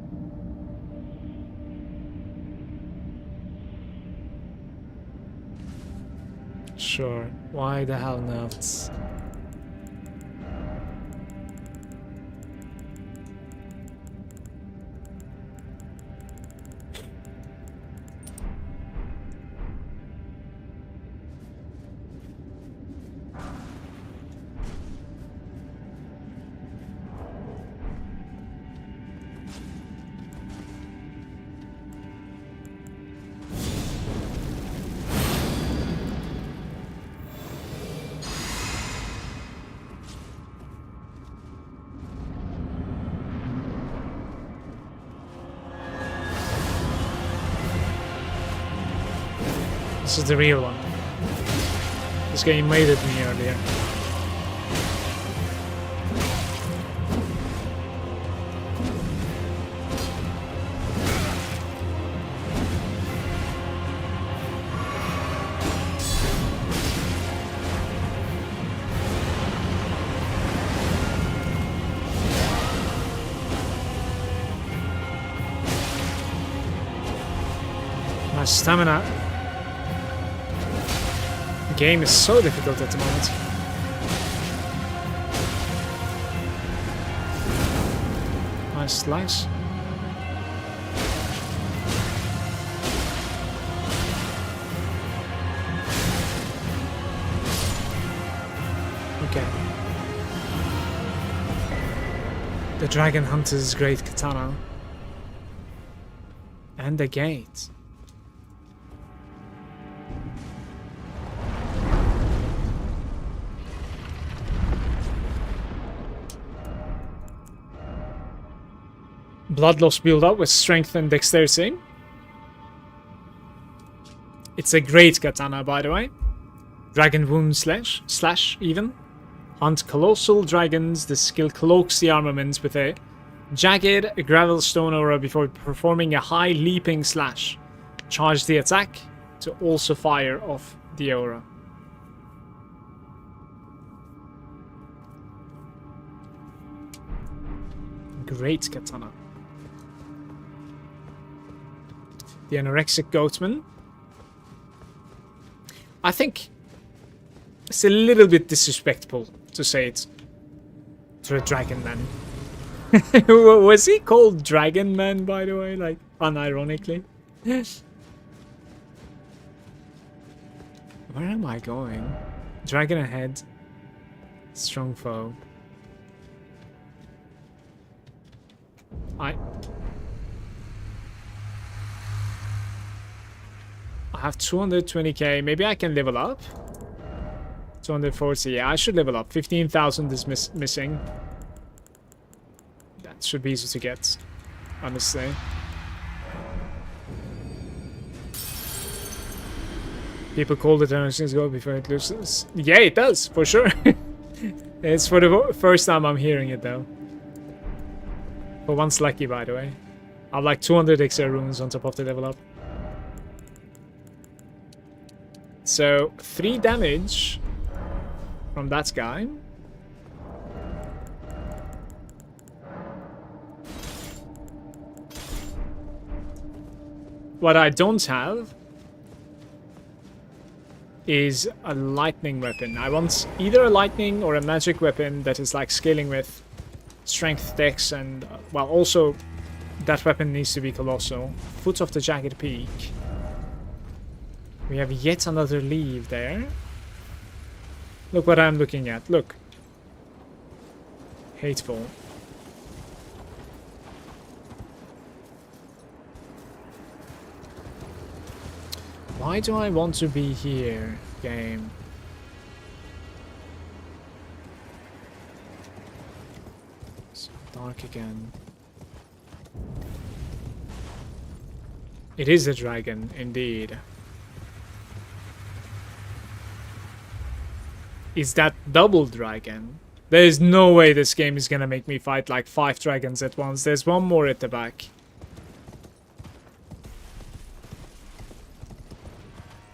Sure. Why the hell not? This is the real one. This game made it me earlier. My stamina game is so difficult at the moment. Nice slice. Okay. The Dragon Hunter's great katana. And the gate. Blood loss build up with strength and dexterity. It's a great katana, by the way. Dragon wound slash even. Hunt colossal dragons. The skill cloaks the armament with a jagged gravel stone aura before performing a high leaping slash. Charge the attack to also fire off the aura. Great katana. The anorexic goatman. I think it's a little bit disrespectful to say it to a dragon man. Was he called Dragon Man, by the way? Like, unironically? Where am I going? Dragon ahead. Strong foe. I have 220k. Maybe I can level up. 240. Yeah, I should level up. 15,000 is missing. That should be easy to get, honestly. People call it Energy's go before it loses. Yeah, it does, for sure. It's for the first time I'm hearing it, though. For once lucky, by the way. I have like 200 extra runes on top of the level up. So, 3 damage from that guy. What I don't have is a lightning weapon. I want either a lightning or a magic weapon that is like scaling with strength, dex, and well, also that weapon needs to be colossal. Foot of the Jagged Peak. We have yet another leaf there. Look what I'm looking at. Look. Hateful. Why do I want to be here, game? So dark again. It is a dragon, indeed. Is that double dragon? There is no way this game is gonna make me fight like 5 dragons at once. There's one more at the back.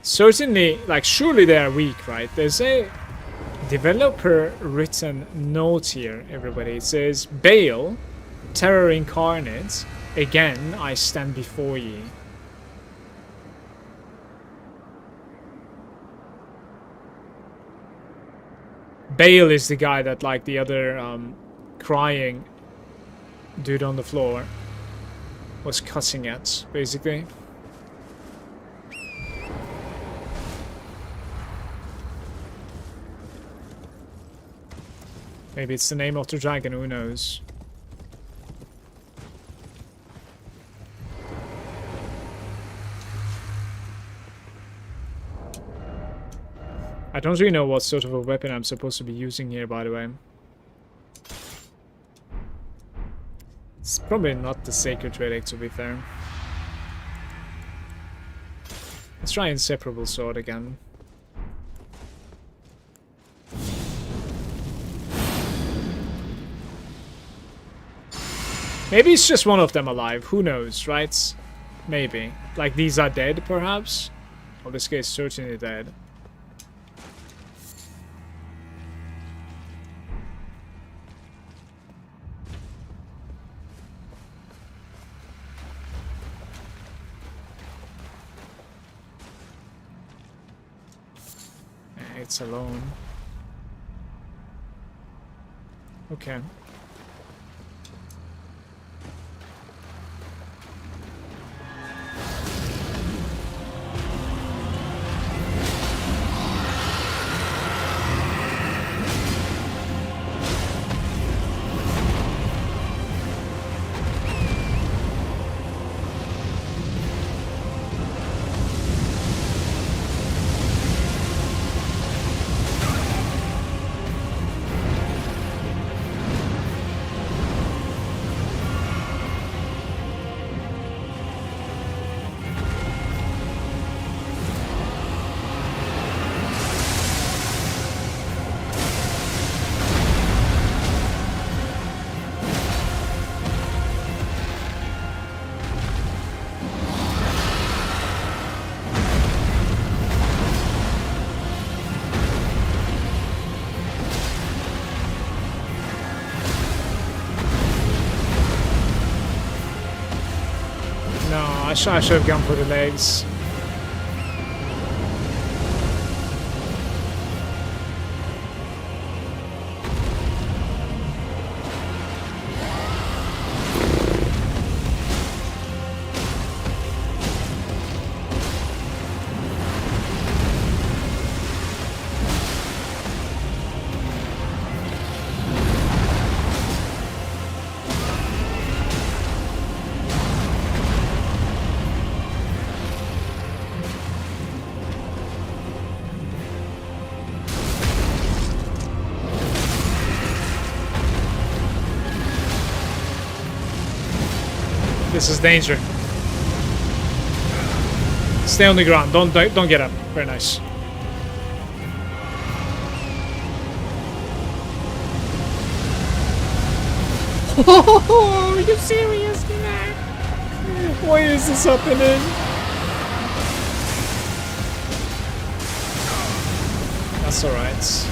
Certainly, like, surely they are weak, right? There's a developer written note here, everybody. It says, Bale, terror incarnate, again I stand before ye. Bale is the guy that, like, the other crying dude on the floor was cussing at, basically. Maybe it's the name of the dragon, who knows? I don't really know what sort of a weapon I'm supposed to be using here, by the way. It's probably not the Sacred Relic, to be fair. Let's try Inseparable Sword again. Maybe it's just one of them alive, who knows, right? Maybe. Like, these are dead, perhaps? Well, this guy is certainly dead. It's alone. Okay. I should have gone for the legs. This is danger. Stay on the ground. Don't get up. Very nice. Oh, are you serious, man? Why is this happening? That's alright.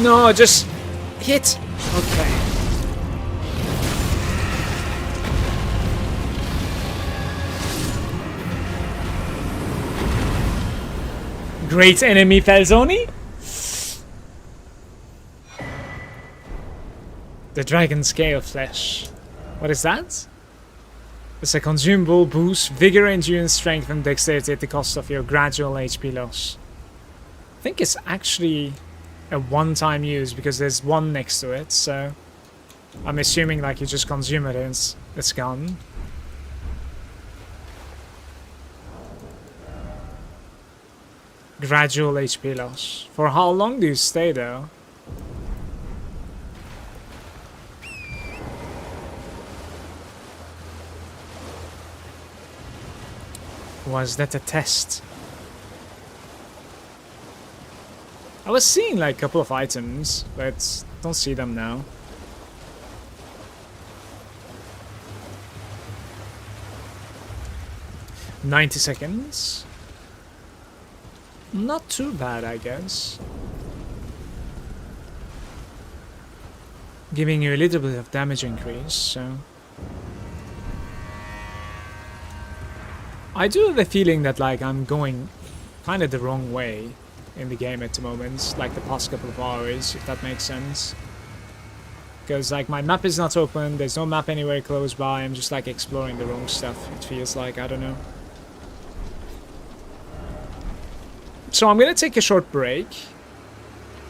No, just hit. Okay. Great enemy, Falzoni. The Dragon Scale Flesh. What is that? It's a consumable boost, vigor, endurance, strength, and dexterity at the cost of your gradual HP loss. I think it's actually a one-time use because there's one next to it, so I'm assuming like you just consume it and it's gone. Gradual HP loss. For how long do you stay though? Was that a test? I was seeing like a couple of items, but don't see them now. "90 seconds. Not too bad, I guess. Giving you a little bit of damage increase, so. I do have a feeling that like I'm going kind of the wrong way in the game at the moment, like the past couple of hours, if that makes sense. Because like my map is not open, there's no map anywhere close by, I'm just like exploring the wrong stuff, it feels like, I don't know. So I'm gonna take a short break,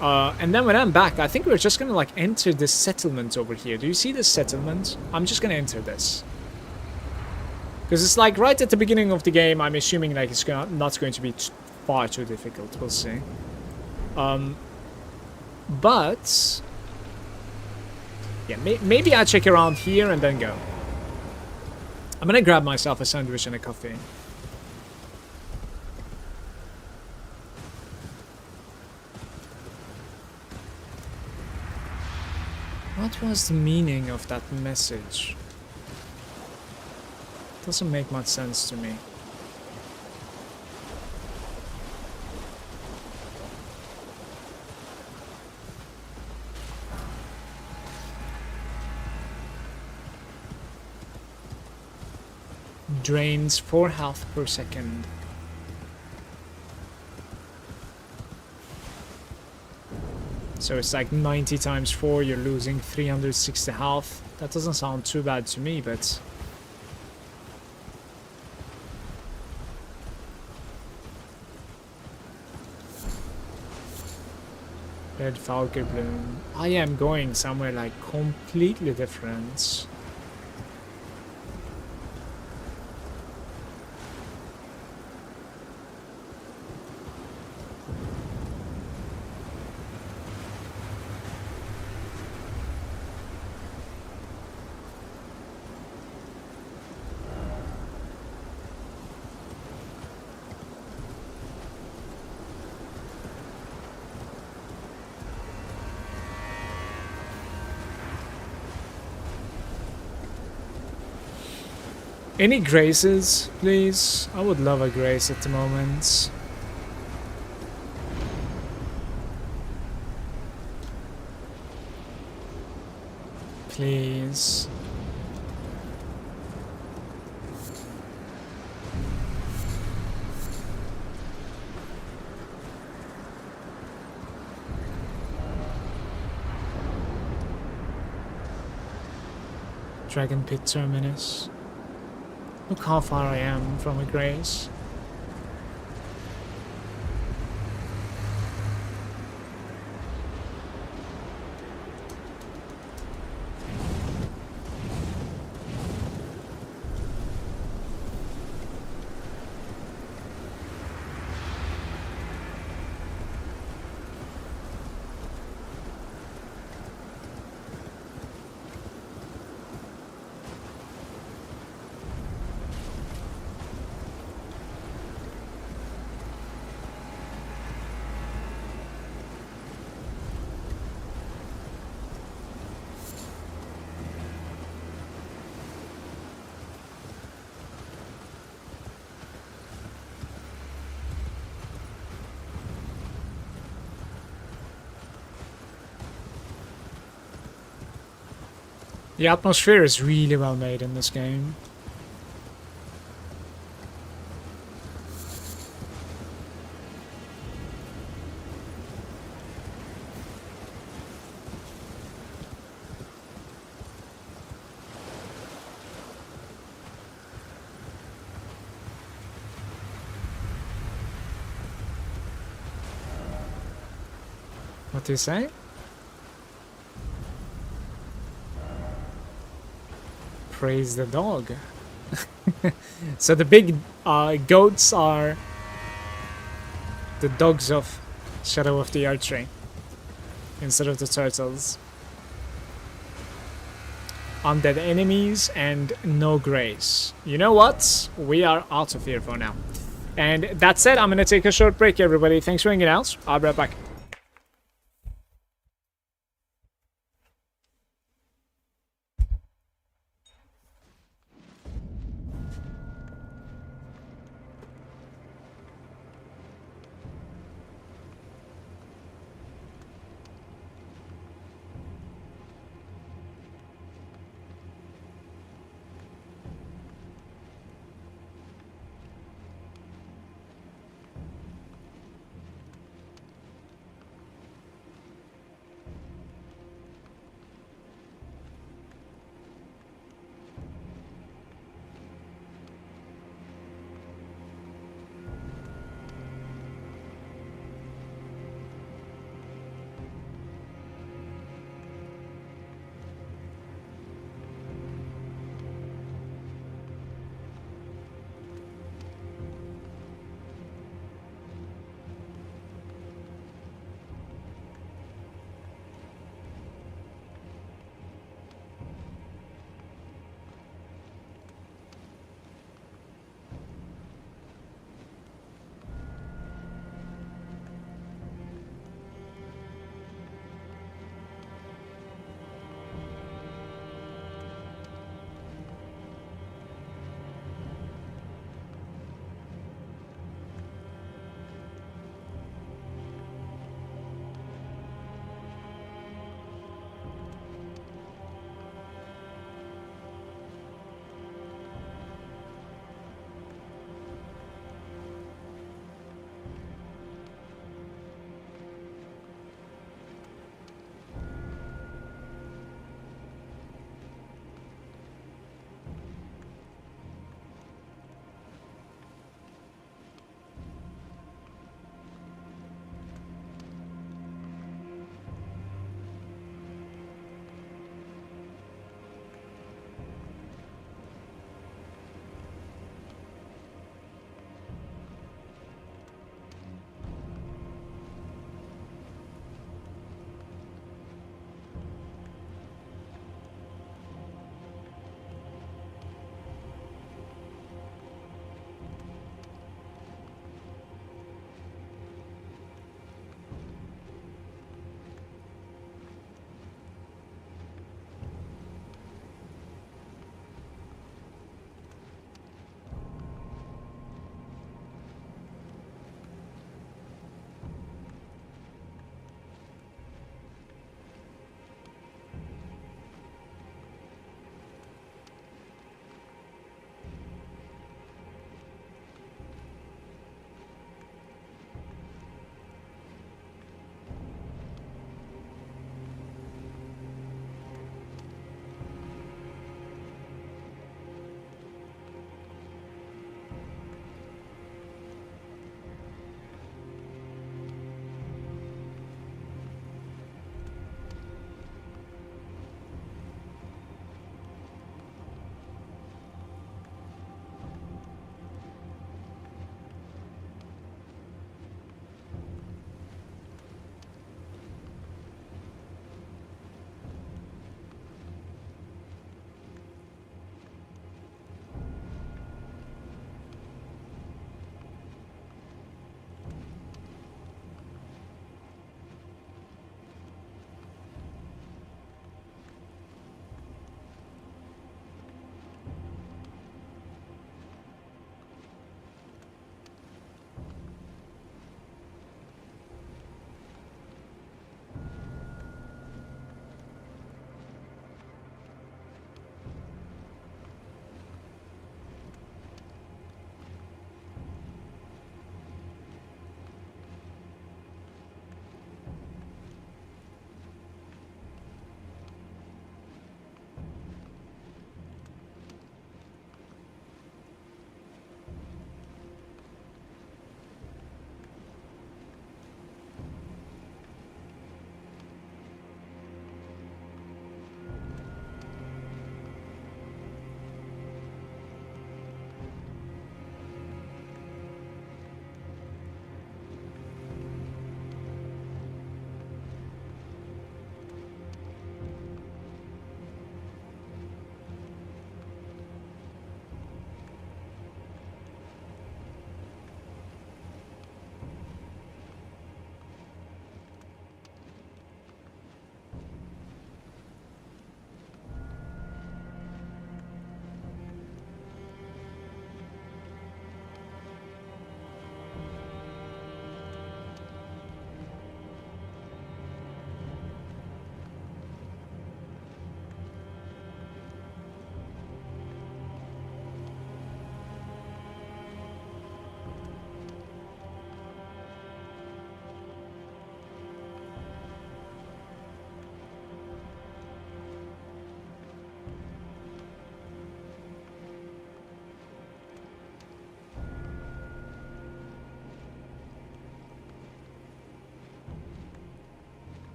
and then when I'm back, I think we're just gonna like enter this settlement over here. Do you see this settlement? I'm just gonna enter this. Because it's like right at the beginning of the game, I'm assuming like it's not going to be far too difficult, we'll see. But yeah, maybe I check around here and then go. I'm gonna grab myself a sandwich and a coffee. What was the meaning of that message? Doesn't make much sense to me. Drains 4 health per second. So it's like 90 times 4, you're losing 360 health. That doesn't sound too bad to me, but... Red Falcon Bloom. I am going somewhere like completely different. Any graces, please? I would love a grace at the moment. Please. Dragon Pit Terminus. Look how far I am from a grace. The atmosphere is really well made in this game. What do you say? Praise the dog. So the big goats are the dogs of Shadow of the Archery instead of the turtles. Undead enemies and no grace. You know what? We are out of here for now. And that said, I'm gonna take a short break, everybody. Thanks for hanging out. I'll be right back.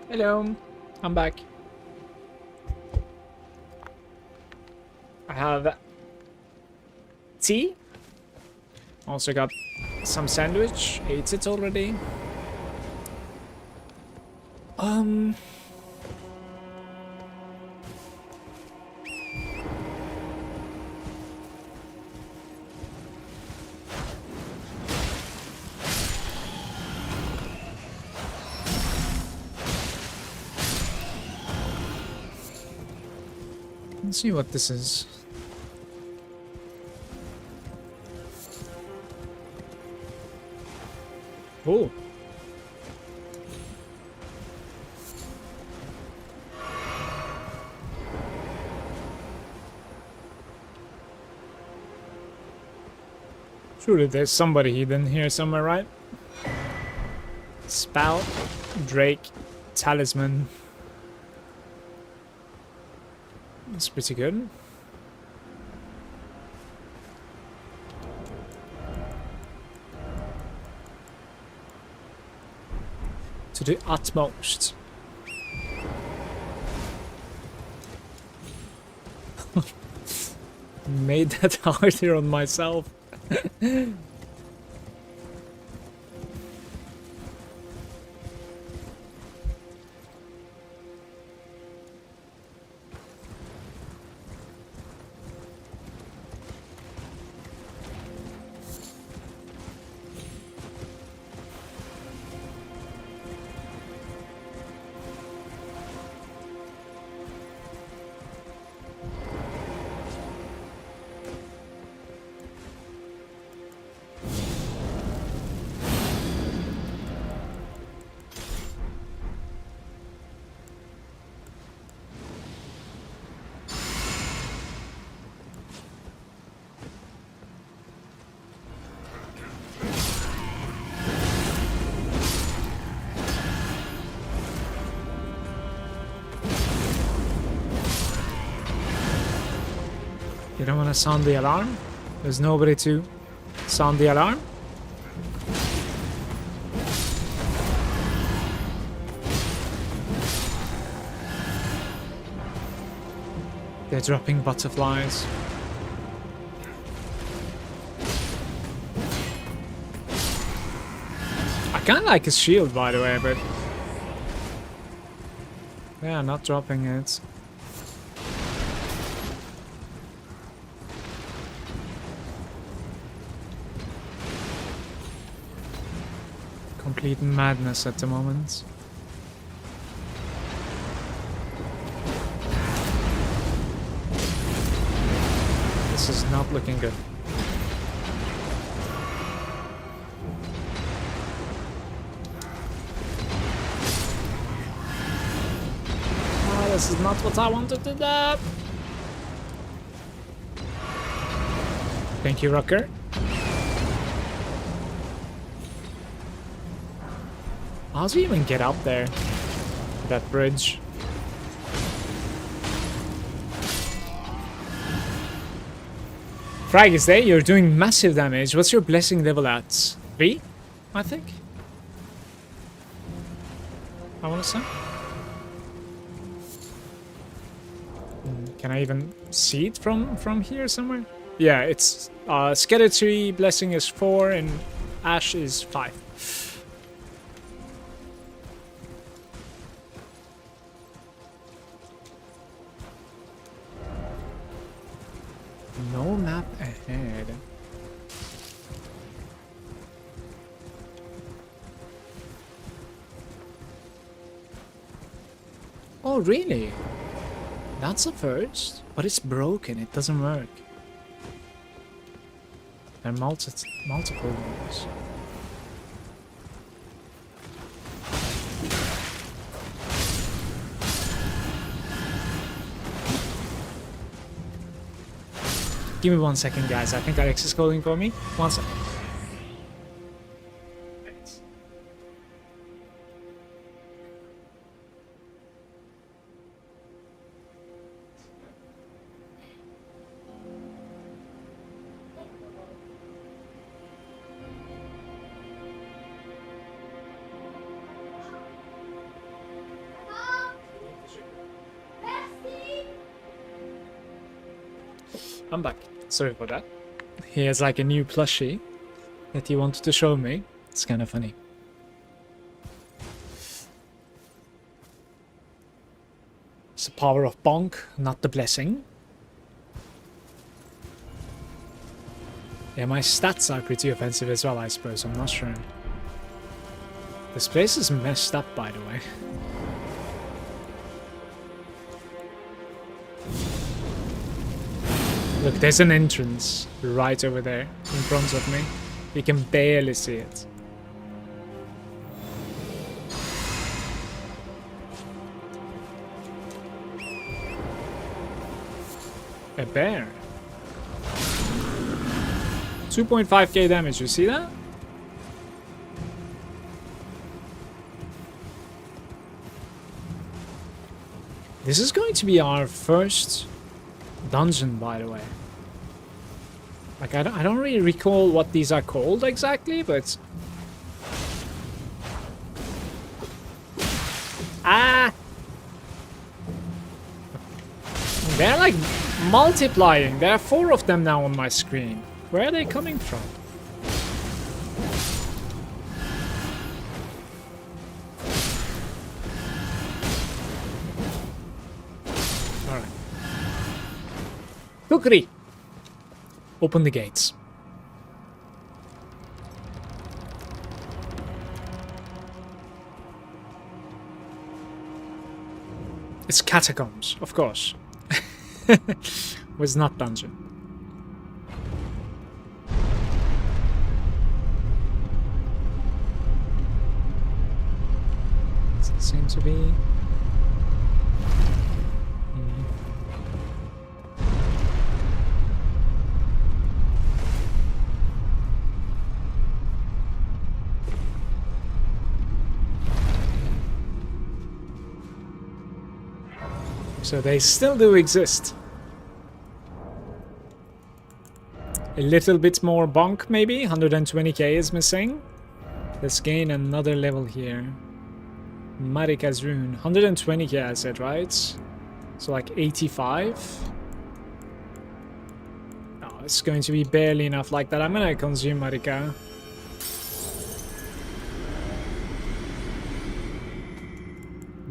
Hello, I'm back. I have tea. Also got some sandwich. Ate it already. Let's see what this is. Oh. Surely there's somebody hidden here somewhere, right? Spout, Drake, Talisman. That's pretty good. To the utmost. Made that harder on myself. You don't want to sound the alarm? There's nobody to sound the alarm? They're dropping butterflies. I kinda like his shield, by the way, but... yeah, not dropping it. Complete madness at the moment. This is not looking good. Oh, this is not what I wanted to do. Thank you, Rucker. How do you even get up there? That bridge. Frag is there, you're doing massive damage. What's your blessing level at? 3? I think? I wanna say? Can I even see it from here somewhere? Yeah, it's Scatter Tree blessing is 4 and Ash is 5. No map ahead. Oh, really? That's a first, but it's broken. It doesn't work. There are multiple ones. Give me 1 second, guys. I think Alex is calling for me. 1 second. I'm back. Sorry for that. He has like a new plushie that he wanted to show me. It's kind of funny. It's the power of bonk, not the blessing. Yeah, my stats are pretty offensive as well, I suppose. I'm not sure. This place is messed up, by the way. Look, there's an entrance right over there in front of me. You can barely see it. A bear. 2.5k damage, you see that? This is going to be our first dungeon, by the way. Like, I don't really recall what these are called exactly, but... Ah! They're like multiplying. There are 4 of them now on my screen. Where are they coming from? Alright. Kukri! Open the gates. It's catacombs, of course. Was not dungeon. Does it seem to be? So they still do exist. A little bit more bonk, maybe? 120k is missing. Let's gain another level here. Marika's rune. 120k I said, right? So like 85. Oh, it's going to be barely enough like that. I'm gonna consume Marika.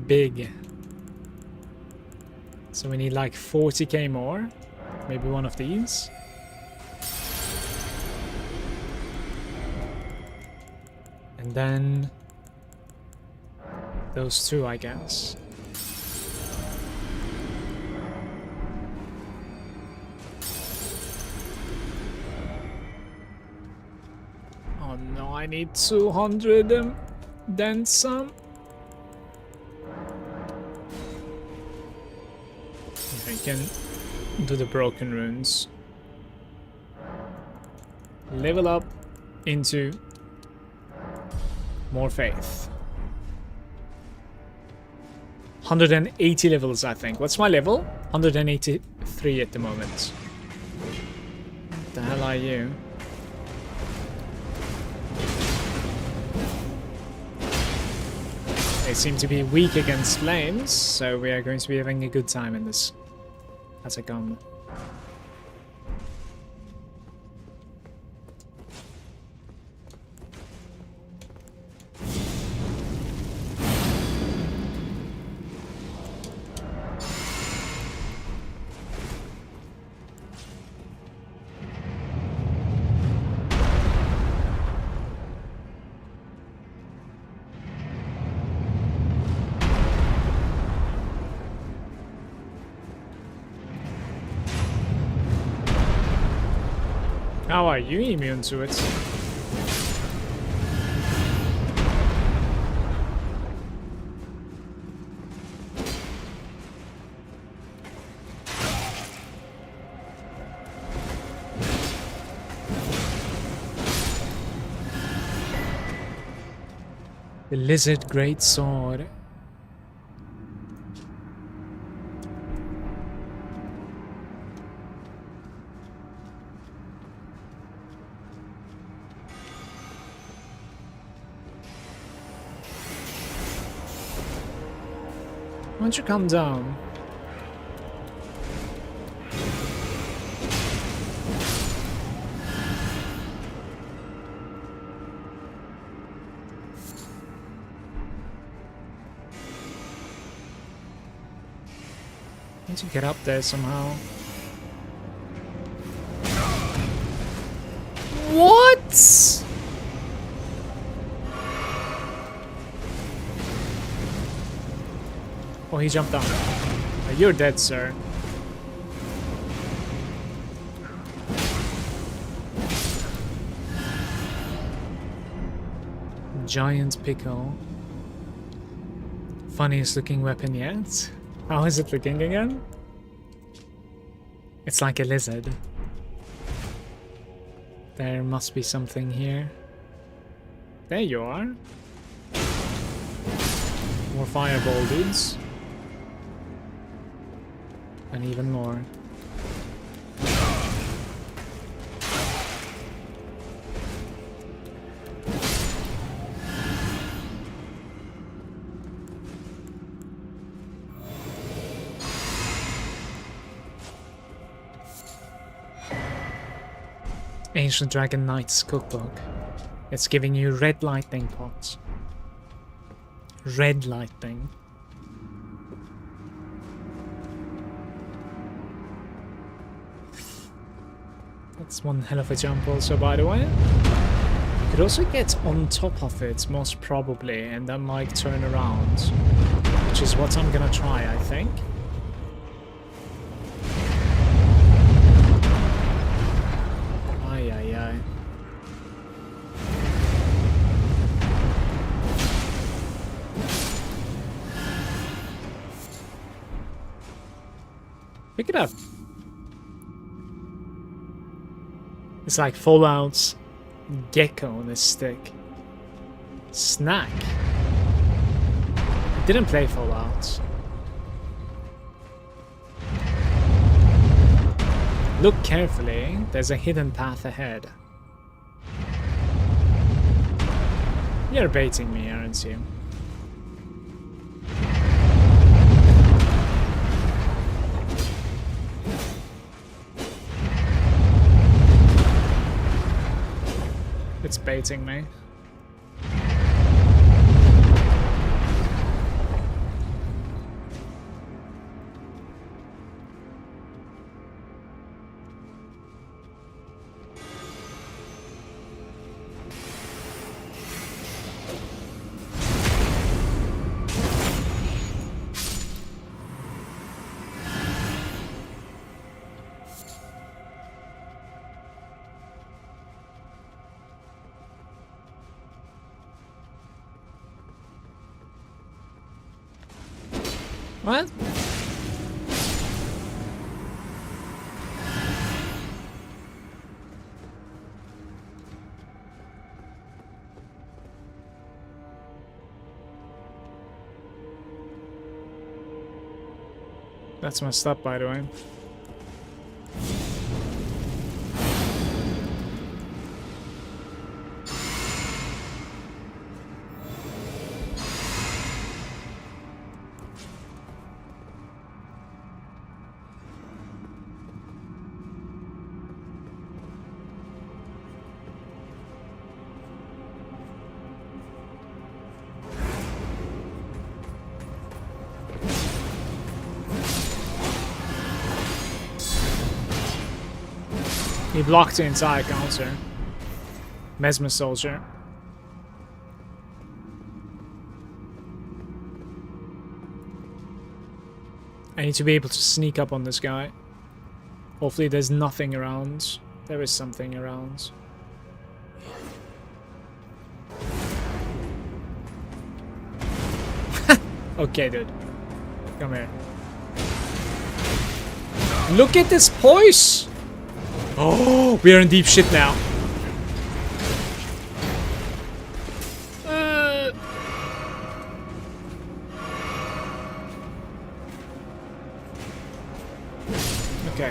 Big. So we need like 40k more. Maybe one of these. And then those 2, I guess. Oh no, I need 200 and then some. I can do the broken runes. Level up into more faith. 180 levels, I think. What's my level? 183 at the moment. What the hell are you? They seem to be weak against flames, so we are going to be having a good time in this. As I come. How are you immune to it? The lizard great sword. Why don't you come down? need to get up there somehow. What? Oh, he jumped down. Oh, you're dead, sir. Giant pickle. Funniest looking weapon yet. How is it looking again? It's like a lizard. There must be something here. There you are. More fireball dudes. And even more. Ancient Dragon Knight's cookbook. It's giving you red lightning pots. Red lightning. That's one hell of a jump also, by the way. You could also get on top of it, most probably, and then like turn around. Which is what I'm gonna try, I think. Ay, ay, ay. Pick it up. It's like Fallout's gecko on a stick. Snack. I didn't play Fallout. Look carefully, there's a hidden path ahead. You're baiting me, aren't you? It's baiting me. What? That's messed up, by the way. He blocked the entire counter. Mesmer Soldier. I need to be able to sneak up on this guy. Hopefully there's nothing around. There is something around. Okay, dude. Come here. Look at this poise! Oh, we are in deep shit now. Okay.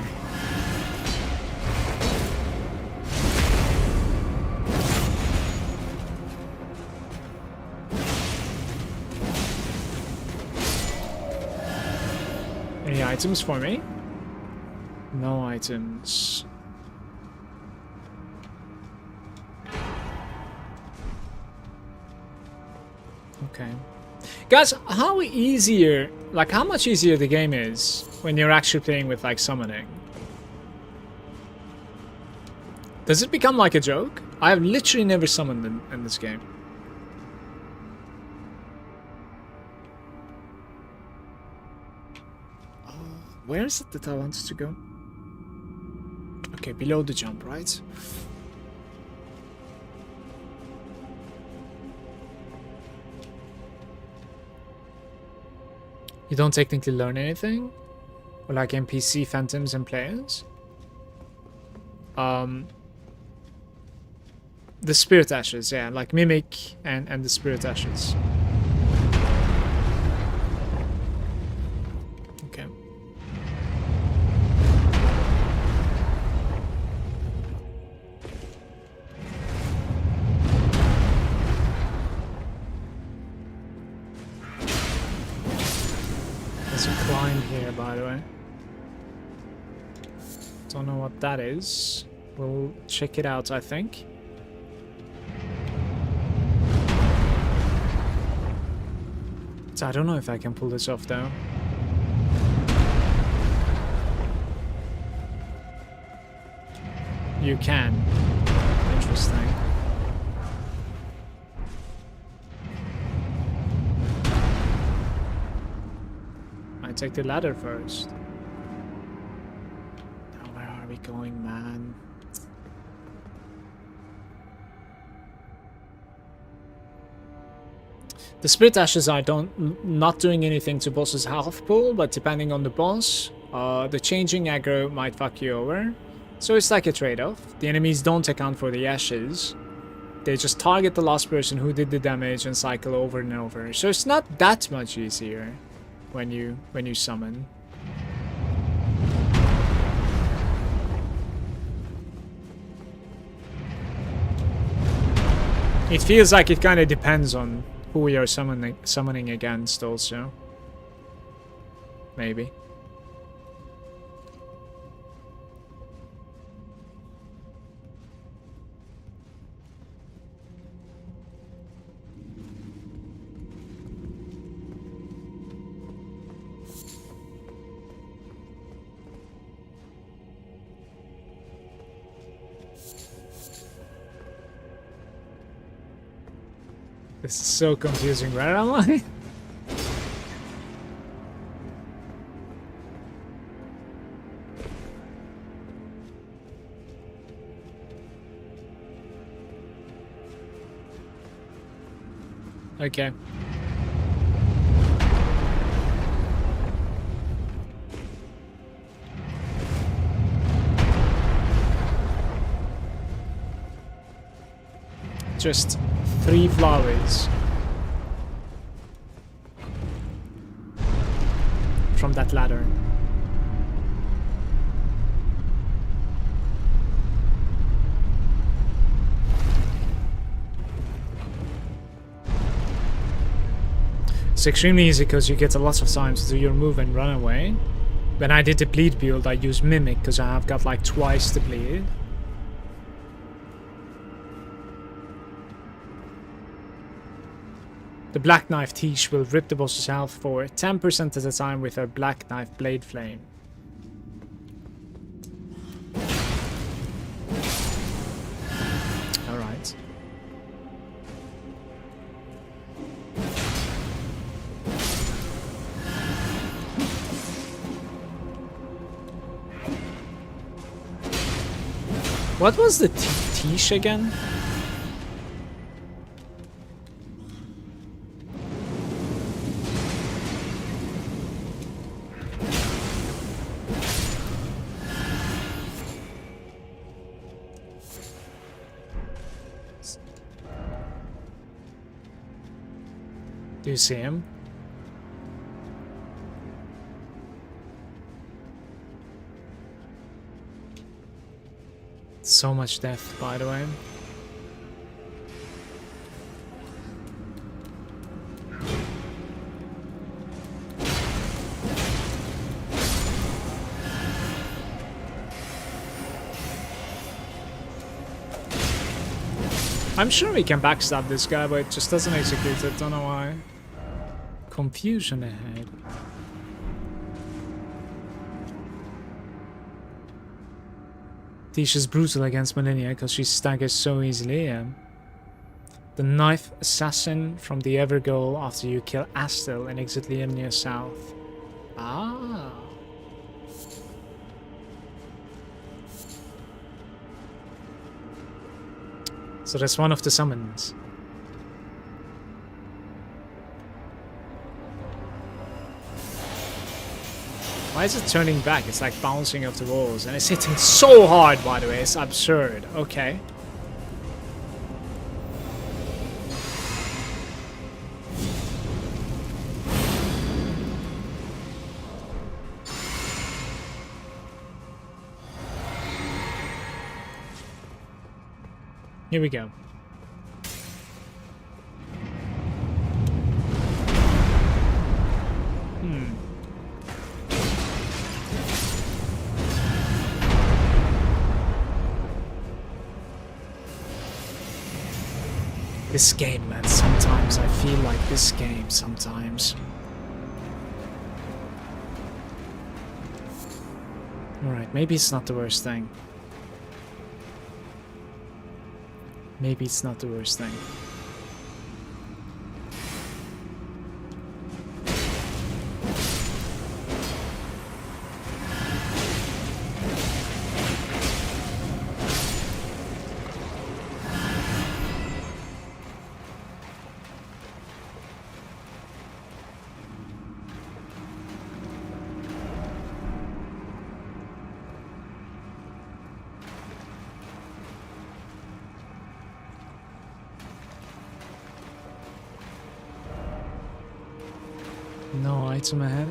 Any items for me? No items. Okay. Guys, how much easier the game is when you're actually playing with like summoning. Does it become like a joke? I have literally never summoned in this game. Where is it that I wanted to go? Okay, below the jump, right? You don't technically learn anything? Or like NPC phantoms and players? The spirit ashes, yeah, like Mimic and the spirit ashes. Okay. There's a climb here, by the way. Don't know what that is. We'll check it out, I think. So I don't know if I can pull this off, though. You can. Interesting. I take the ladder first. Now where are we going, man? The spirit ashes are not doing anything to boss's health pool, but depending on the boss, the changing aggro might fuck you over. So it's like a trade-off. The enemies don't account for the ashes. They just target the last person who did the damage and cycle over and over. So it's not that much easier when you summon. It feels like it kind of depends on who we are summoning against also. Maybe. This is so confusing. Where am I? Okay. Just 3 flowers from that ladder. It's extremely easy because you get a lot of time to do your move and run away. When I did the bleed build, I used Mimic because I have got like twice the bleed. The Black Knife Tish will rip the boss's health for 10% at a time with her Black Knife Blade Flame. Alright. What was the Tish again? Do you see him? So much death, by the way. I'm sure we can backstab this guy, but it just doesn't execute it. Don't know why. Confusion ahead. Tisha's brutal against Melania because she staggers so easily. The ninth assassin from the Evergoal after you kill Astel and exit Liam near south. Ah. So that's one of the summons. Why is it turning back? It's like bouncing off the walls. And it's hitting so hard, by the way. It's absurd. Okay. Here we go. This game, man, sometimes I feel like this game sometimes. Alright, maybe it's not the worst thing. Maybe it's not the worst thing. No item ahead.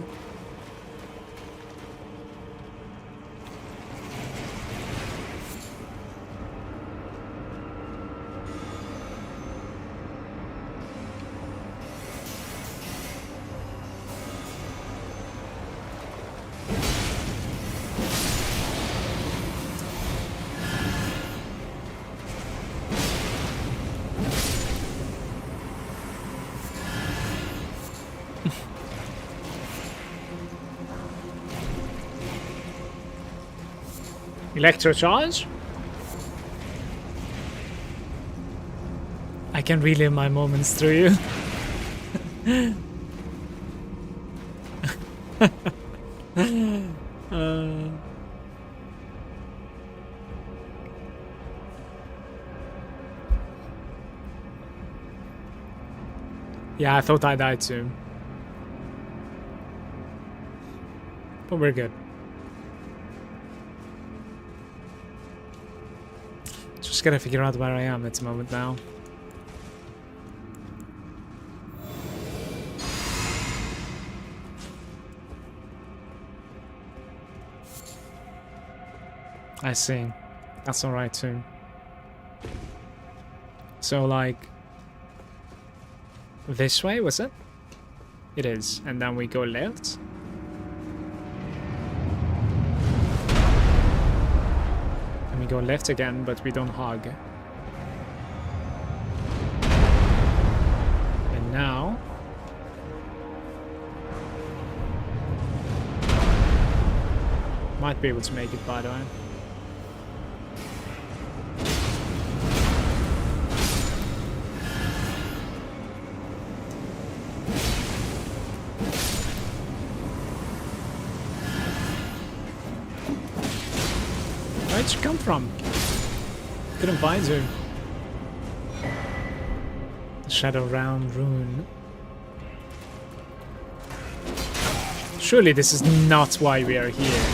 Electrocharge? I can relive my moments through you. Yeah, I thought I died too. But we're good. Just gotta figure out where I am at the moment now. I see. That's alright too. So like... this way, was it? It is. And then we go left. And we go left again, but we don't hug. And now... might be able to make it, by the way. Where'd you come from? Couldn't find you. The Shadow Round Rune. Surely this is not why we are here.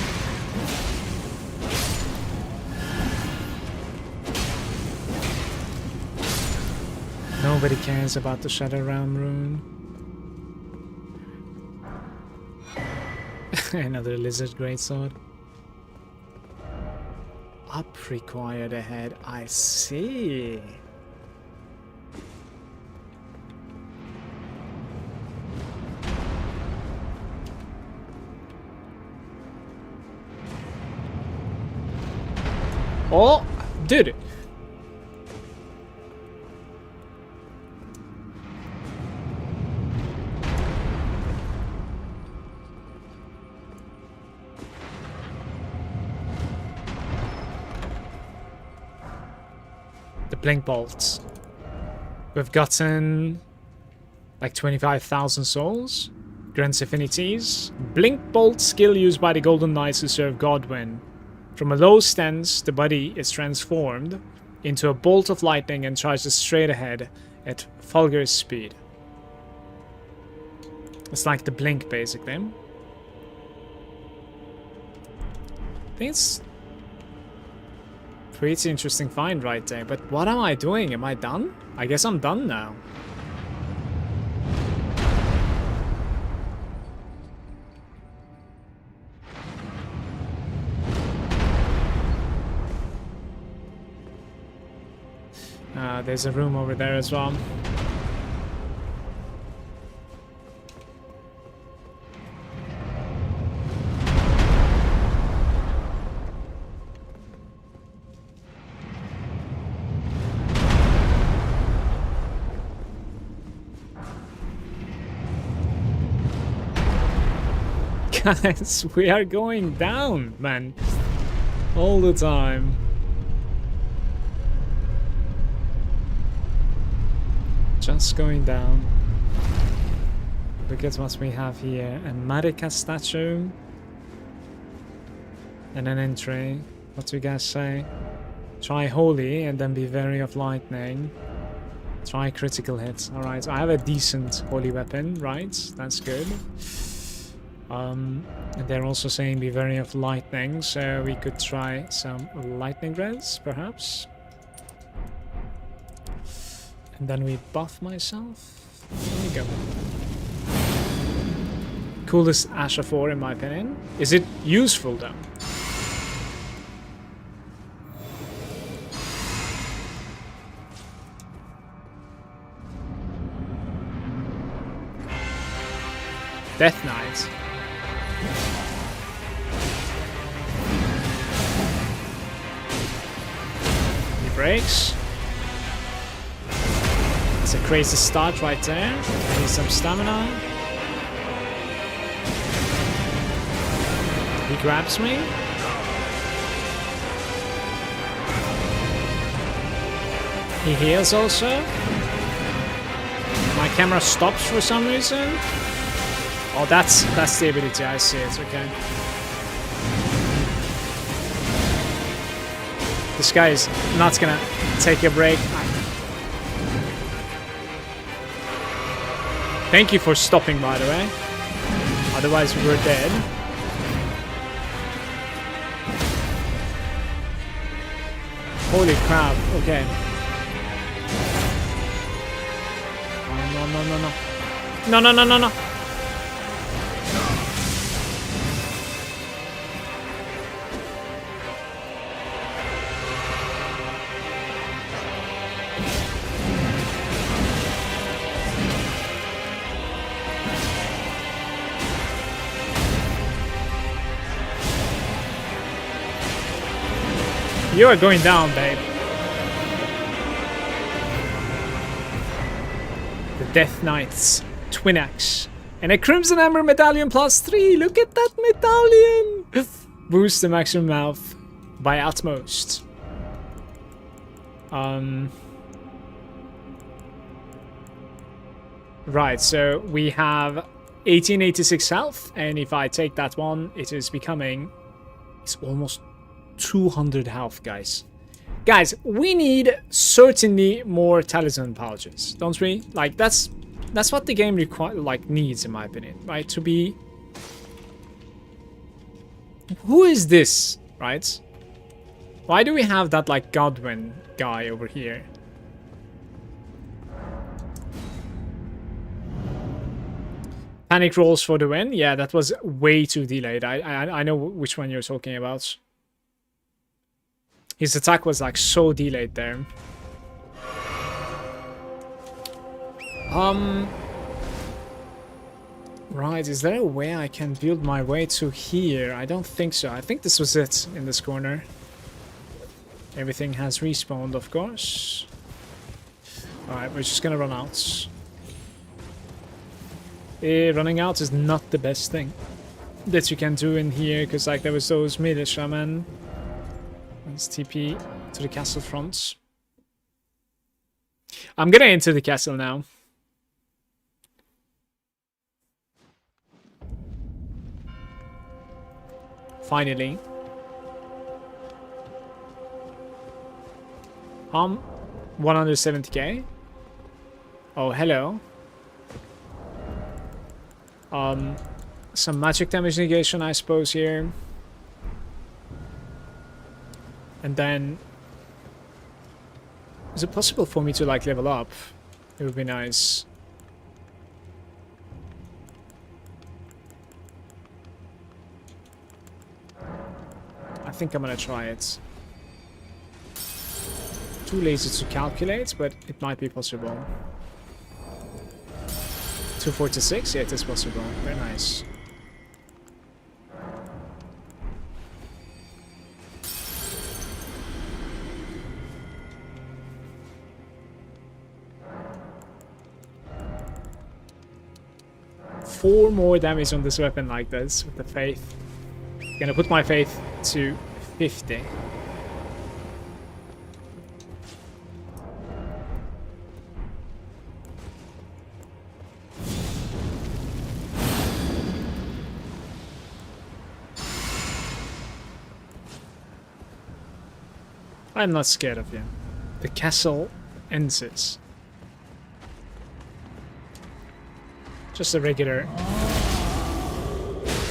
Nobody cares about the Shadow Round Rune. Another lizard greatsword. Up required ahead, I see. Oh, did it? The blink bolts. We've gotten like 25,000 souls. Grants affinities. Blink bolt skill used by the Golden Knights who serve Godwyn. From a low stance, the body is transformed into a bolt of lightning and charges straight ahead at Fulgur's speed. It's like the blink, basically. I think it's pretty interesting find right there. But what am I doing? Am I done? I guess I'm done now. There's a room over there as well. Guys, we are going down, man. All the time. Just going down. Look at what we have here. A Marika statue. And an entry. What do you guys say? Try holy and then be wary of lightning. Try critical hits. Alright, I have a decent holy weapon, right? That's good. And they're also saying be wary of lightning, so we could try some lightning res, perhaps. And then we buff myself. There we go. Coolest Asher 4 in my opinion. Is it useful though? Death Knight. He breaks. It's a crazy start right there. I need some stamina. He grabs me. He heals also. My camera stops for some reason. Oh, that's the ability. I see it. Okay. This guy is not gonna take a break. Thank you for stopping, by the way. Otherwise, we were dead. Holy crap! Okay. Oh, no, no, no, no. No, no, no, no, no. You are going down, babe. The Death Knight's Twin Axe. And a Crimson Ember Medallion +3. Look at that medallion! Boost the maximum health by at most. Right, so we have 1886 health. And if I take that one, it is becoming... It's almost 200 health, guys. Guys, we need certainly more talisman pouches, don't we? Like that's what the game needs, in my opinion, right? To be... Who is this, right? Why do we have that like Godwyn guy over here? Panic rolls for the win. Yeah, that was way too delayed. I know which one you're talking about. His attack was like so delayed there. Right, is there a way I can build my way to here? I don't think so. I think this was it in this corner. Everything has respawned, of course. Alright, we're just gonna run out. Running out is not the best thing that you can do in here, because like there was those militiamen. Let's TP to the castle front. I'm gonna enter the castle now. Finally. 170k. Oh, hello. Some magic damage negation, I suppose, here. And then... Is it possible for me to, like, level up? It would be nice. I think I'm gonna try it. Too lazy to calculate, but it might be possible. 246? Yeah, it is possible. Very nice. Four more damage on this weapon like this with the faith. Gonna put my faith to 50. I'm not scared of you. The castle ends. Just a regular...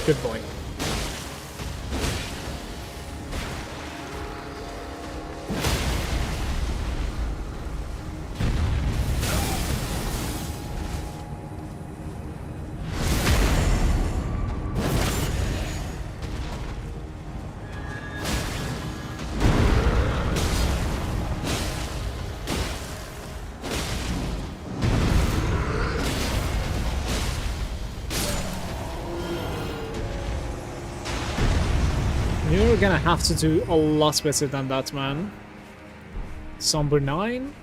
Good boy. You're gonna have to do a lot better than that, man. Somber 9?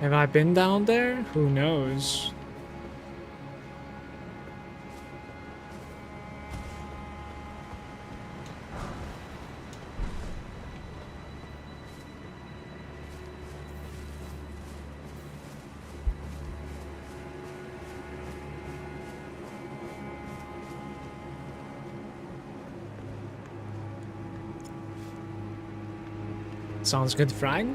Have I been down there? Who knows? Sounds good, Frag.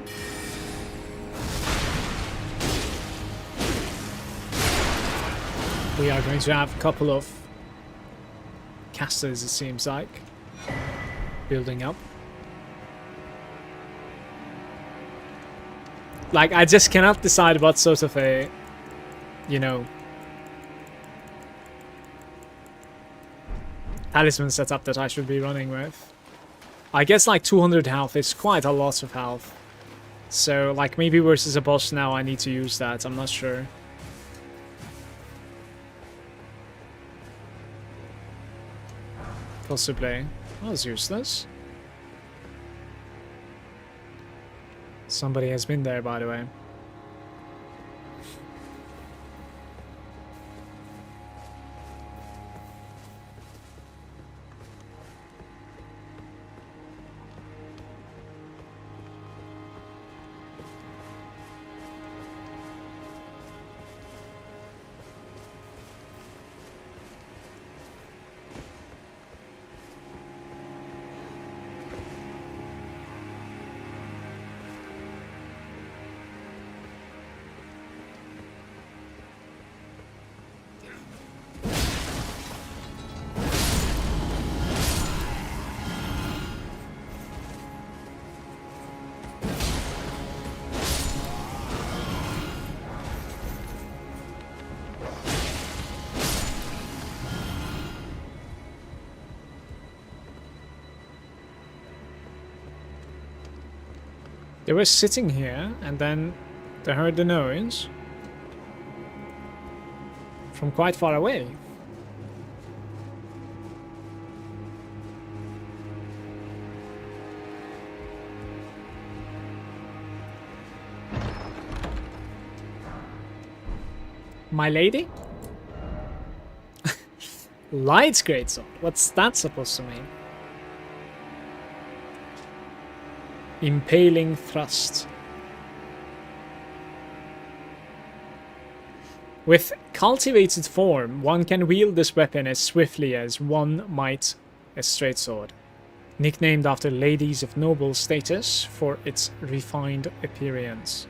We are going to have a couple of casters, it seems like, building up. Like, I just cannot decide what sort of a, you know, talisman setup that I should be running with. I guess like 200 health is quite a lot of health. So like maybe versus a boss now I need to use that, I'm not sure. Possibly. That was useless. Somebody has been there, by the way. They were sitting here, and then they heard the noise from quite far away. My lady? Light greatsword. What's that supposed to mean? Impaling thrust. With cultivated form, one can wield this weapon as swiftly as one might a straight sword. Nicknamed after ladies of noble status for its refined appearance.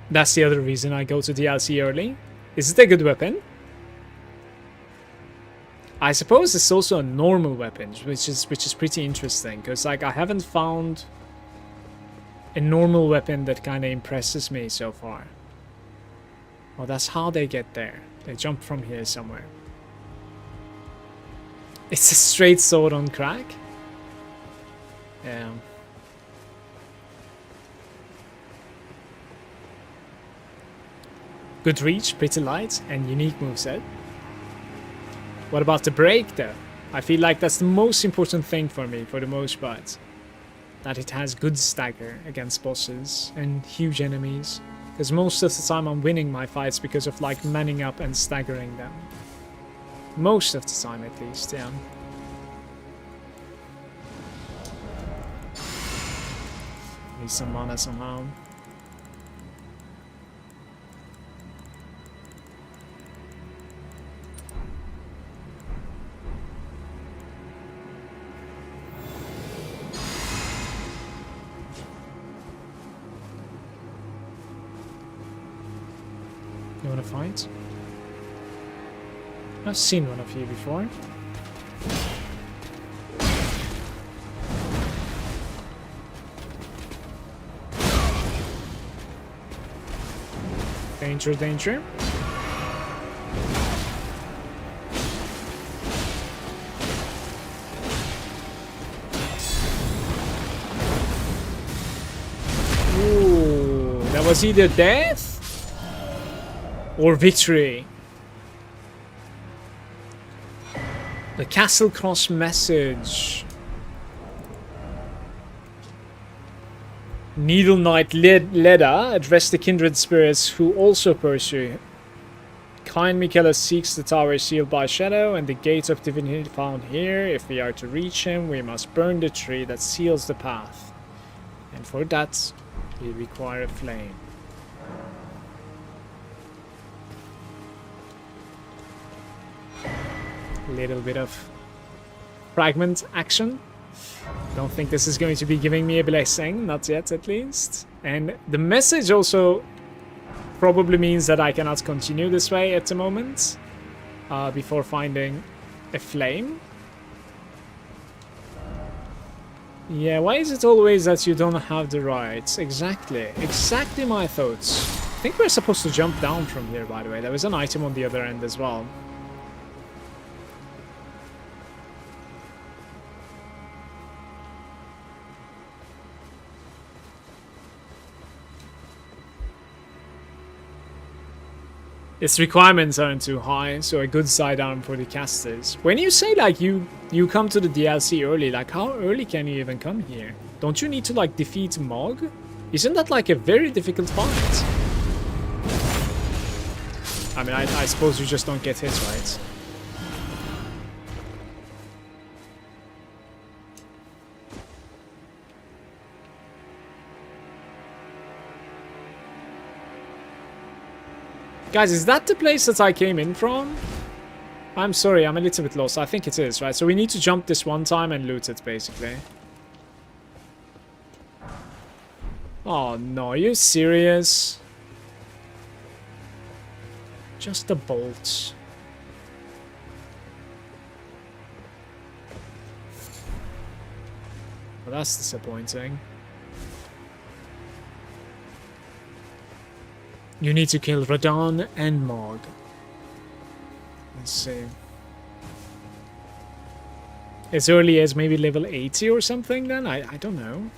That's the other reason I go to DLC early. Is it a good weapon? I suppose it's also a normal weapon, which is pretty interesting, because like I haven't found a normal weapon that kind of impresses me so far. Well, that's how they get there. They jump from here somewhere. It's a straight sword on crack. Yeah. Good reach, pretty light, and unique moveset. What about the break though? I feel like that's the most important thing for me for the most part. That it has good stagger against bosses and huge enemies. Because most of the time I'm winning my fights because of like manning up and staggering them. Most of the time at least, yeah. Need some mana somehow. You wanna fight? I've seen one of you before. Danger, danger. Ooh, that was either death or victory. The Castle Cross message. Needle Knight Leda addressed the kindred spirits who also pursue. Kind Michaelis seeks the tower sealed by shadow and the gates of divinity found here. If we are to reach him, we must burn the tree that seals the path. And for that, we require a flame. Little bit of fragment action. Don't think this is going to be giving me a blessing, not yet at least. And the message also probably means that I cannot continue this way at the moment before finding a flame. Yeah, why is it always that you don't have the rights? Exactly my thoughts. I think we're supposed to jump down from here, by the way. There was an item on the other end as well. Its requirements aren't too high, so a good sidearm for the casters. When you say like you come to the DLC early, like how early can you even come here? Don't you need to like defeat Mog? Isn't that like a very difficult fight? I mean, I suppose you just don't get hit, right? Guys, is that the place that I came in from? I'm sorry, I'm a little bit lost. I think it is, right? So we need to jump this one time and loot it, basically. Oh no, are you serious? Just the bolts. Well, that's disappointing. You need to kill Radon and Mog. Let's see. As early as maybe level 80 or something then? I don't know.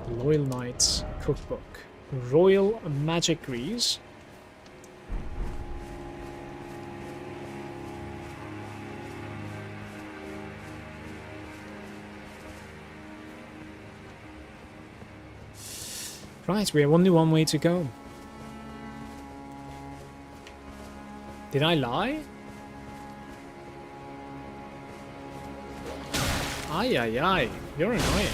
Loyal Knights Cookbook. Royal Magicries. Right, we have only one way to go. Did I lie? Ay, ay, ay. You're annoying.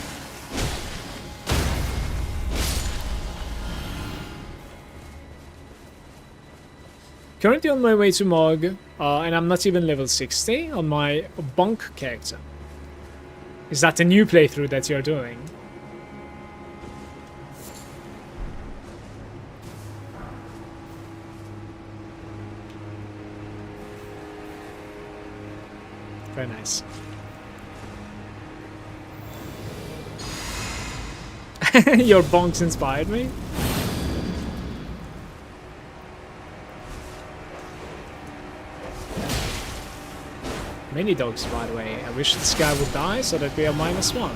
Currently on my way to Mog, and I'm not even level 60 on my Bonk character. Is that the new playthrough that you're doing? Very nice. Your bonks inspired me. Many dogs, by the way. I wish this guy would die so that we are -1.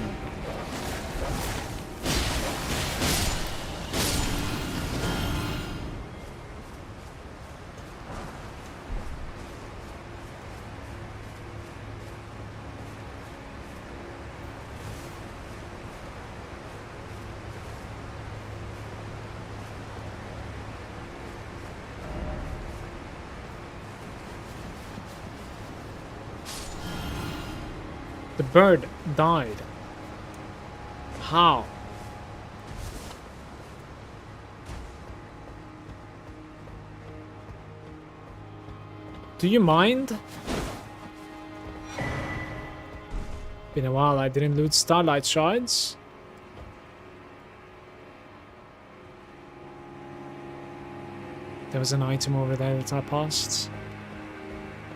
The bird died. How? Do you mind? Been a while, I didn't loot starlight shards. There was an item over there that I passed.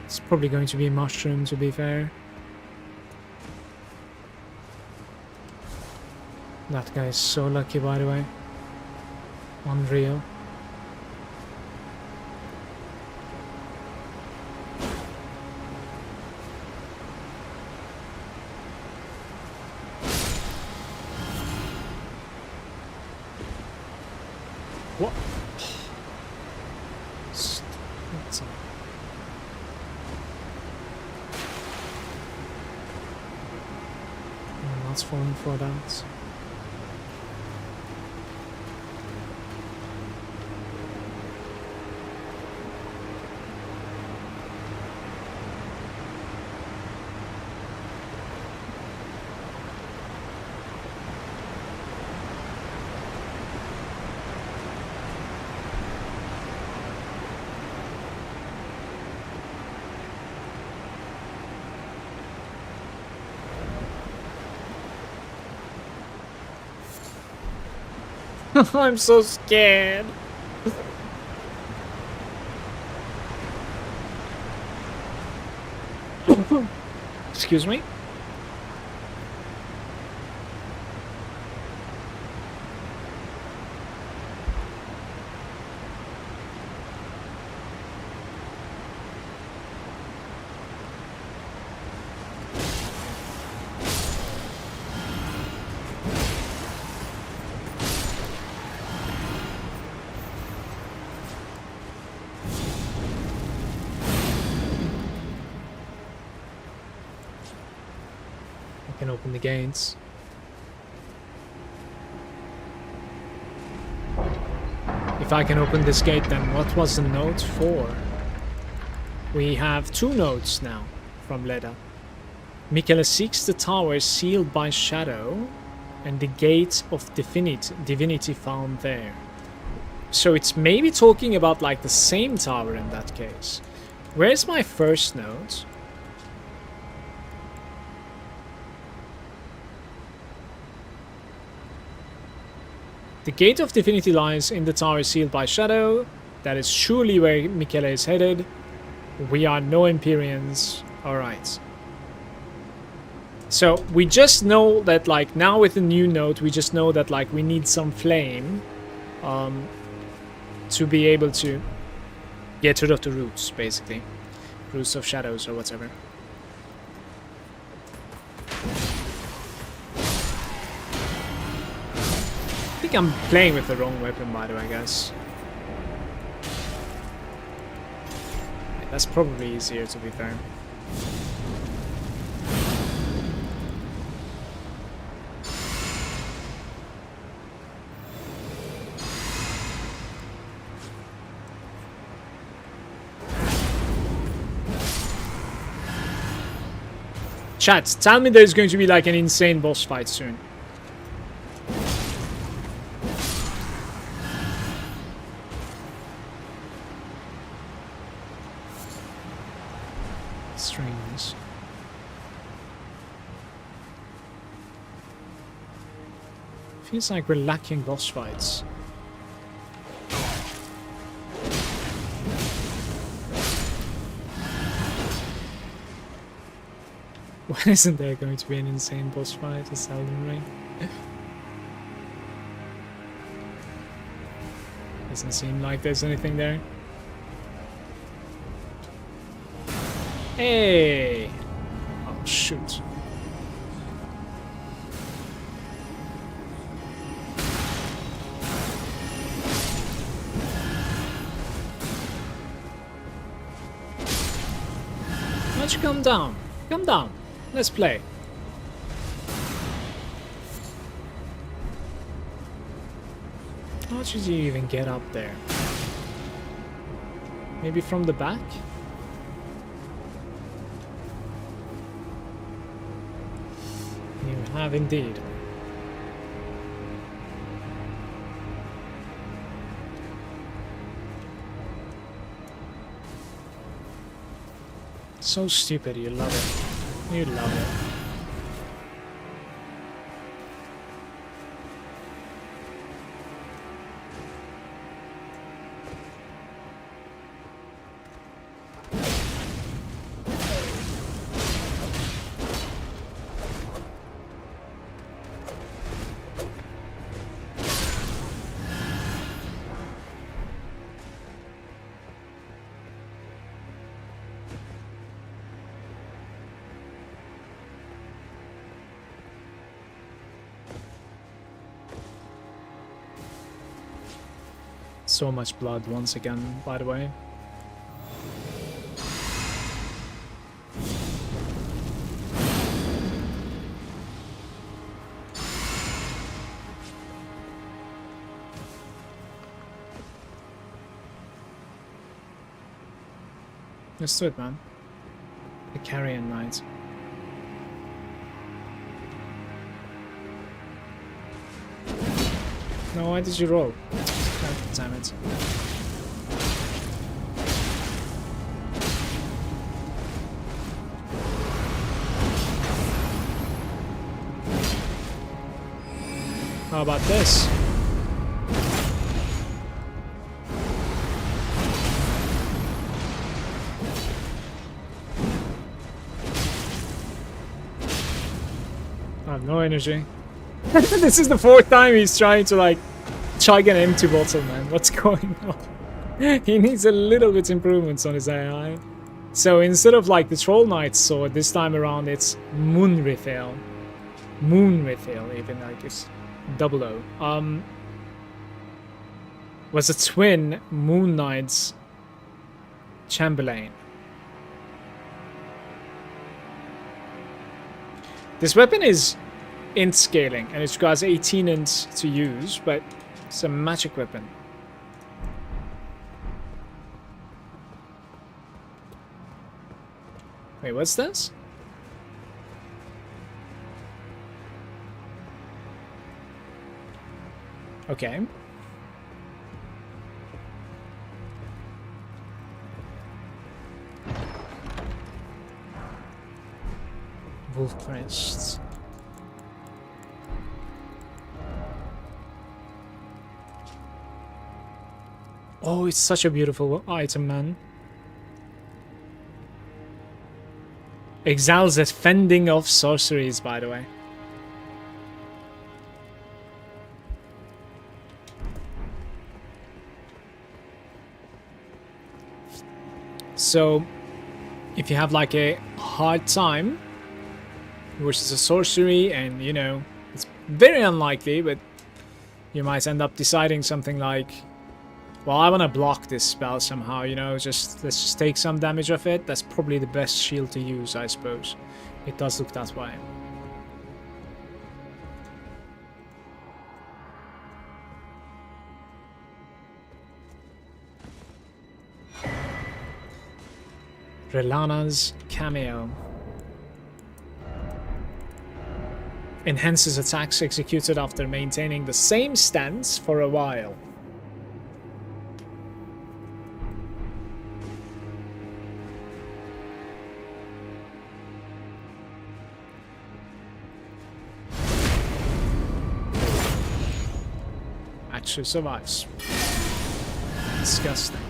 It's probably going to be a mushroom, to be fair. That guy is so lucky, by the way. Unreal. What? What's up? I'm not falling for that. I'm so scared. Excuse me? Can open the gates. If I can open this gate, then what was the note for? We have 2 notes now from Leda. Michele seeks the tower sealed by shadow and the gate of divinity found there. So it's maybe talking about like the same tower in that case. Where's my first note? The gate of divinity lies in the tower sealed by shadow. That is surely where Michele is headed. We are no Empyreans. Alright. So we just know that like now with the new note, we just know that like we need some flame to be able to get rid of the roots, basically. Roots of shadows or whatever. I think I'm playing with the wrong weapon, by the way, guys. That's probably easier, to be fair. Chat, tell me there's going to be like an insane boss fight soon. Strings. Feels like we're lacking boss fights. Why isn't there going to be an insane boss fight in Elden Ring? Doesn't seem like there's anything there. Hey! Oh, shoot. Why don't you come down? Come down. Let's play. How did you even get up there? Maybe from the back? You have indeed. So stupid, you love it. You love it. So much blood once again, by the way. Let's do it, man. The Carrion Knight. No, why did you roll? God damn it. How about this? I have no energy. This is the 4th time he's trying to like chug an empty bottle, man. What's going on? He needs a little bit improvements on his AI. So instead of like the Troll Knight's sword, this time around it's Moonrithael. Moonrithael, even like it's double O. Was a twin Moon Knight's Chamberlain. This weapon is int scaling and it requires 18 ints to use, but it's a magic weapon. Wait, what's this? Okay. Wolf crests. Oh, it's such a beautiful item, man. Exiles at fending off sorceries, by the way. So, if you have like a hard time versus a sorcery, and you know, it's very unlikely, but you might end up deciding something like, well, I want to block this spell somehow, you know, let's just take some damage off it. That's probably the best shield to use, I suppose. It does look that way. Relana's cameo. Enhances attacks executed after maintaining the same stance for a while. Actually survives. Disgusting.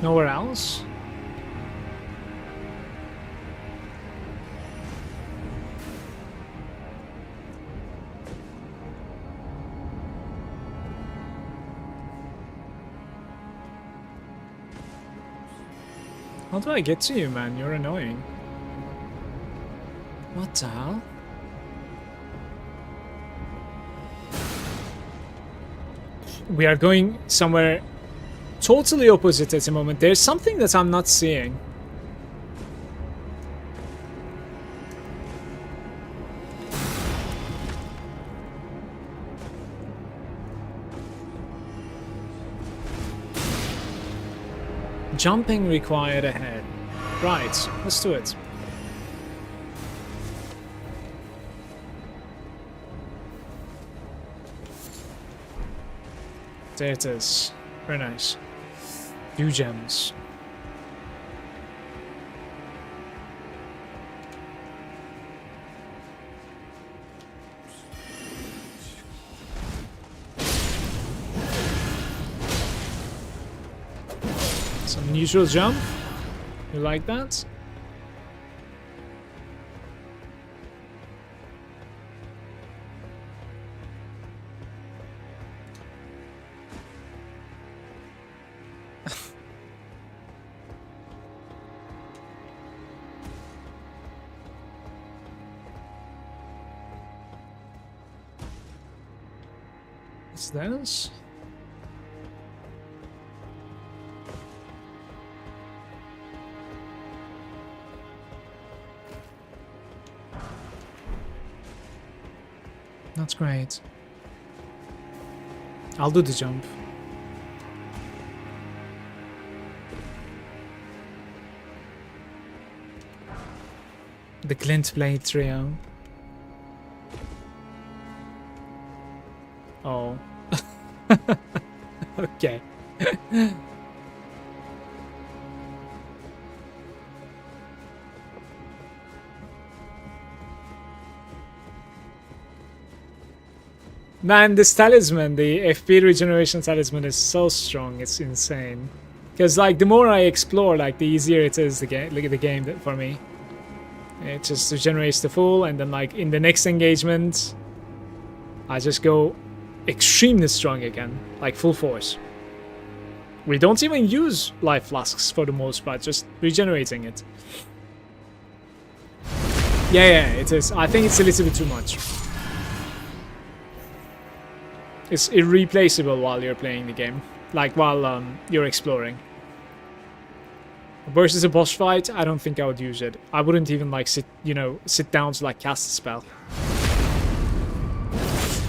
Nowhere else? How do I get to you, man? You're annoying. What the hell? We are going somewhere totally opposite at the moment. There's something that I'm not seeing. Jumping required ahead. Right, let's do it. There it is. Very nice. Few gems. Some unusual jump. You like that? What's this? That's great. I'll do the jump. The Glint Blade trio. Oh. Okay. Man, this talisman, the FP regeneration talisman is so strong, it's insane. Because like the more I explore, like the easier it is the game for me. It just regenerates the full, and then like in the next engagement, I just go extremely strong again, like full force. We don't even use life flasks for the most part, just regenerating it. Yeah, it is. I think it's a little bit too much. It's irreplaceable while you're playing the game, like while you're exploring. Versus a boss fight, I don't think I would use it. I wouldn't even like sit down to like cast a spell.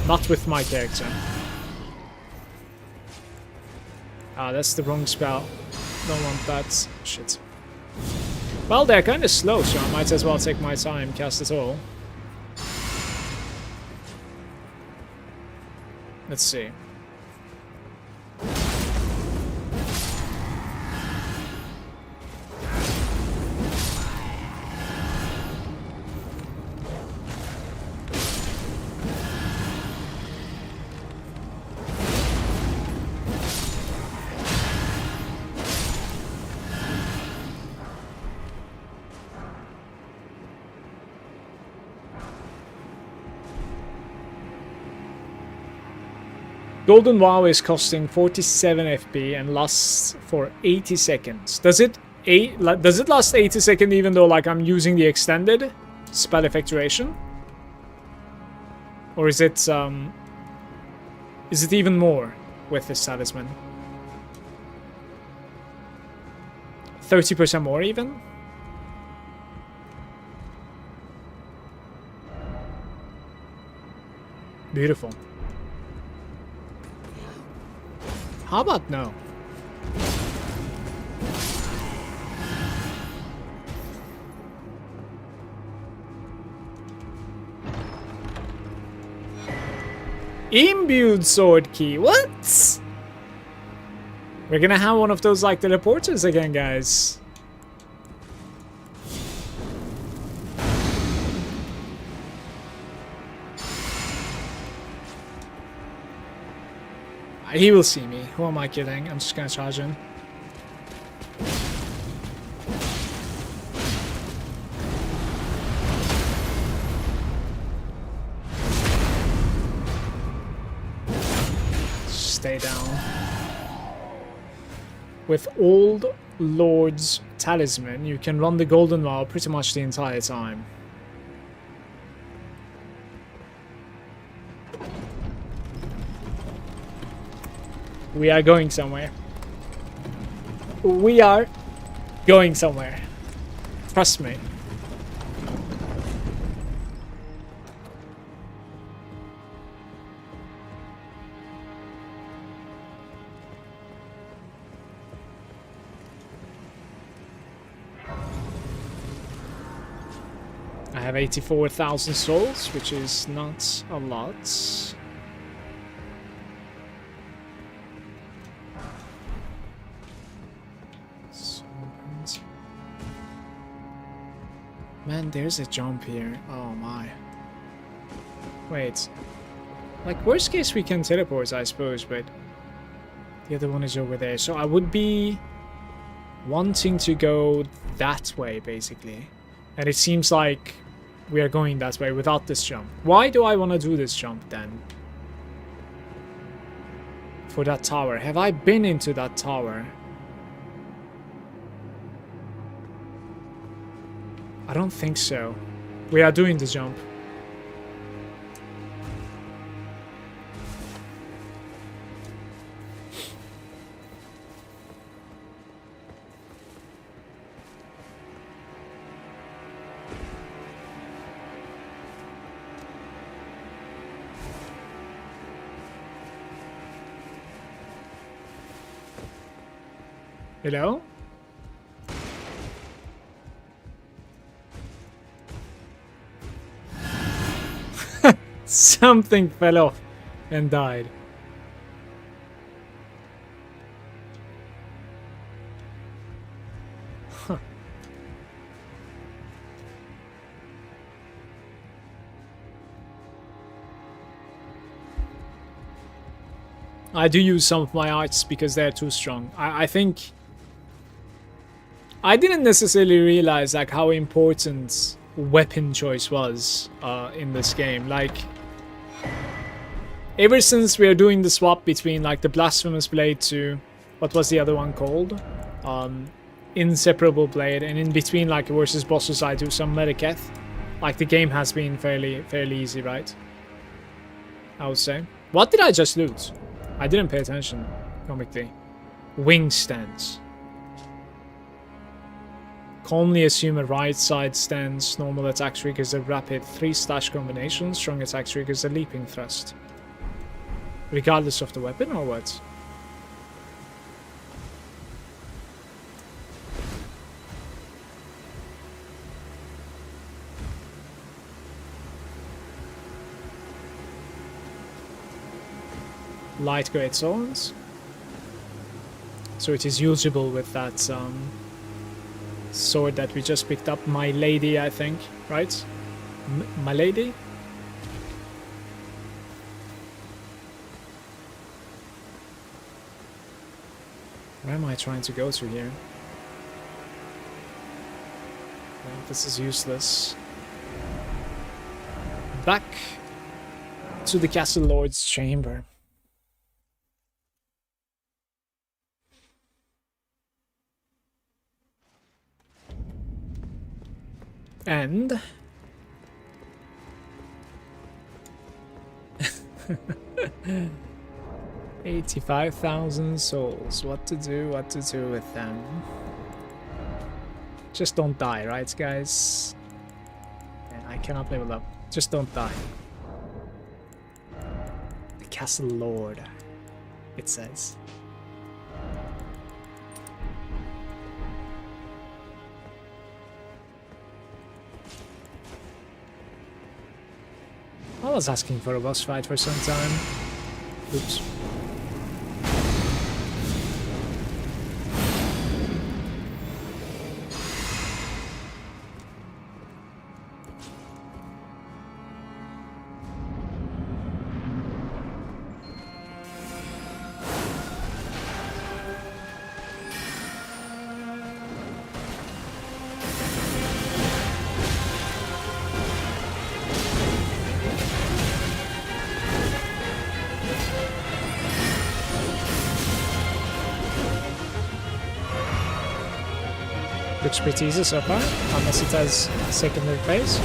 Not with my character. Ah, that's the wrong spell. Don't want that. Shit. Well, they're kind of slow, so I might as well take my time, cast it all. Let's see. Golden WoW is costing 47 FP and lasts for 80 seconds. Does it last 80 seconds even though like I'm using the extended spell effectuation? Or is it even more with this talisman? 30% more even? Beautiful. How about no? Imbued sword key. What? We're gonna have one of those like teleporters again, guys. He will see me. Who am I kidding? I'm just gonna charge him. Stay down. With Old Lord's Talisman, you can run the Golden Vow pretty much the entire time. We are going somewhere. We are going somewhere. Trust me. I have 84,000 souls, which is not a lot. Man, there's a jump here. Oh my. Wait. Like, worst case we can teleport, I suppose, but the other one is over there. So I would be wanting to go that way, basically. And it seems like we are going that way without this jump. Why do I want to do this jump, then? For that tower. Have I been into that tower? I don't think so. We are doing the jump. Hello? Something fell off and died. Huh. I do use some of my arts because they're too strong. I think I didn't necessarily realize like how important weapon choice was in this game. Like, ever since we are doing the swap between like the Blasphemous Blade to what was the other one called, Inseparable Blade, and in between like versus bosses I do some Mediketh, like the game has been fairly easy, right? I would say. What did I just loot? I didn't pay attention comically. Wing stance. Calmly assume a right side stance. Normal attack triggers a rapid 3-slash combination. Strong attack triggers a leaping thrust. Regardless of the weapon or what? Light great swords. So it is usable with that sword that we just picked up. My lady, I think, right? My lady? Where am I trying to go to here? Well, this is useless. Back to the Castle Lord's chamber. And 85,000 souls. What to do with them? Just don't die, right, guys? Yeah, I cannot level up. Just don't die. The Castle Lord, it says. I was asking for a boss fight for some time. Oops. Looks pretty easy so far, unless it has secondary phase.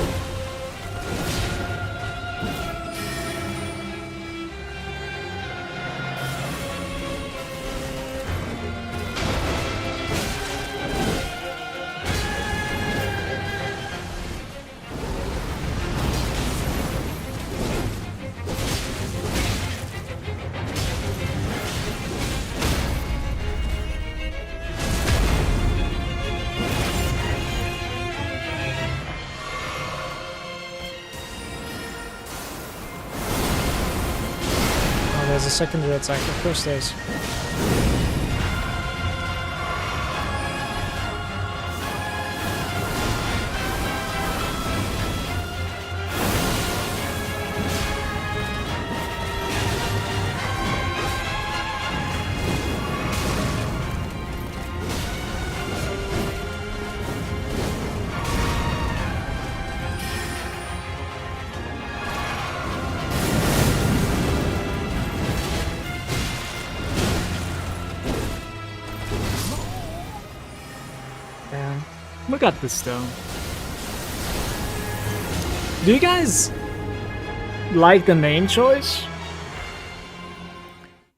There's a secondary attack, of course there's. We got this though. Do you guys like the name choice?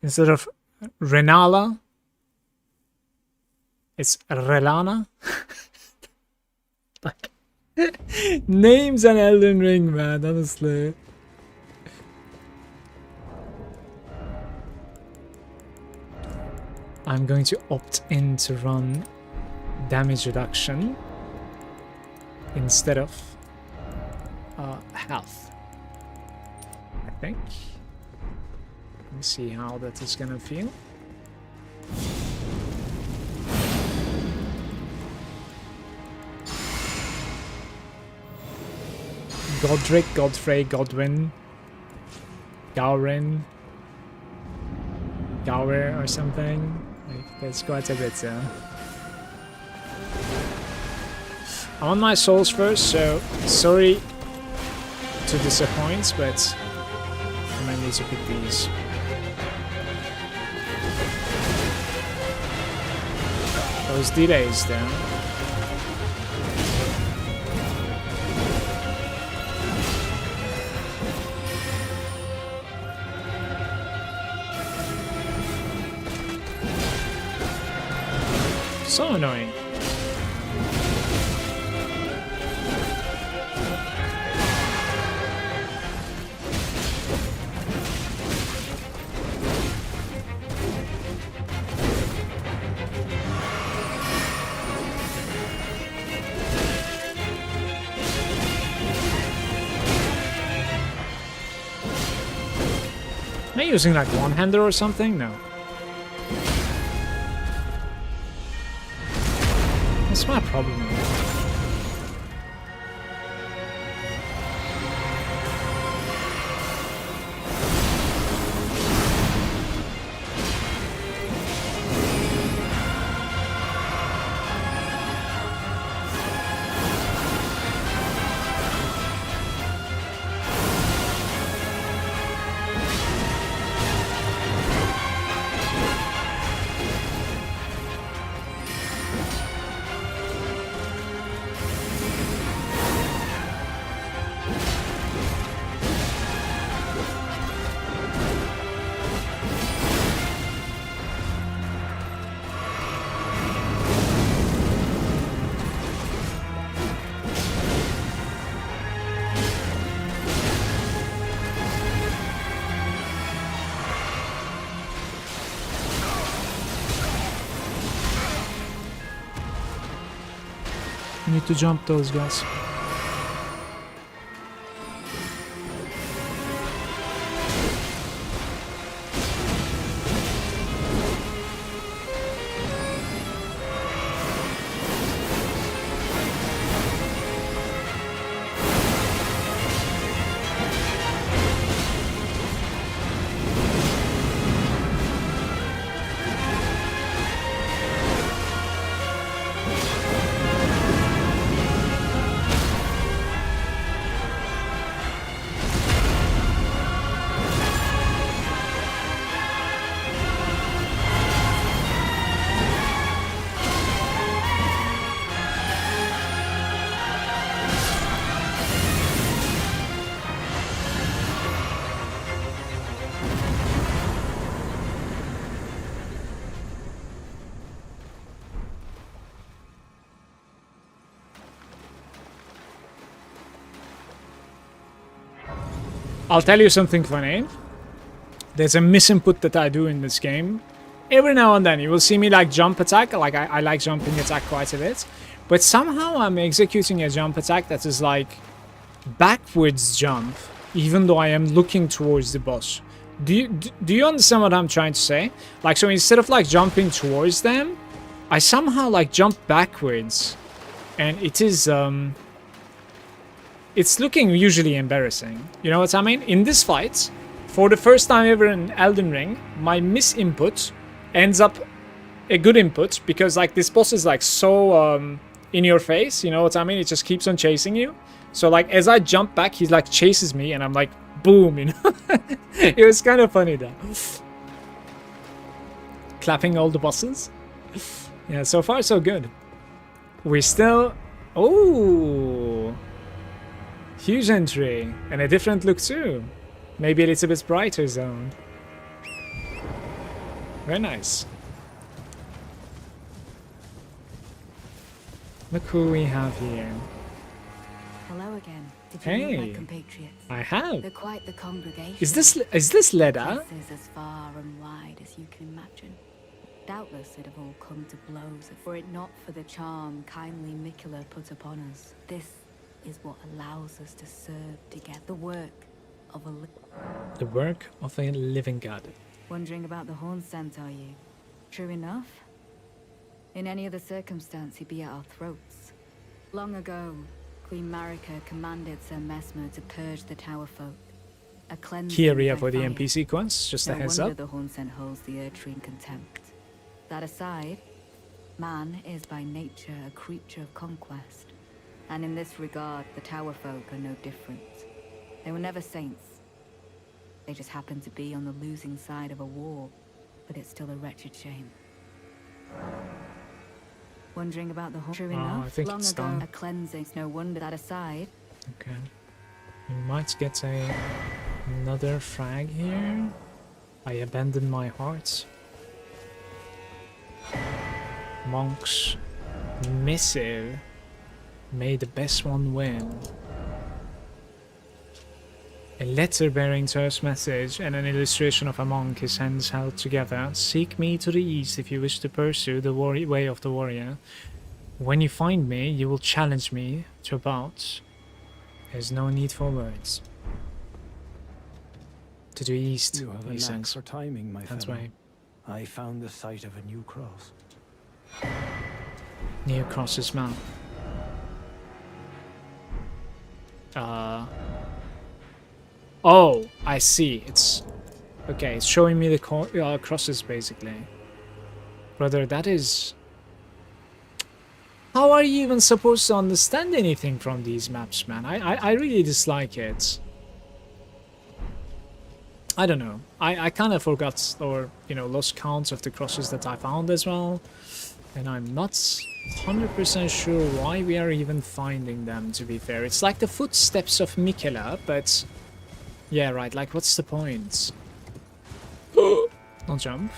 Instead of Renala, it's Relana. Like names and Elden Ring, man, honestly. I'm going to opt in to run damage reduction instead of health, I think. Let me see how that is gonna feel. Godric, Godfrey, Godwin, Gowrin, Gower or something. Like, there's quite a bit. I'm on my souls first, so sorry to disappoint, but I might need to pick these. Those delays there. So annoying. Am I using like one-hander or something? No. What's my problem? You need to jump those guys. I'll tell you something funny. There's a misinput that I do in this game. Every now and then you will see me like jump attack. Like I like jumping attack quite a bit. But somehow I'm executing a jump attack that is like backwards jump. Even though I am looking towards the boss. Do you understand what I'm trying to say? Like, so instead of like jumping towards them, I somehow like jump backwards. And it is it's looking usually embarrassing. You know what I mean? In this fight, for the first time ever in Elden Ring, my misinput ends up a good input because like this boss is like so in your face, you know what I mean? It just keeps on chasing you. So like as I jump back, he like chases me and I'm like boom, you know? It was kind of funny though. Clapping all the bosses. Yeah, so far so good. We still... Oh! Huge entry. And a different look too. Maybe a little bit brighter zoned. Very nice. Look who we have here. Hello again. Did you meet my Hey, compatriots? I have. They're quite the congregation. Is this Leda? Places as far and wide as you can imagine. Doubtless it'd have all come to blows were it not for the charm kindly Mikola put upon us. This is what allows us to serve together. The work of a living god. Wondering about the horn scent, are you? True enough. In any other circumstance, he'd be at our throats. Long ago, Queen Marika commanded Sir Messmer to purge the Tower folk. A cleansing Key area by for the fire. NPC quests, just a No heads wonder up. the horn scent holds the Erdtree in contempt. That aside, man is by nature a creature of conquest. And in this regard, the Tower folk are no different. They were never saints. They just happened to be on the losing side of a war, but it's still a wretched shame. Wondering about the horn? True enough, I think long it's ago, done. a cleansing. No wonder that aside. Okay. We might get another frag here. I abandoned my heart. Monk's missive. May the best one win. A letter bearing terse message and an illustration of a monk, his hands held together. Seek me to the east if you wish to pursue the way of the warrior. When you find me, you will challenge me to a bout. There's no need for words. To the east, You have a he knack says. for timing, my That's fellow. right. I found the site of a new cross. Near Cross's mouth. Oh, I see. It's okay. It's showing me the crosses basically. Brother, that is. How are you even supposed to understand anything from these maps, man? I really dislike it. I don't know. I kind of forgot or, you know, lost counts of the crosses that I found as well. And I'm not 100% sure why we are even finding them, to be fair. It's like the footsteps of Mikola, but... Yeah, right, like what's the point? Don't jump.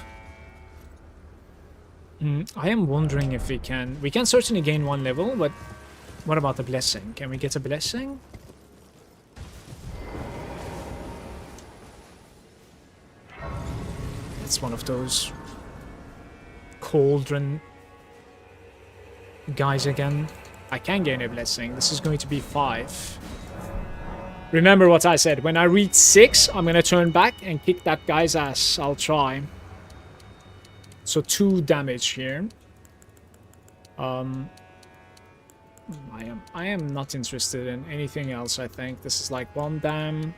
I am wondering if we can certainly gain one level, but what about the blessing? Can we get a blessing? It's one of those cauldron guys again. I can gain a blessing. This is going to be 5. Remember what I said. When I reach 6, I'm going to turn back and kick that guy's ass. I'll try. So 2 damage here. I am not interested in anything else, I think. This is like 1 dam.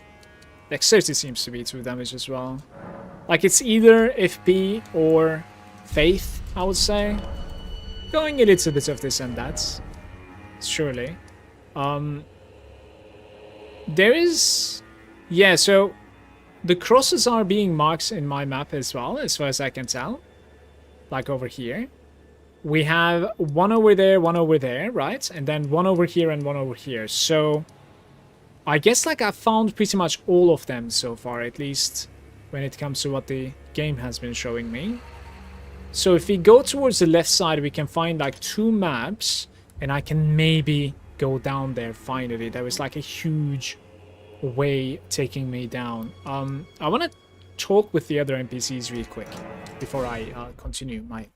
Dexterity seems to be 2 damage as well. Like, it's either FP or Faith, I would say. Going a little bit of this and that. Surely. There is... Yeah, so... The crosses are being marked in my map as well, as far as I can tell. Like over here. We have 1 over there, right? And then 1 over here and 1 over here. So... I guess, like, I've found pretty much all of them so far, at least when it comes to what the game has been showing me. So if we go towards the left side, we can find, like, 2 maps, and I can maybe go down there finally. There was, like, a huge way taking me down. I want to talk with the other NPCs real quick before I continue my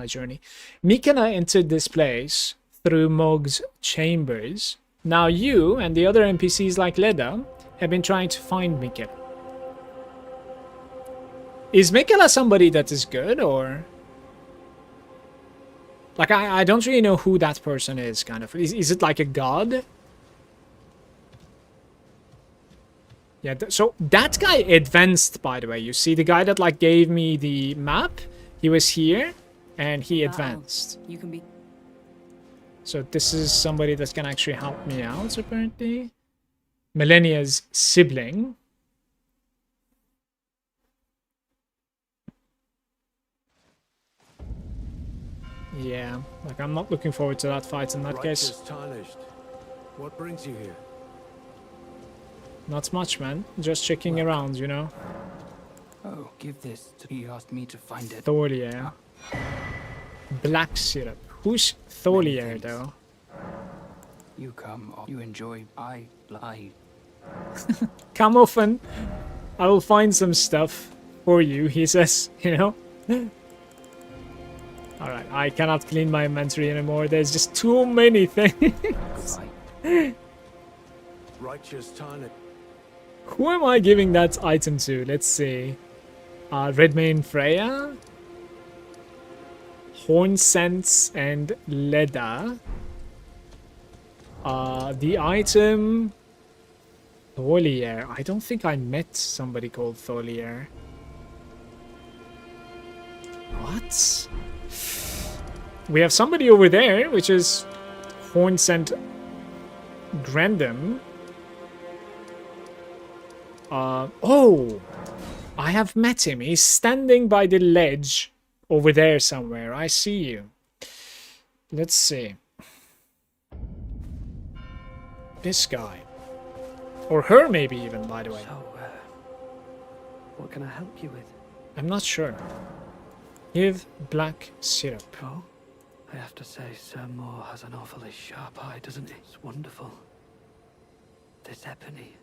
journey. Mikela entered this place through Mog's chambers. Now you and the other NPCs like Leda have been trying to find Mikela. Is Mikela somebody that is good, or... Like, I don't really know who that person is, kind of. Is it like a god? Yeah, so that guy advanced, by the way. You see, the guy that, like, gave me the map, he was here, and he advanced. You can be... So this is somebody that can actually help me out, apparently. Millennia's sibling. Yeah, like, I'm not looking forward to that fight in that case. Tarnished. What brings you here? Not much, man. Just checking around, you know. Oh, give this to... He asked me to find it. Tholier. Black syrup. Who's Tholier, though? You come, you enjoy, I lie. Come often. I will find some stuff for you, he says, you know? Alright, I cannot clean my inventory anymore. There's just too many things. Righteous Tarnished. Who am I giving that item to? Let's see. Redmane Freya. Horn Sense and Leda. The item... Tholier. I don't think I met somebody called Tholier. What? We have somebody over there, which is Horn Scent Grandam. Oh! I have met him. He's standing by the ledge over there somewhere. I see you. Let's see. This guy. Or her, maybe, even, by the way. So, what can I help you with? I'm not sure. Give black syrup. Oh? I have to say, Sir Moore has an awfully sharp eye, doesn't he? It's wonderful. This ebony,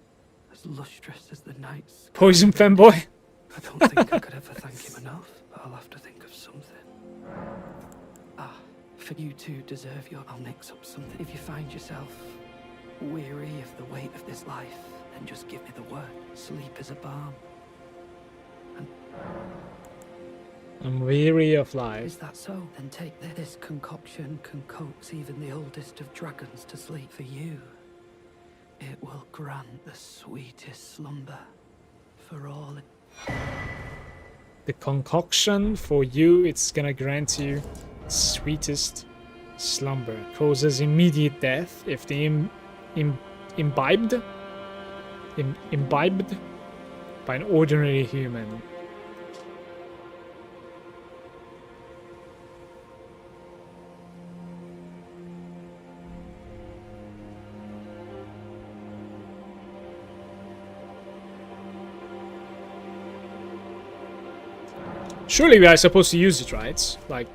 as lustrous as the night's... Poison femboy. I don't think I could ever thank him enough, but I'll have to think of something. Ah, for you to deserve your... I'll mix up something. If you find yourself weary of the weight of this life, then just give me the word. Sleep is a balm. And I'm weary of life. is that so? Then take this. This concoction can coax even the oldest of dragons to sleep. For you, it will grant the sweetest slumber for all. The concoction for you, it's gonna grant you sweetest slumber. Causes immediate death if the imbibed by an ordinary human. Surely we are supposed to use it, right? Like,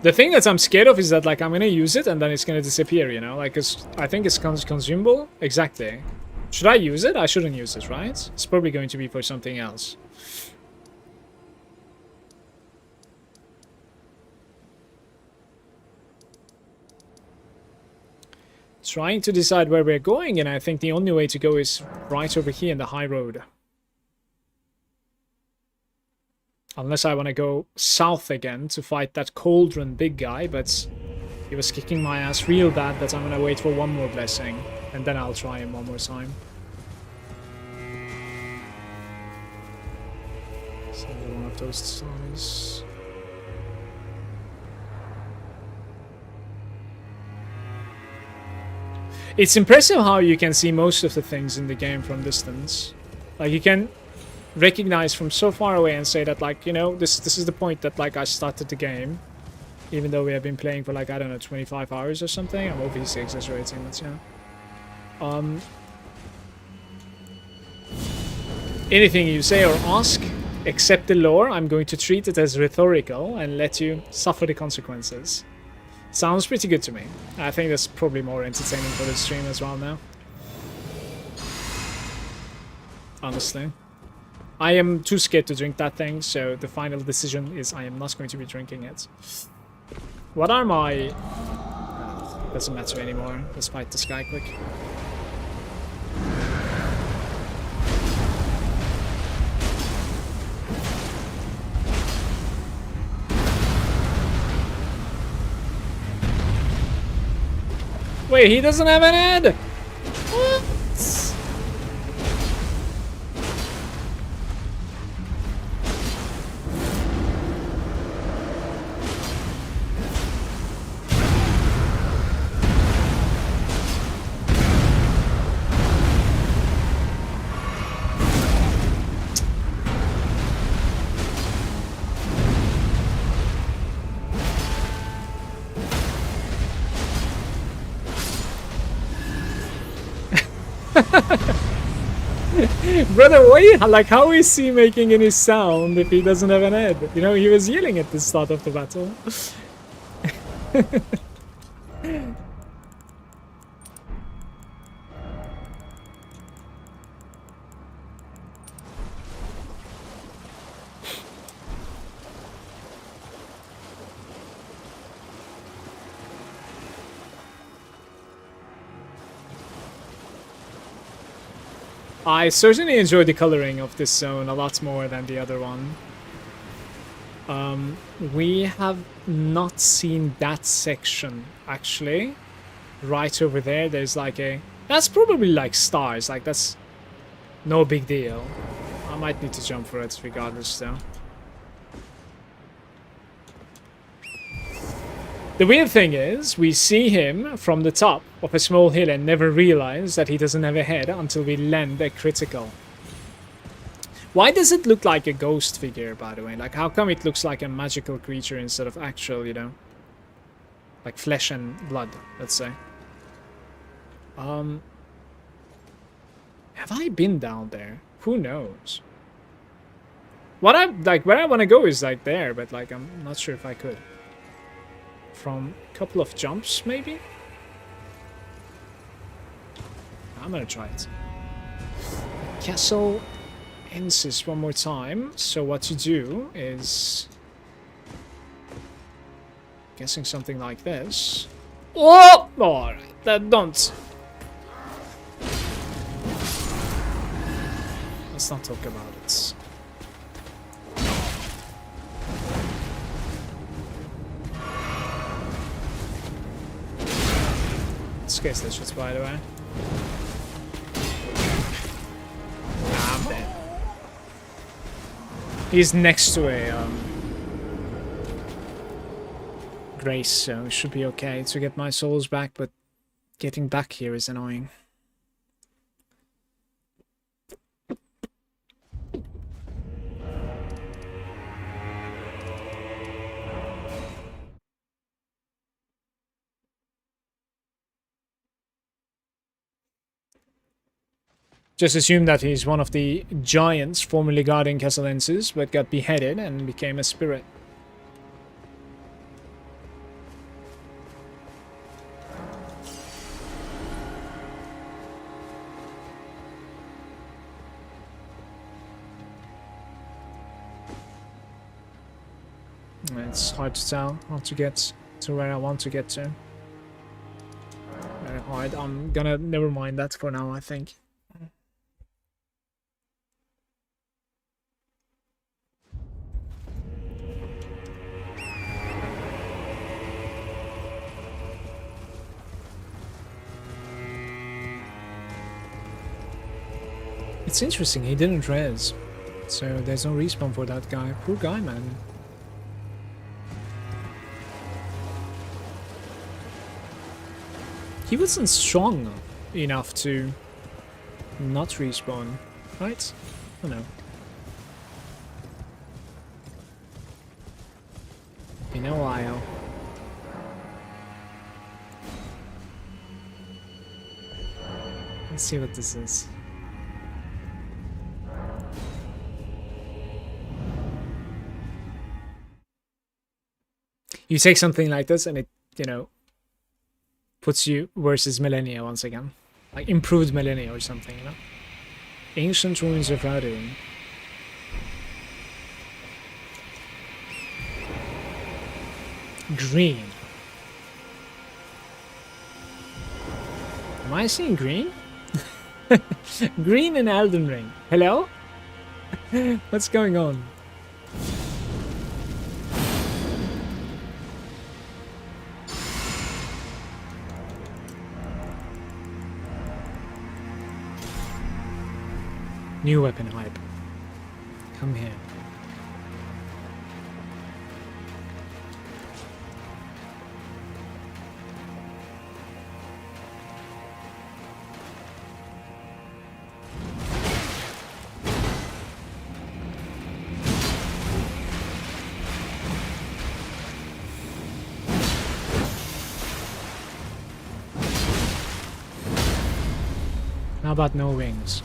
the thing that I'm scared of is that, like, I'm gonna use it and then it's gonna disappear, you know? Like, I think it's consumable. Exactly. Should I use it? I shouldn't use it, right? It's probably going to be for something else. trying to decide where we're going, and I think the only way to go is right over here in the high road. Unless I want to go south again to fight that cauldron big guy, but he was kicking my ass real bad that I'm going to wait for one more blessing, and then I'll try him one more time. So one of those size. It's impressive how you can see most of the things in the game from distance. Like, you can recognize from so far away and say that, like, you know, this is the point that, like, I started the game, even though we have been playing for, like, I don't know, 25 hours or something. I'm obviously exaggerating, but yeah. Anything you say or ask, except the lore, I'm going to treat it as rhetorical and let you suffer the consequences. Sounds pretty good to me. I think that's probably more entertaining for the stream as well now. Honestly. I am too scared to drink that thing, so the final decision is I am not going to be drinking it. What are my... doesn't matter anymore. Let's fight this guy quick. Wait, he doesn't have an head? What? Brother, why? Like, how is he making any sound if he doesn't have an head? You know, he was yelling at the start of the battle. I certainly enjoy the coloring of this zone a lot more than the other one. We have not seen that section, actually. Right over there, there's like a... That's probably like stars, like that's no big deal. I might need to jump for it regardless, though. The weird thing is, we see him from the top of a small hill and never realize that he doesn't have a head until we land a critical. Why does it look like a ghost figure, by the way? Like, how come it looks like a magical creature instead of actual, you know? Like flesh and blood, let's say. Have I been down there? Who knows? What I like, where I want to go is like there, but like I'm not sure if I could. From a couple of jumps, maybe? I'm gonna try it. Castle Ensis one more time. So what you do is... guessing something like this. Oh! Alright, that don't. Let's not talk about it. Scarce this shit, by the way. Nah, I'm dead. He's next to a Grace, so it should be okay to get my souls back, but getting back here is annoying. Just assume that he's one of the giants formerly guarding Castellensis, but got beheaded and became a spirit. It's hard to tell how to get to where I want to get to. hard. I'm gonna never mind that for now, I think. It's interesting, he didn't res. So there's no respawn for that guy. Poor guy, man. He wasn't strong enough to not respawn, right? I don't know. Been a while. Let's see what this is. You take something like this and it, you know, puts you versus Millennia once again. Like improved Millennia or something, you know? Ancient Ruins of Radun. Green. Am I seeing green? Green in Elden Ring. Hello? What's going on? New weapon hype. Come here. How about no wings?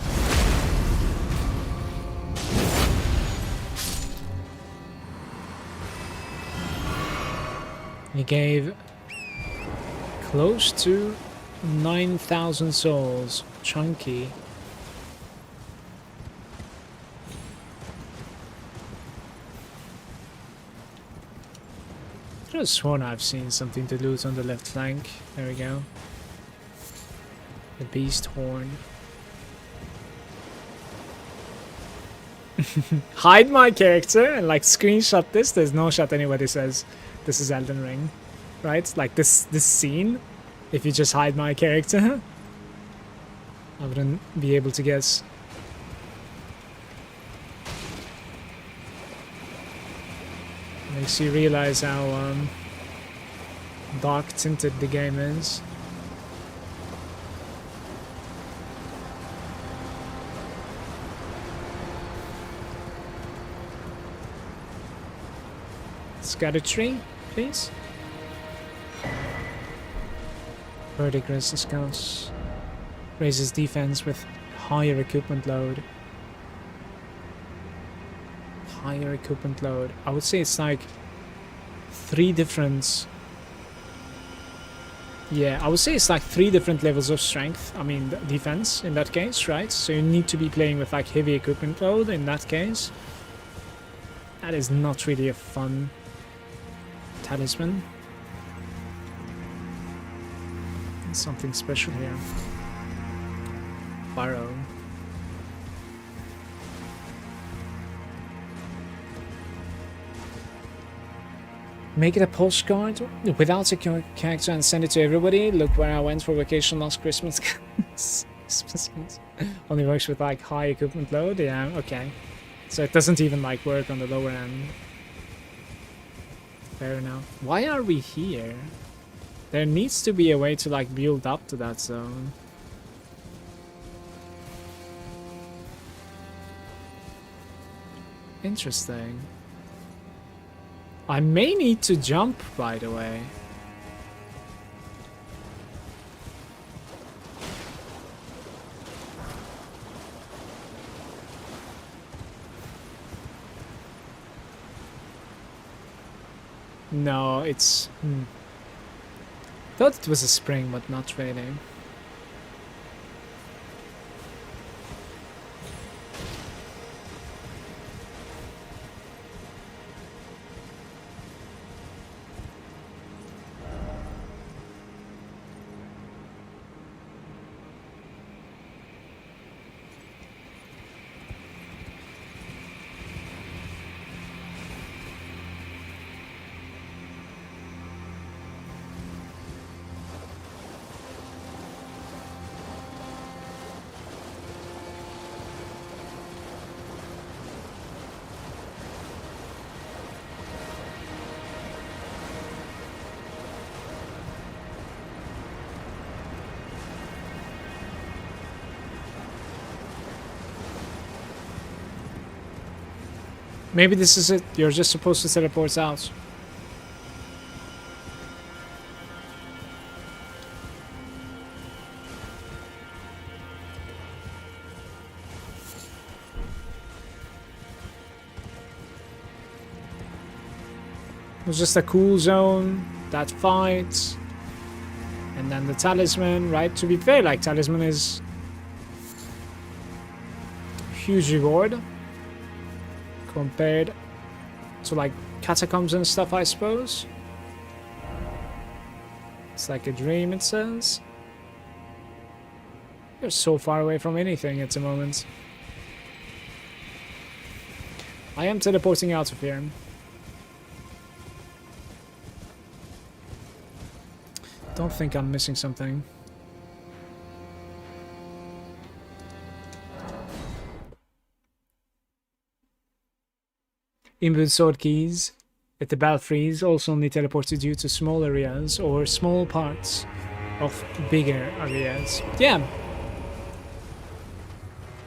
He gave close to 9,000 souls. Chunky. I could have sworn I've seen something to loot on the left flank. There we go. The beast horn. Hide my character and like screenshot this. There's no shot anybody says this is Elden Ring, right? Like this scene. If you just hide my character, I wouldn't be able to guess. Makes you realize how dark tinted the game is. Scatter tree, please. Verdigris discounts. Raises defense with higher equipment load. Higher equipment load. I would say it's like 3 different... Yeah, I would say it's like 3 different levels of strength. I mean, defense in that case, right? So you need to be playing with like heavy equipment load in that case. That is not really a fun talisman. Something special here. Barrow. Make it a postcard without a character and send it to everybody. Look where I went for vacation last Christmas. Christmas. Only works with like high equipment load. Yeah, okay. So it doesn't even like work on the lower end. Fair enough. Why are we here? There needs to be a way to like build up to that zone. Interesting. I may need to jump, by the way. No, it's... Thought it was a spring, but not really. Maybe this is it. You're just supposed to teleport out. It was just a cool zone, that fight, and then the talisman, right? To be fair, like, talisman is huge reward compared to, like, catacombs and stuff, I suppose. It's like a dream, it says. You're so far away from anything at the moment. I am teleporting out of here. Don't think I'm missing something. Inbuilt sword keys at the belfries also only teleported you to small areas or small parts of bigger areas. Yeah,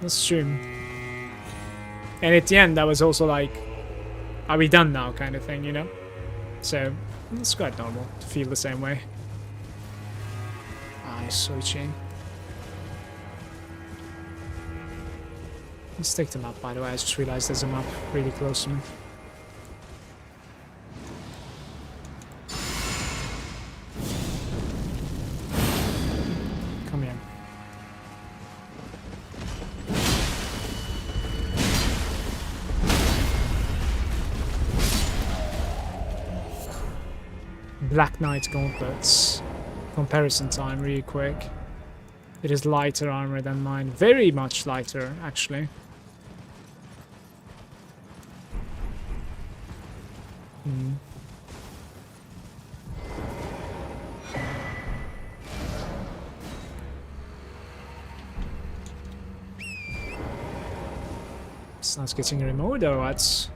that's true. And at the end, that was also like, are we done now kind of thing, you know? So it's quite normal to feel the same way. Switching. Let's take the map, by the way. I just realized there's a map really close to me. Come here. Black Knight gauntlets. Comparison time really quick. It is lighter armor than mine. Very much lighter, actually. It's not getting removed or what?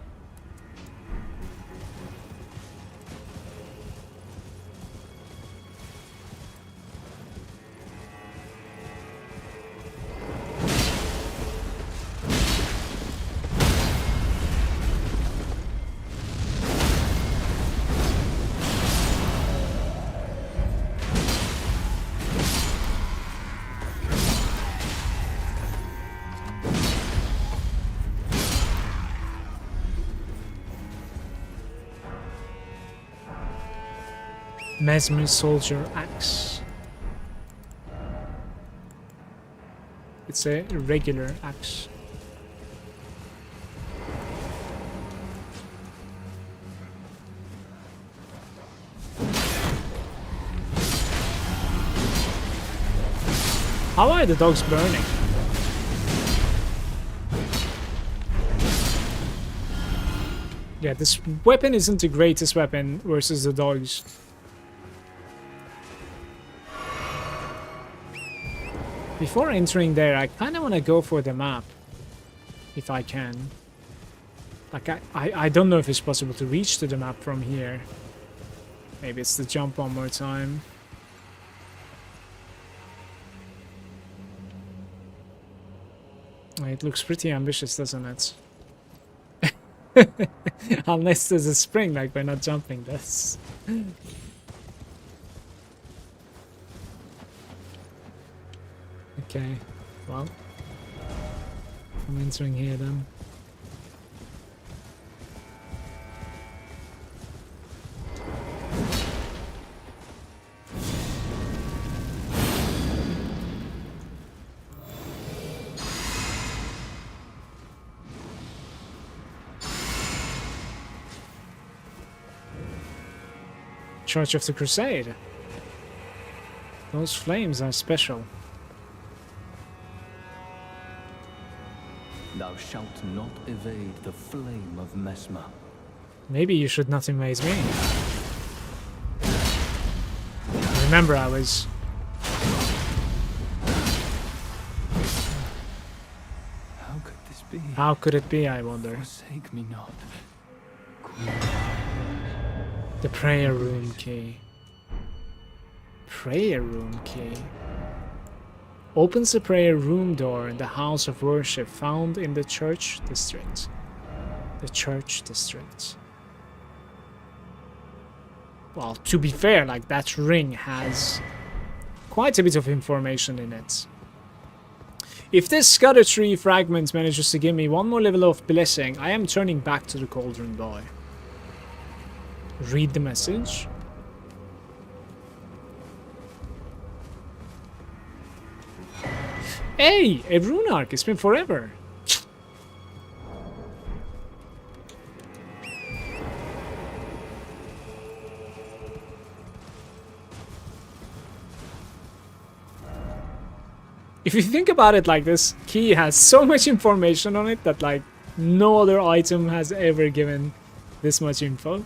Mesmer Soldier Axe. It's a regular axe. How are the dogs burning? Yeah, this weapon isn't the greatest weapon versus the dogs. Before entering there, I kind of want to go for the map, if I can. Like, I don't know if it's possible to reach to the map from here. Maybe it's the jump one more time. It looks pretty ambitious, doesn't it? Unless there's a spring, like we're not jumping this. Okay, well, I'm entering here then. Church of the Crusade. Those flames are special. Thou shalt not evade the flame of Mesmer. Maybe you should not amaze me. Remember, I was... How could this be? How could it be, I wonder? Forsake me not. The prayer room key. Prayer room key. Opens the prayer room door in the house of worship found in the church district. The church district. Well, to be fair, like, that ring has quite a bit of information in it. If this Scudder Tree fragment manages to give me one more level of blessing, I am turning back to the Cauldron Boy. Read the message. Hey, a rune arc. It's been forever. If you think about it like this, key has so much information on it that like no other item has ever given this much info.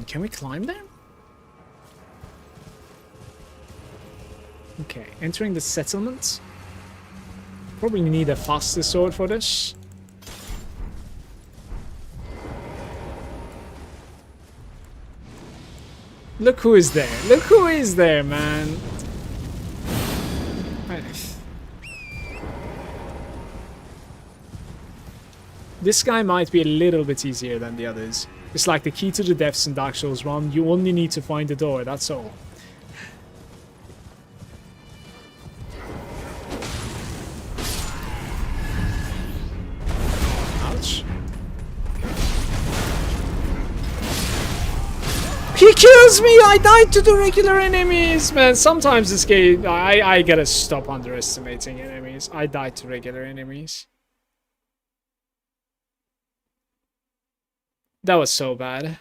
Can we climb there? Okay, entering the settlement. Probably need a faster sword for this. Look who is there. Look who is there, man. This guy might be a little bit easier than the others. It's like the key to the depths in Dark Souls 1. You only need to find the door, that's all. Ouch. He kills me! I died to the regular enemies! Man, sometimes this game... I gotta stop underestimating enemies. I died to regular enemies. That was so bad.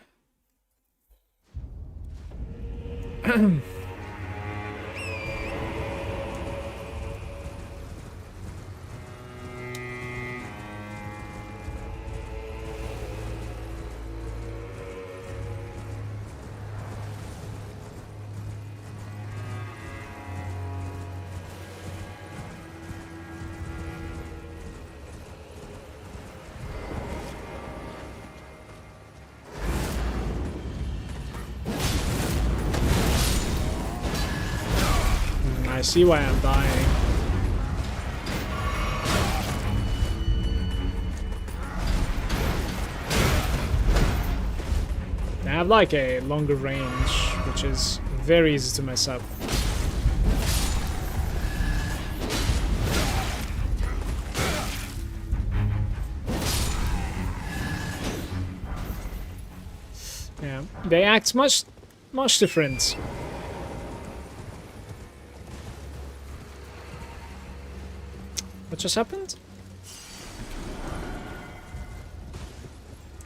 I see why I'm dying. They have like a longer range, which is very easy to mess up. Yeah, they act much different. What just happened?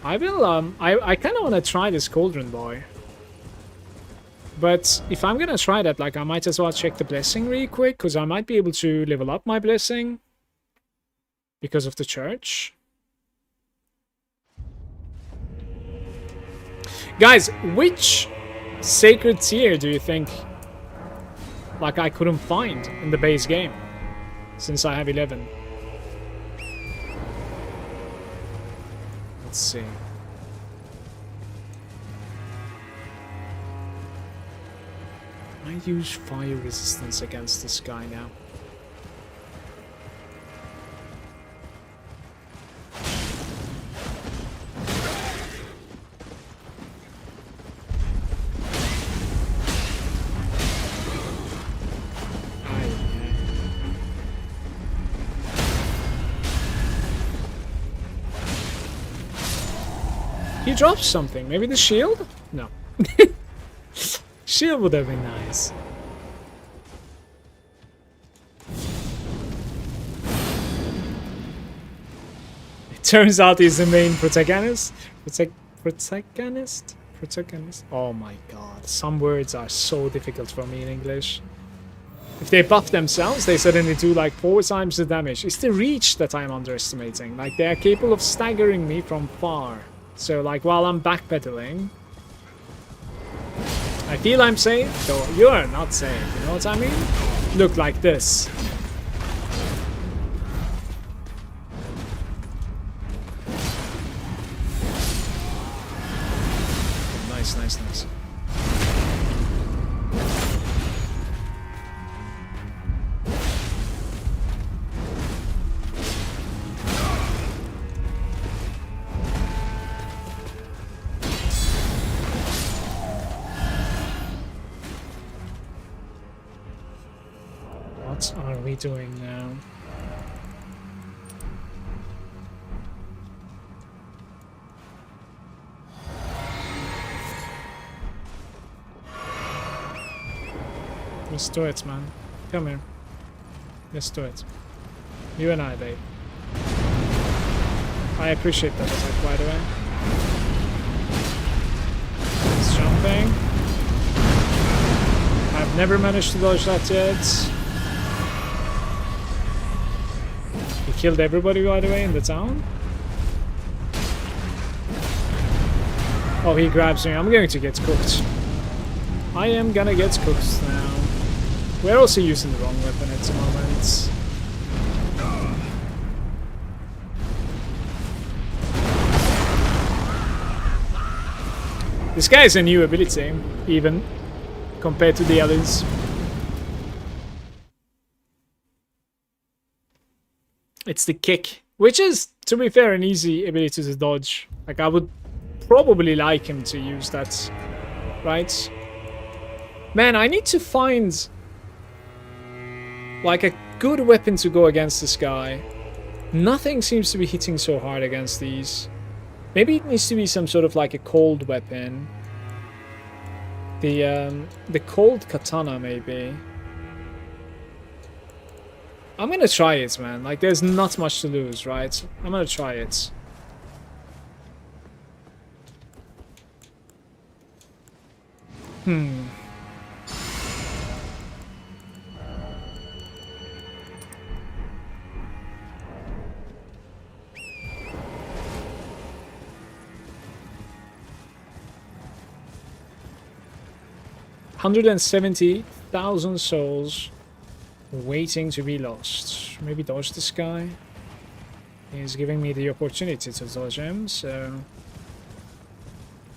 I will, I kind of want to try this Cauldron Boy. But if I'm gonna try that, like, I might as well check the blessing really quick, because I might be able to level up my blessing because of the church. Guys, which sacred tier do you think, like, I couldn't find in the base game? Since I have 11. Let's see. I use fire resistance against this guy now. He drops something. Maybe the shield? No. Shield would have been nice. It turns out he's the main protagonist. Protagonist? Oh my god. Some words are so difficult for me in English. If they buff themselves, they suddenly do like 4 times the damage. It's the reach that I'm underestimating. Like, they are capable of staggering me from far. So, like, while I'm backpedaling, I feel I'm safe, though you're not safe, you know what I mean? Look like this. Nice, nice, nice. What are we doing now? Let's do it, man. Come here. Let's do it. You and I, babe. I appreciate that attack, by the way. He's jumping. I've never managed to dodge that yet. He killed everybody, by the way, in the town. Oh, he grabs me. I'm going to get cooked. I am gonna get cooked now. We're also using the wrong weapon at the moment. This guy is a new ability, even, compared to the others. It's the kick, which is, to be fair, an easy ability to dodge. Like, I would probably like him to use that, right? Man, I need to find like a good weapon to go against this guy. Nothing seems to be hitting so hard against these. Maybe it needs to be some sort of like a cold weapon. The cold katana, maybe. I'm gonna try it, man. Like, there's not much to lose, right? I'm gonna try it. $170,000 souls waiting to be lost. Maybe dodge this guy. He's giving me the opportunity to dodge him, so...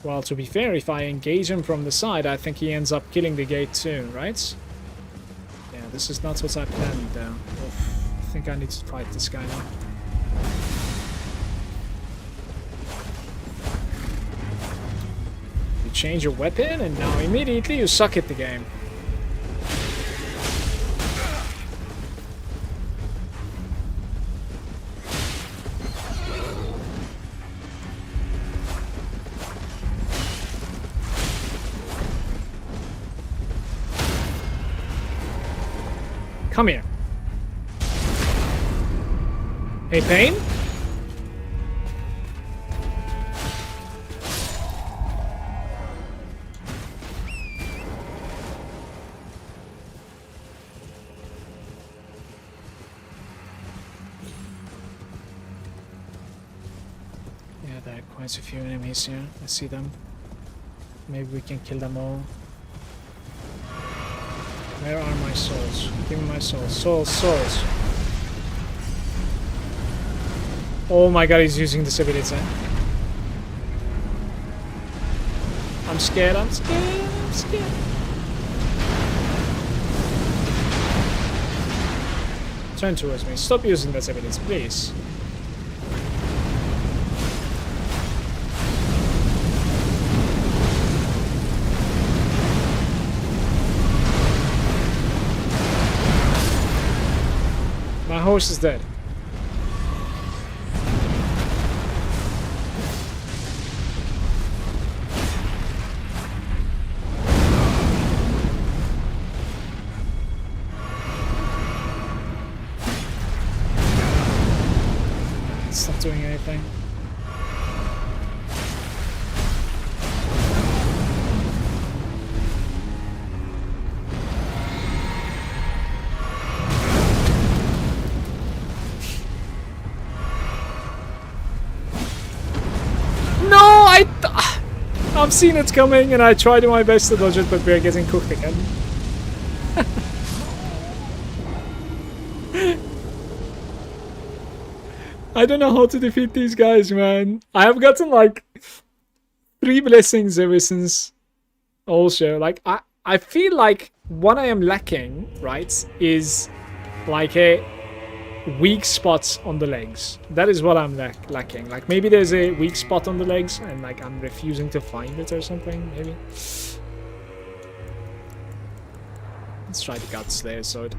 Well, to be fair, if I engage him from the side, I think he ends up killing the gate too, right? Yeah, this is not what I planned, though. Oof, I think I need to fight this guy now. You change your weapon, and now immediately you suck at the game. Come here. Hey, Pain? Yeah, there are quite a few enemies here. I see them. Maybe we can kill them all. Where are my souls? Give me my souls. Souls, souls. Oh my god, he's using this ability. I'm scared, I'm scared, I'm scared. Turn towards me. Stop using that ability, please. My horse is dead. It's not doing anything. I've seen it coming and I tried my best to dodge it, but we're getting cooked again. I don't know how to defeat these guys, man. I have gotten like 3 blessings ever since also. Like, I feel like what I am lacking, right, is like a weak spot on the legs. That is what I'm lacking. Like, maybe there's a weak spot on the legs and like I'm refusing to find it or something, maybe. Let's try the God Slayer sword.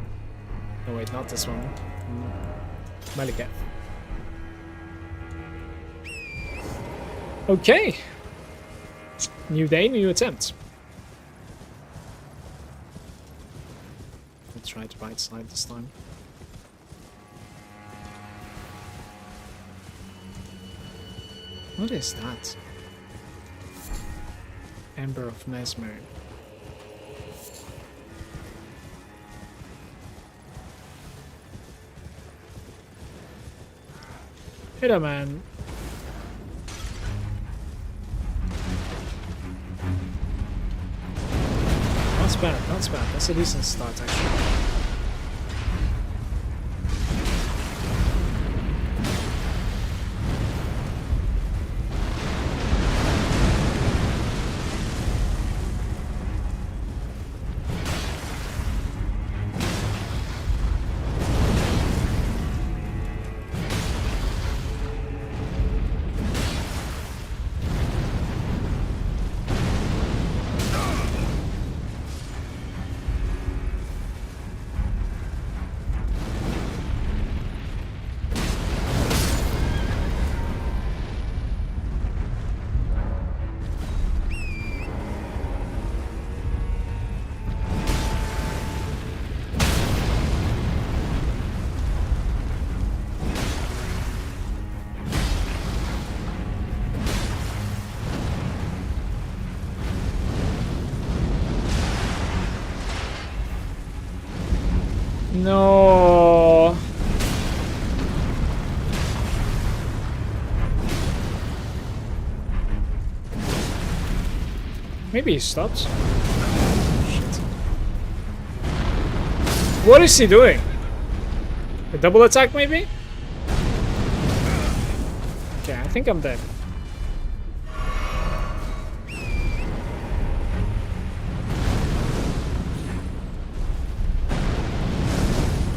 No, wait, not this one. Malagant. Okay. New day, new attempt. Let's try the right side this time. What is that? Ember of Mesmer. Hit him, man. Not bad, not bad. That's a decent start, actually. No. Maybe he stops. Shit. What is he doing? A double attack, maybe? Okay, I think I'm dead.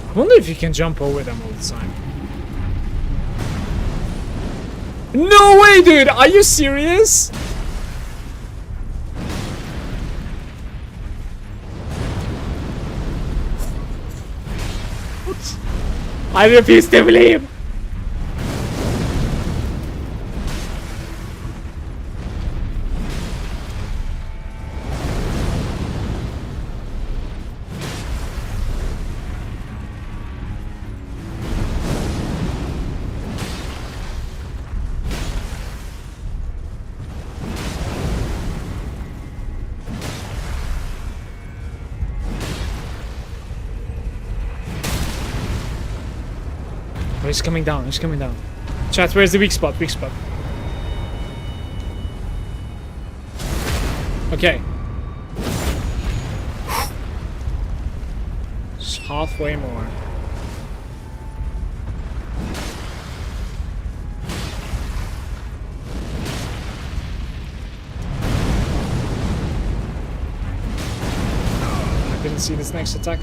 I wonder if you can jump over them all the time. No way, dude! Are you serious? I refuse to believe! Oh, he's coming down, he's coming down. Chat, where's the weak spot? Weak spot. Okay. It's halfway more. I didn't see this next attack.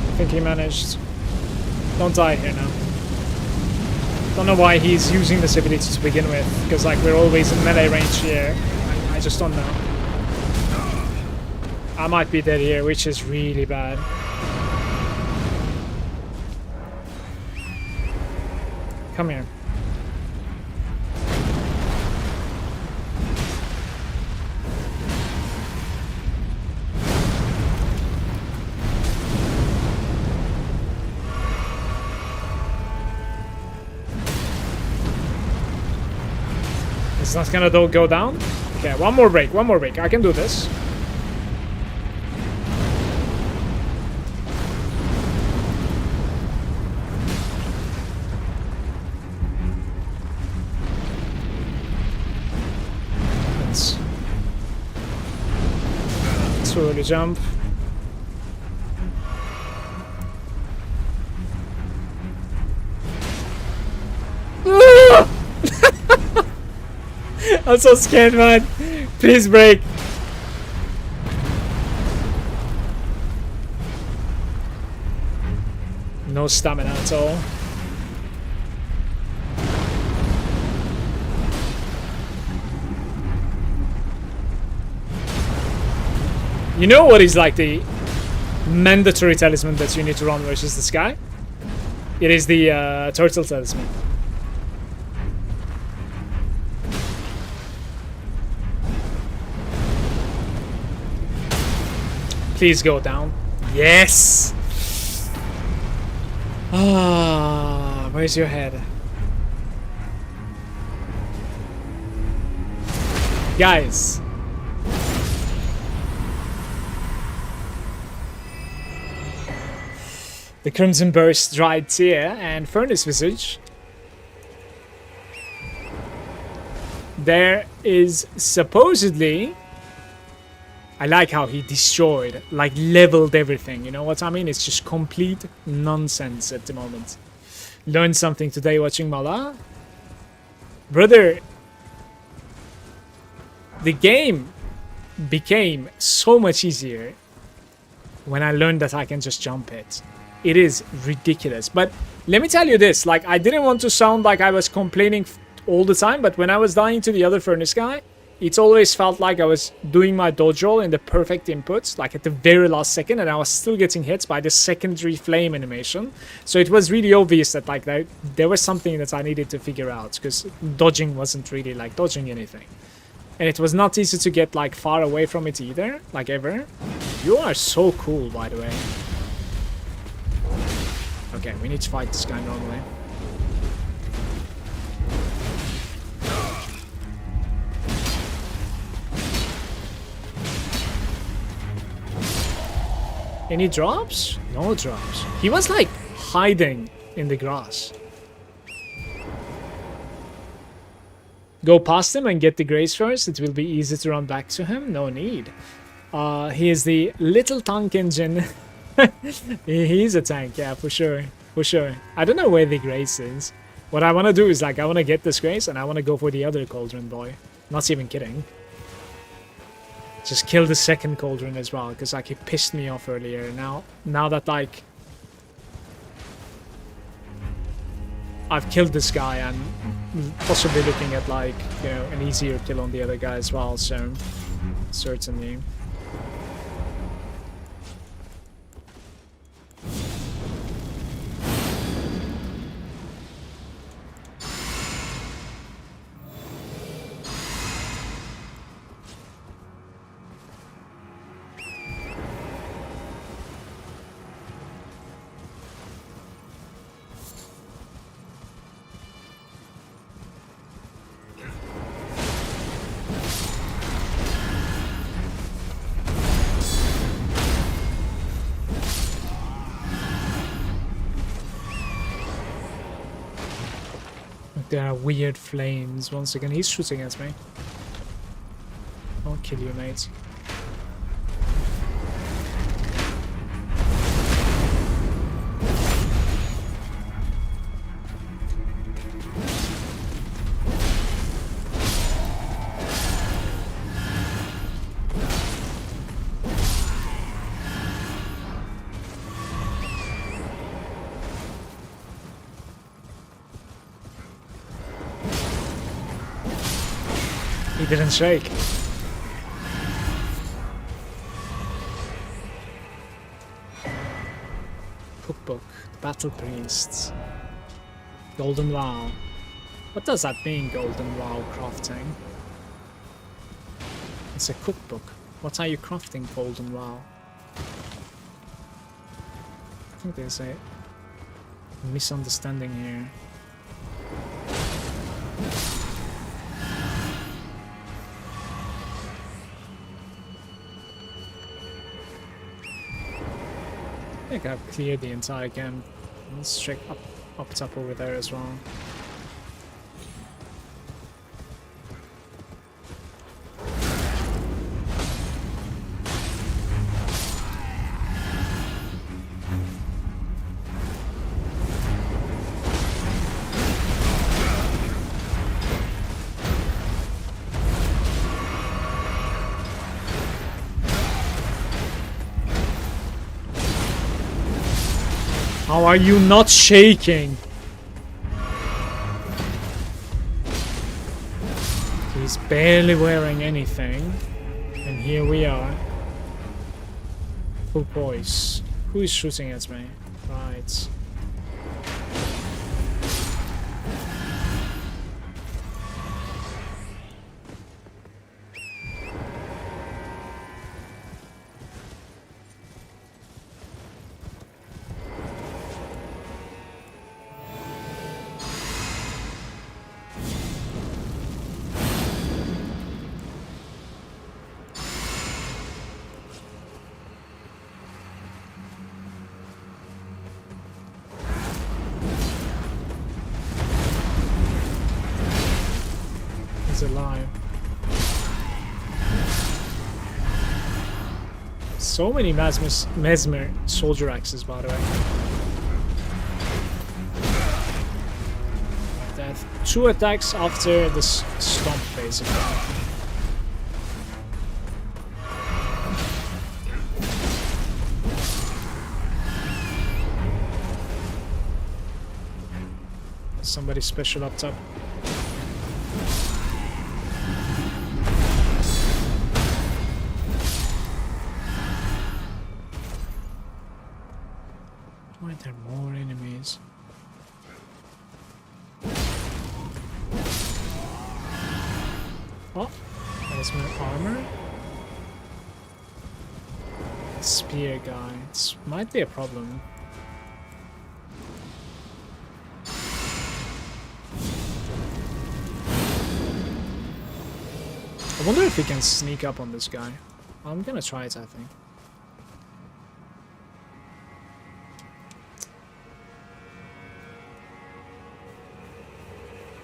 I think he managed. Don't die here now. Don't know why he's using this ability to begin with, because like we're always in melee range here. I just don't know. I might be dead here, which is really bad. Come here. It's not gonna go down? Okay, one more break, I can do this. Too early jump. I'm so scared, man. Please break. No stamina at all. You know what is like the mandatory talisman that you need to run versus this guy? It is the turtle talisman. Please go down. Yes! Ah, where's your head? Guys. The Crimson Burst, Dried Tear, and Furnace Visage. There is supposedly... I like how he destroyed, like leveled everything, you know what I mean? It's just complete nonsense at the moment. Learned something today watching Mala. Brother, the game became so much easier when I learned that I can just jump it. It is ridiculous. But let me tell you this, like I didn't want to sound like I was complaining all the time, but when I was dying to the other furnace guy, it's always felt like I was doing my dodge roll in the perfect inputs, like at the very last second, and I was still getting hit by the secondary flame animation. So it was really obvious that like there was something that I needed to figure out, because dodging wasn't really like dodging anything. And it was not easy to get like far away from it either, like ever. You are so cool, by the way. Okay, we need to fight this guy normally. Any drops? No drops. He was like hiding in the grass. Go past him and get the grace first. It will be easy to run back to him. No need. He is the little tank engine. He's a tank, yeah, for sure. For sure. I don't know where the grace is. What I want to do is like, I want to get this grace and I want to go for the other cauldron boy. Not even kidding. Just kill the second cauldron as well, because like he pissed me off earlier. Now that like I've killed this guy, I'm possibly looking at like, you know, an easier kill on the other guy as well, so certainly. There are weird flames. Once again, he's shooting at me. I'll kill you, mate. He didn't shake. Cookbook. Battle Priests. Golden Vow. What does that mean, Golden Vow crafting? It's a cookbook. What are you crafting, Golden Vow? I think there's a misunderstanding here. think I've cleared the entire camp. Let's check up top over there as well. How are you not shaking? He's barely wearing anything. And here we are. Full poise. Who is shooting at me? Right. He's alive. So many Mesmer soldier axes, by the way. That 2 attacks after the stomp, basically. Somebody special up top. Why are there more enemies? Oh, there's my armor. Spear guy. This might be a problem. I wonder if we can sneak up on this guy. I'm gonna try it, I think.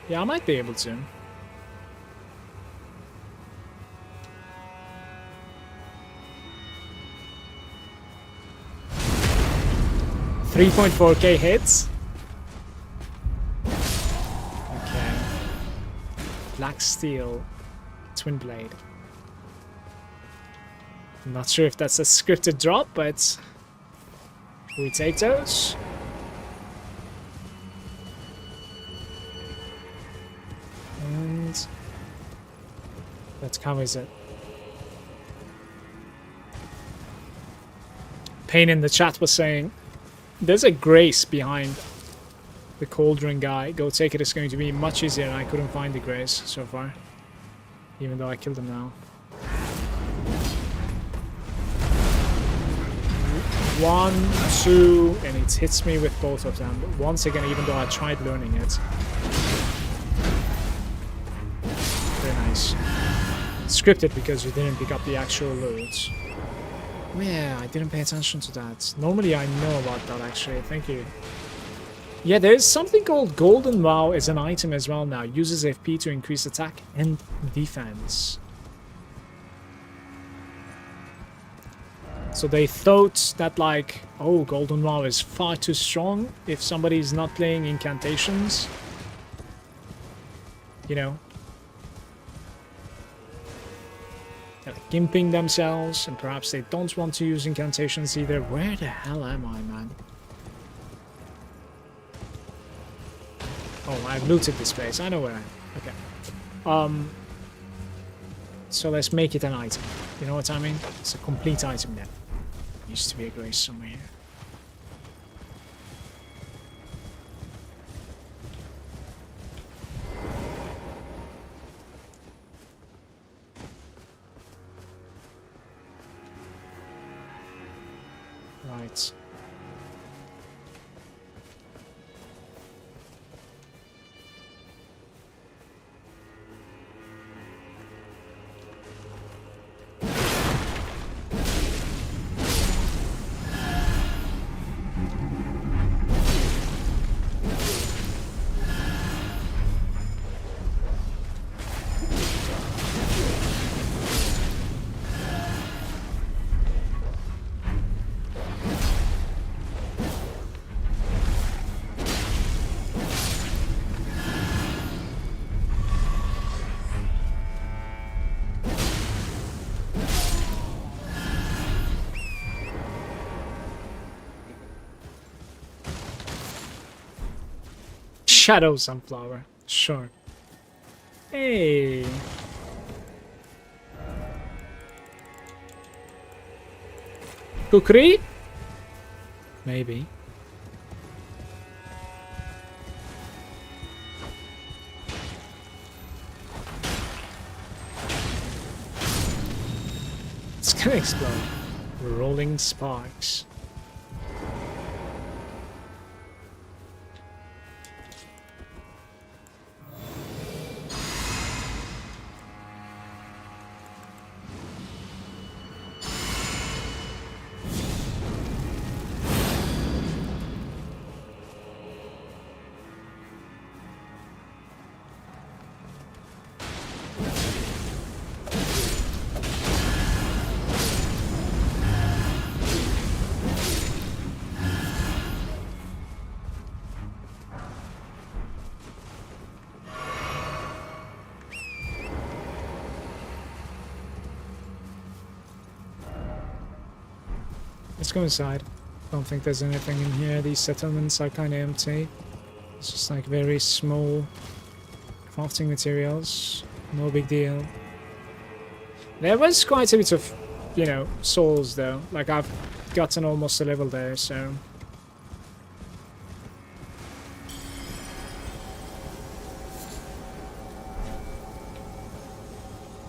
Yeah, I might be able to. $3.4k hits. Okay. Black steel, twin blade. I'm not sure if that's a scripted drop, but we take those. And that covers it. Pain in the chat was saying, there's a grace behind the cauldron guy. Go take it, it's going to be much easier, and I couldn't find the grace so far. Even though I killed him now. 1, 2, and it hits me with both of them. Once again, even though I tried learning it. Very nice. Scripted because you didn't pick up the actual loot. Yeah, I didn't pay attention to that. Normally I know about that actually, thank you. Yeah, there's something called Golden Vow as an item as well now. Uses FP to increase attack and defense. So they thought that like, oh, Golden Vow is far too strong if somebody is not playing incantations. You know. They're like gimping themselves, and perhaps they don't want to use incantations either. Where the hell am I, man? Oh, I've looted this place. I know where I am. Okay. So let's make it an item. You know what I mean? It's a complete item then. Used to be a grace somewhere here. Right. Shadow sunflower. Sure. Hey. Kukri? Maybe. It's gonna explode. Rolling sparks. Let's go inside. Don't think there's anything in here. These settlements are kind of empty. It's just like very small crafting materials. No big deal. There was quite a bit of, you know, souls though. Like I've gotten almost a level there, so...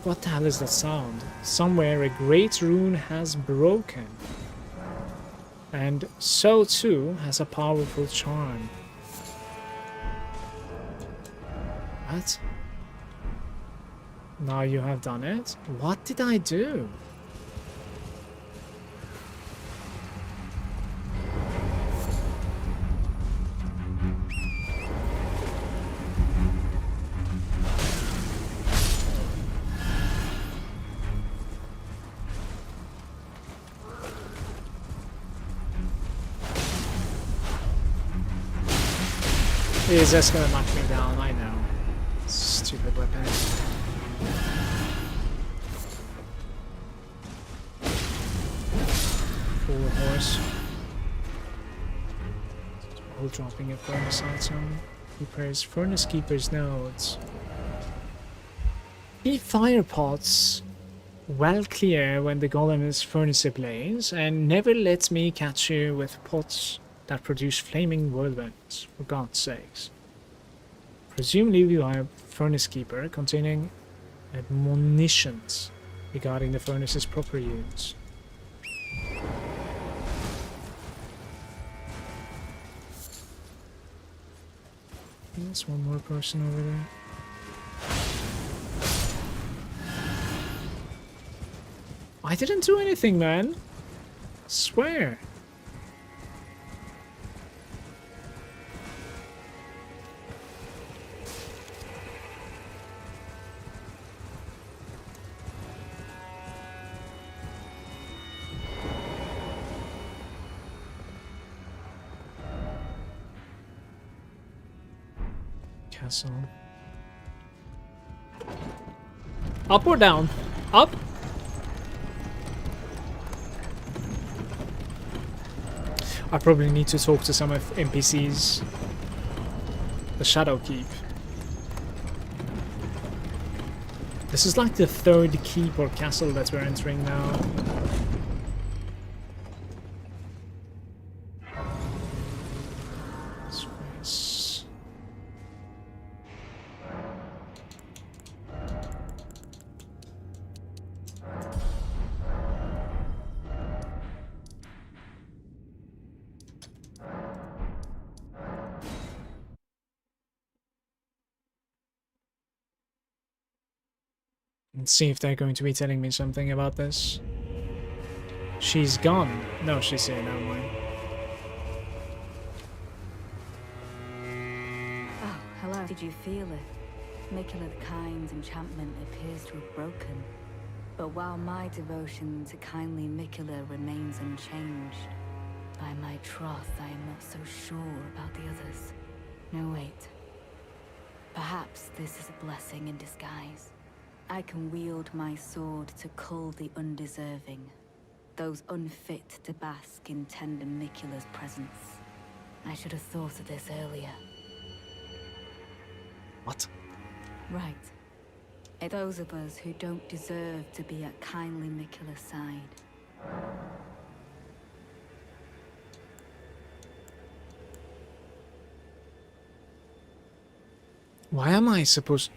What the hell is that sound? Somewhere a great rune has broken. And so too has a powerful charm. What? Now you have done it? What did I do? He's just gonna knock me down, I know. Stupid weapon. Forward horse. All dropping a furnace item. Prepares furnace keeper's nodes. Keep fire pots well clear when the golem is furnace ablaze, and never let me catch you with pots that produce flaming whirlwinds, for God's sakes. Presumably you are a furnace keeper containing admonitions regarding the furnace's proper use. There's one more person over there. I didn't do anything, man. I swear. Castle. Up or down? Up? I probably need to talk to some of NPCs. The Shadow Keep. This is like the third keep or castle that we're entering now. Space. Let's see if they're going to be telling me something about this. She's gone. No, she's here. Never mind. Oh, hello. Did you feel it? Mikula the Kind's enchantment appears to have broken. But while my devotion to kindly Mikula remains unchanged, by my troth I am not so sure about the others. No, wait. Perhaps this is a blessing in disguise. I can wield my sword to cull the undeserving, those unfit to bask in tender Mikula's presence. I should have thought of this earlier. What? Right. It's those of us who don't deserve to be at kindly Miquella's side. Why am I supposed...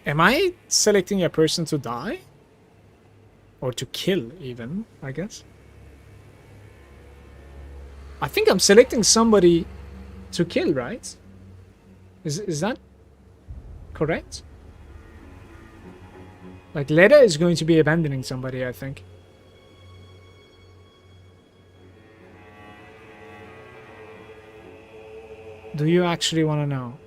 Am I selecting a person to die? Or to kill, even, I guess? I think I'm selecting somebody to kill, right? Is that correct? Like, Leda is going to be abandoning somebody, I think. Do you actually want to know?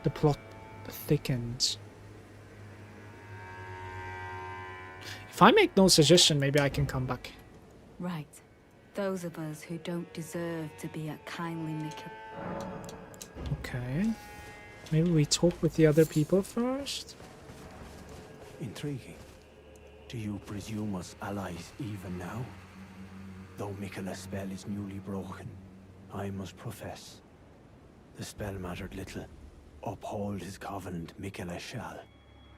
The plot thickens. If I make no suggestion, maybe I can come back. Right. Those of us who don't deserve to be at kindly Miquella. Okay. Maybe we talk with the other people first? Intriguing. Do you presume us allies even now? Though Miquella's spell is newly broken, I must profess. The spell mattered little. Uphold his covenant, Miquella shall,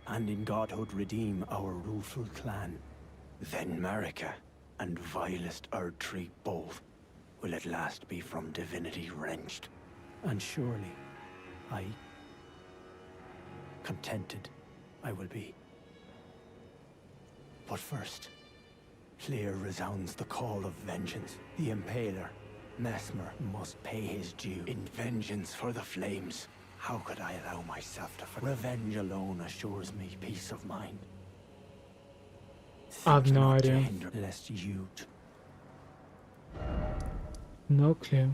and in godhood redeem our rueful clan. Then Marika and vilest Erdtree both will at last be from divinity wrenched. And surely, contented I will be. But first, clear resounds the call of vengeance. The Impaler, Mesmer, must pay his due in vengeance for the flames. How could I allow myself to forget? Revenge alone assures me peace of mind. I have Think no not to idea. hinder lest you... No clue.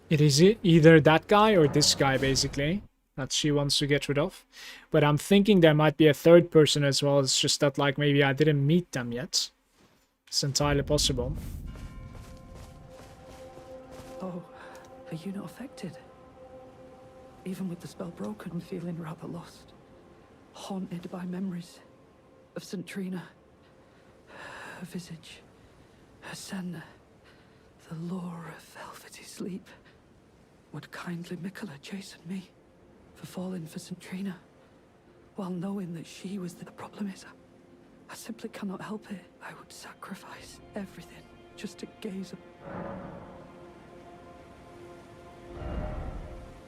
It is either that guy or this guy, basically, that she wants to get rid of. But I'm thinking there might be a third person as well. It's just that, like, maybe I didn't meet them yet. It's entirely possible. Oh, are you not affected? Even with the spell broken, I'm feeling rather lost. Haunted by memories of St. Trina. Her visage. Her Senna. The lure of velvety sleep. Would kindly Miquella chasten me for falling for St. Trina, while knowing that she was the problem is, I simply cannot help it. I would sacrifice everything just to gaze at...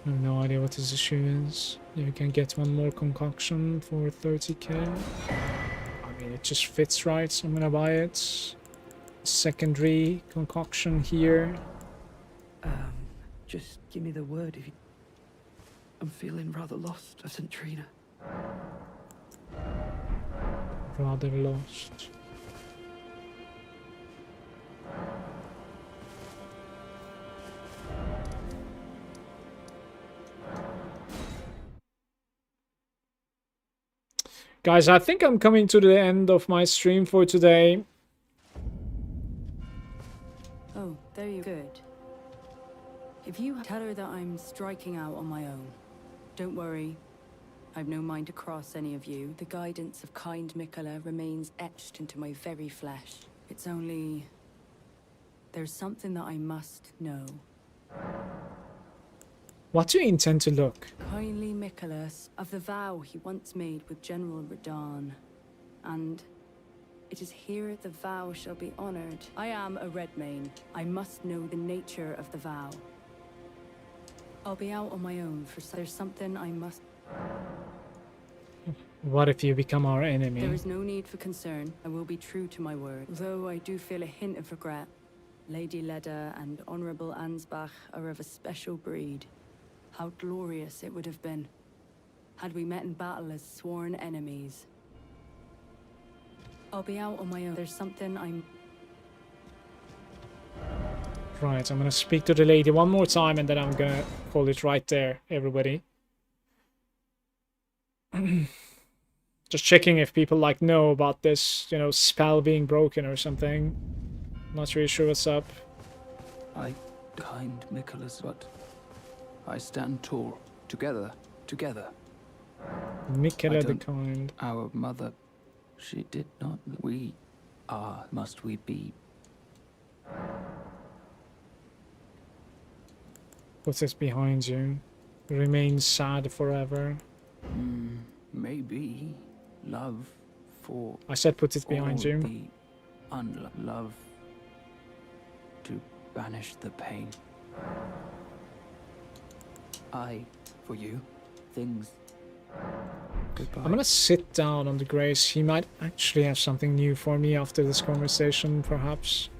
I have no idea what his issue is. You can get one more concoction for 30k. I mean, it just fits right, so I'm gonna buy it. Secondary concoction here. Just give me the word if you... I'm feeling rather lost of St. Trina. Rather lost. Guys, I think I'm coming to the end of my stream for today. Oh, there you good. If you tell her that I'm striking out on my own, don't worry. I've no mind to cross any of you. The guidance of kind Miquella remains etched into my very flesh. It's only... there's something that I must know. What do you intend to look? Kindly Miquella, of the vow he once made with General Radahn. And it is here the vow shall be honored. I am a Redmane. I must know the nature of the vow. I'll be out on my own for there's something I must... What if you become our enemy? There is no need for concern. I will be true to my word. Though I do feel a hint of regret. Lady Leda and Honorable Ansbach are of a special breed. How glorious it would have been had we met in battle as sworn enemies. I'll be out on my own. There's something I'm... Right, I'm gonna speak to the lady one more time and then I'm gonna call it right there, everybody. Just checking if people like know about this, you know, spell being broken or something. Not really sure what's up. I kind Miquella's, but I stand tall. Together. Miquella the don't- kind. Our mother, She did not. We are. Must we be? Put it behind you. Remain sad forever. Maybe love for. I said put it behind all you. The love to banish the pain. I for you. Things. Goodbye. I'm gonna sit down on the grace. He might actually have something new for me after this conversation, perhaps.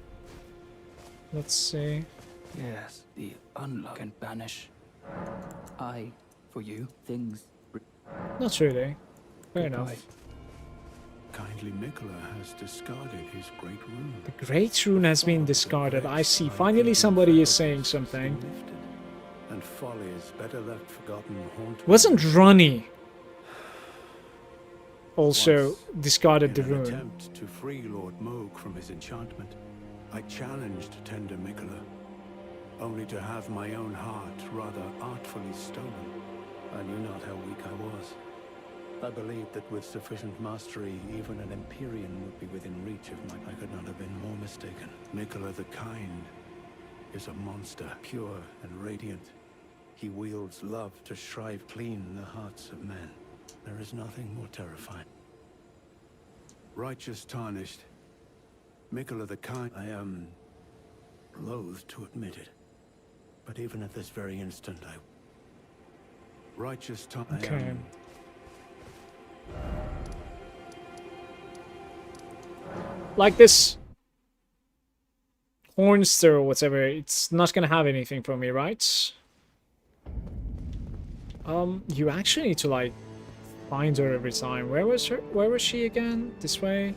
Let's see. Yes, the unlock can banish. I for you. Things. Not really. Fair Goodbye. enough. Kindly Mikola has discarded his great rune. The great rune has been discarded. I see. Finally somebody is saying something. Lifted, and folly is better left forgotten. Haunt Wasn't Ronnie also Once, discarded the in an rune? attempt to free Lord Moog from his enchantment, I challenged tender Mikola, only to have my own heart rather artfully stolen. I knew not how weak I was. I believed that with sufficient mastery, even an Empyrean would be within reach of my... I could not have been more mistaken. Mikola the Kind is a monster, pure and radiant. He wields love to shrive clean the hearts of men. There is nothing more terrifying. Righteous tarnished. Mikola the Kind, I am loath to admit it. But even at this very instant, righteous tarnished. Okay. Like this Hornster or whatever, it's not gonna have anything for me, right? You actually need to like find her every time. Where was her? Where was she again? This way?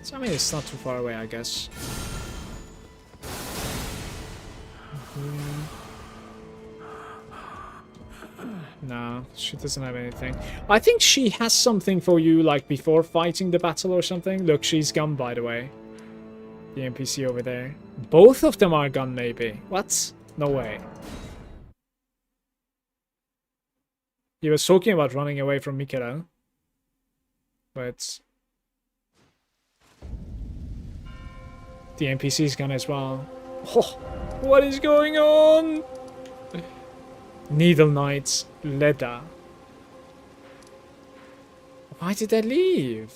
So, I mean, it's not too far away, I guess. No, she doesn't have anything. I think she has something for you, like, before fighting the battle or something. Look, she's gone, by the way. The NPC over there. Both of them are gone, maybe. What? No way. He was talking about running away from Mikela. But... the NPC is gone as well. Oh, what is going on? Needle Knights, Leda. Why did they leave?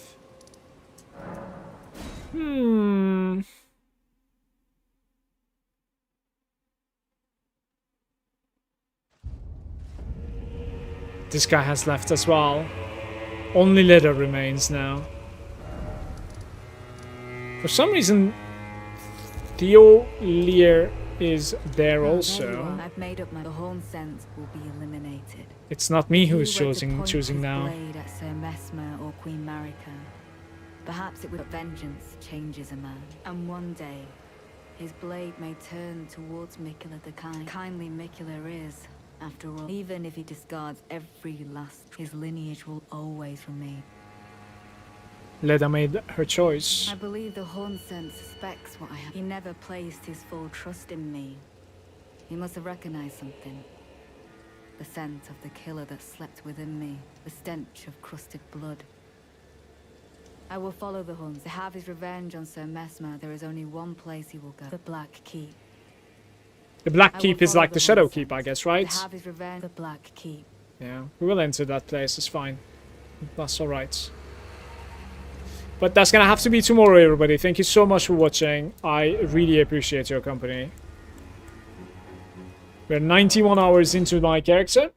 This guy has left as well. Only Leda remains now. For some reason, Theo Lear is there also. I've made up my the Horn sense will be eliminated. It's not me who's If he were to choosing point choosing his now. blade at Sir Mesmer or Queen Marika, perhaps it would vengeance changes a man. And one day, his blade may turn towards Mikola the Kind. Kindly Mikola is, after all. Even if he discards every last, his lineage will always remain. Leda made her choice. I believe the Hornsen suspects what I have. He never placed his full trust in me. He must have recognized something. The scent of the killer that slept within me. The stench of crusted blood. I will follow the Huns. To have his revenge on Sir Mesmer, there is only one place he will go. The Black Keep. The Black I will Keep is follow like the the Shadow Hornsen. Keep, I guess, right? To have his revenge. The Black Keep. Yeah, we will enter that place, it's fine. That's alright. But that's gonna have to be tomorrow, everybody. Thank you so much for watching. I really appreciate your company. We're 91 hours into my character.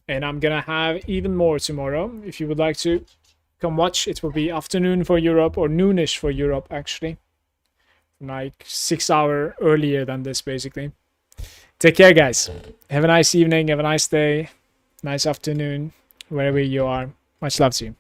And I'm gonna have even more tomorrow. If you would like to come watch, it will be afternoon for Europe, or noonish for Europe, actually. Like 6 hours earlier than this, basically. Take care, guys. Have a nice evening, have a nice day, nice afternoon, wherever you are. Much love to you.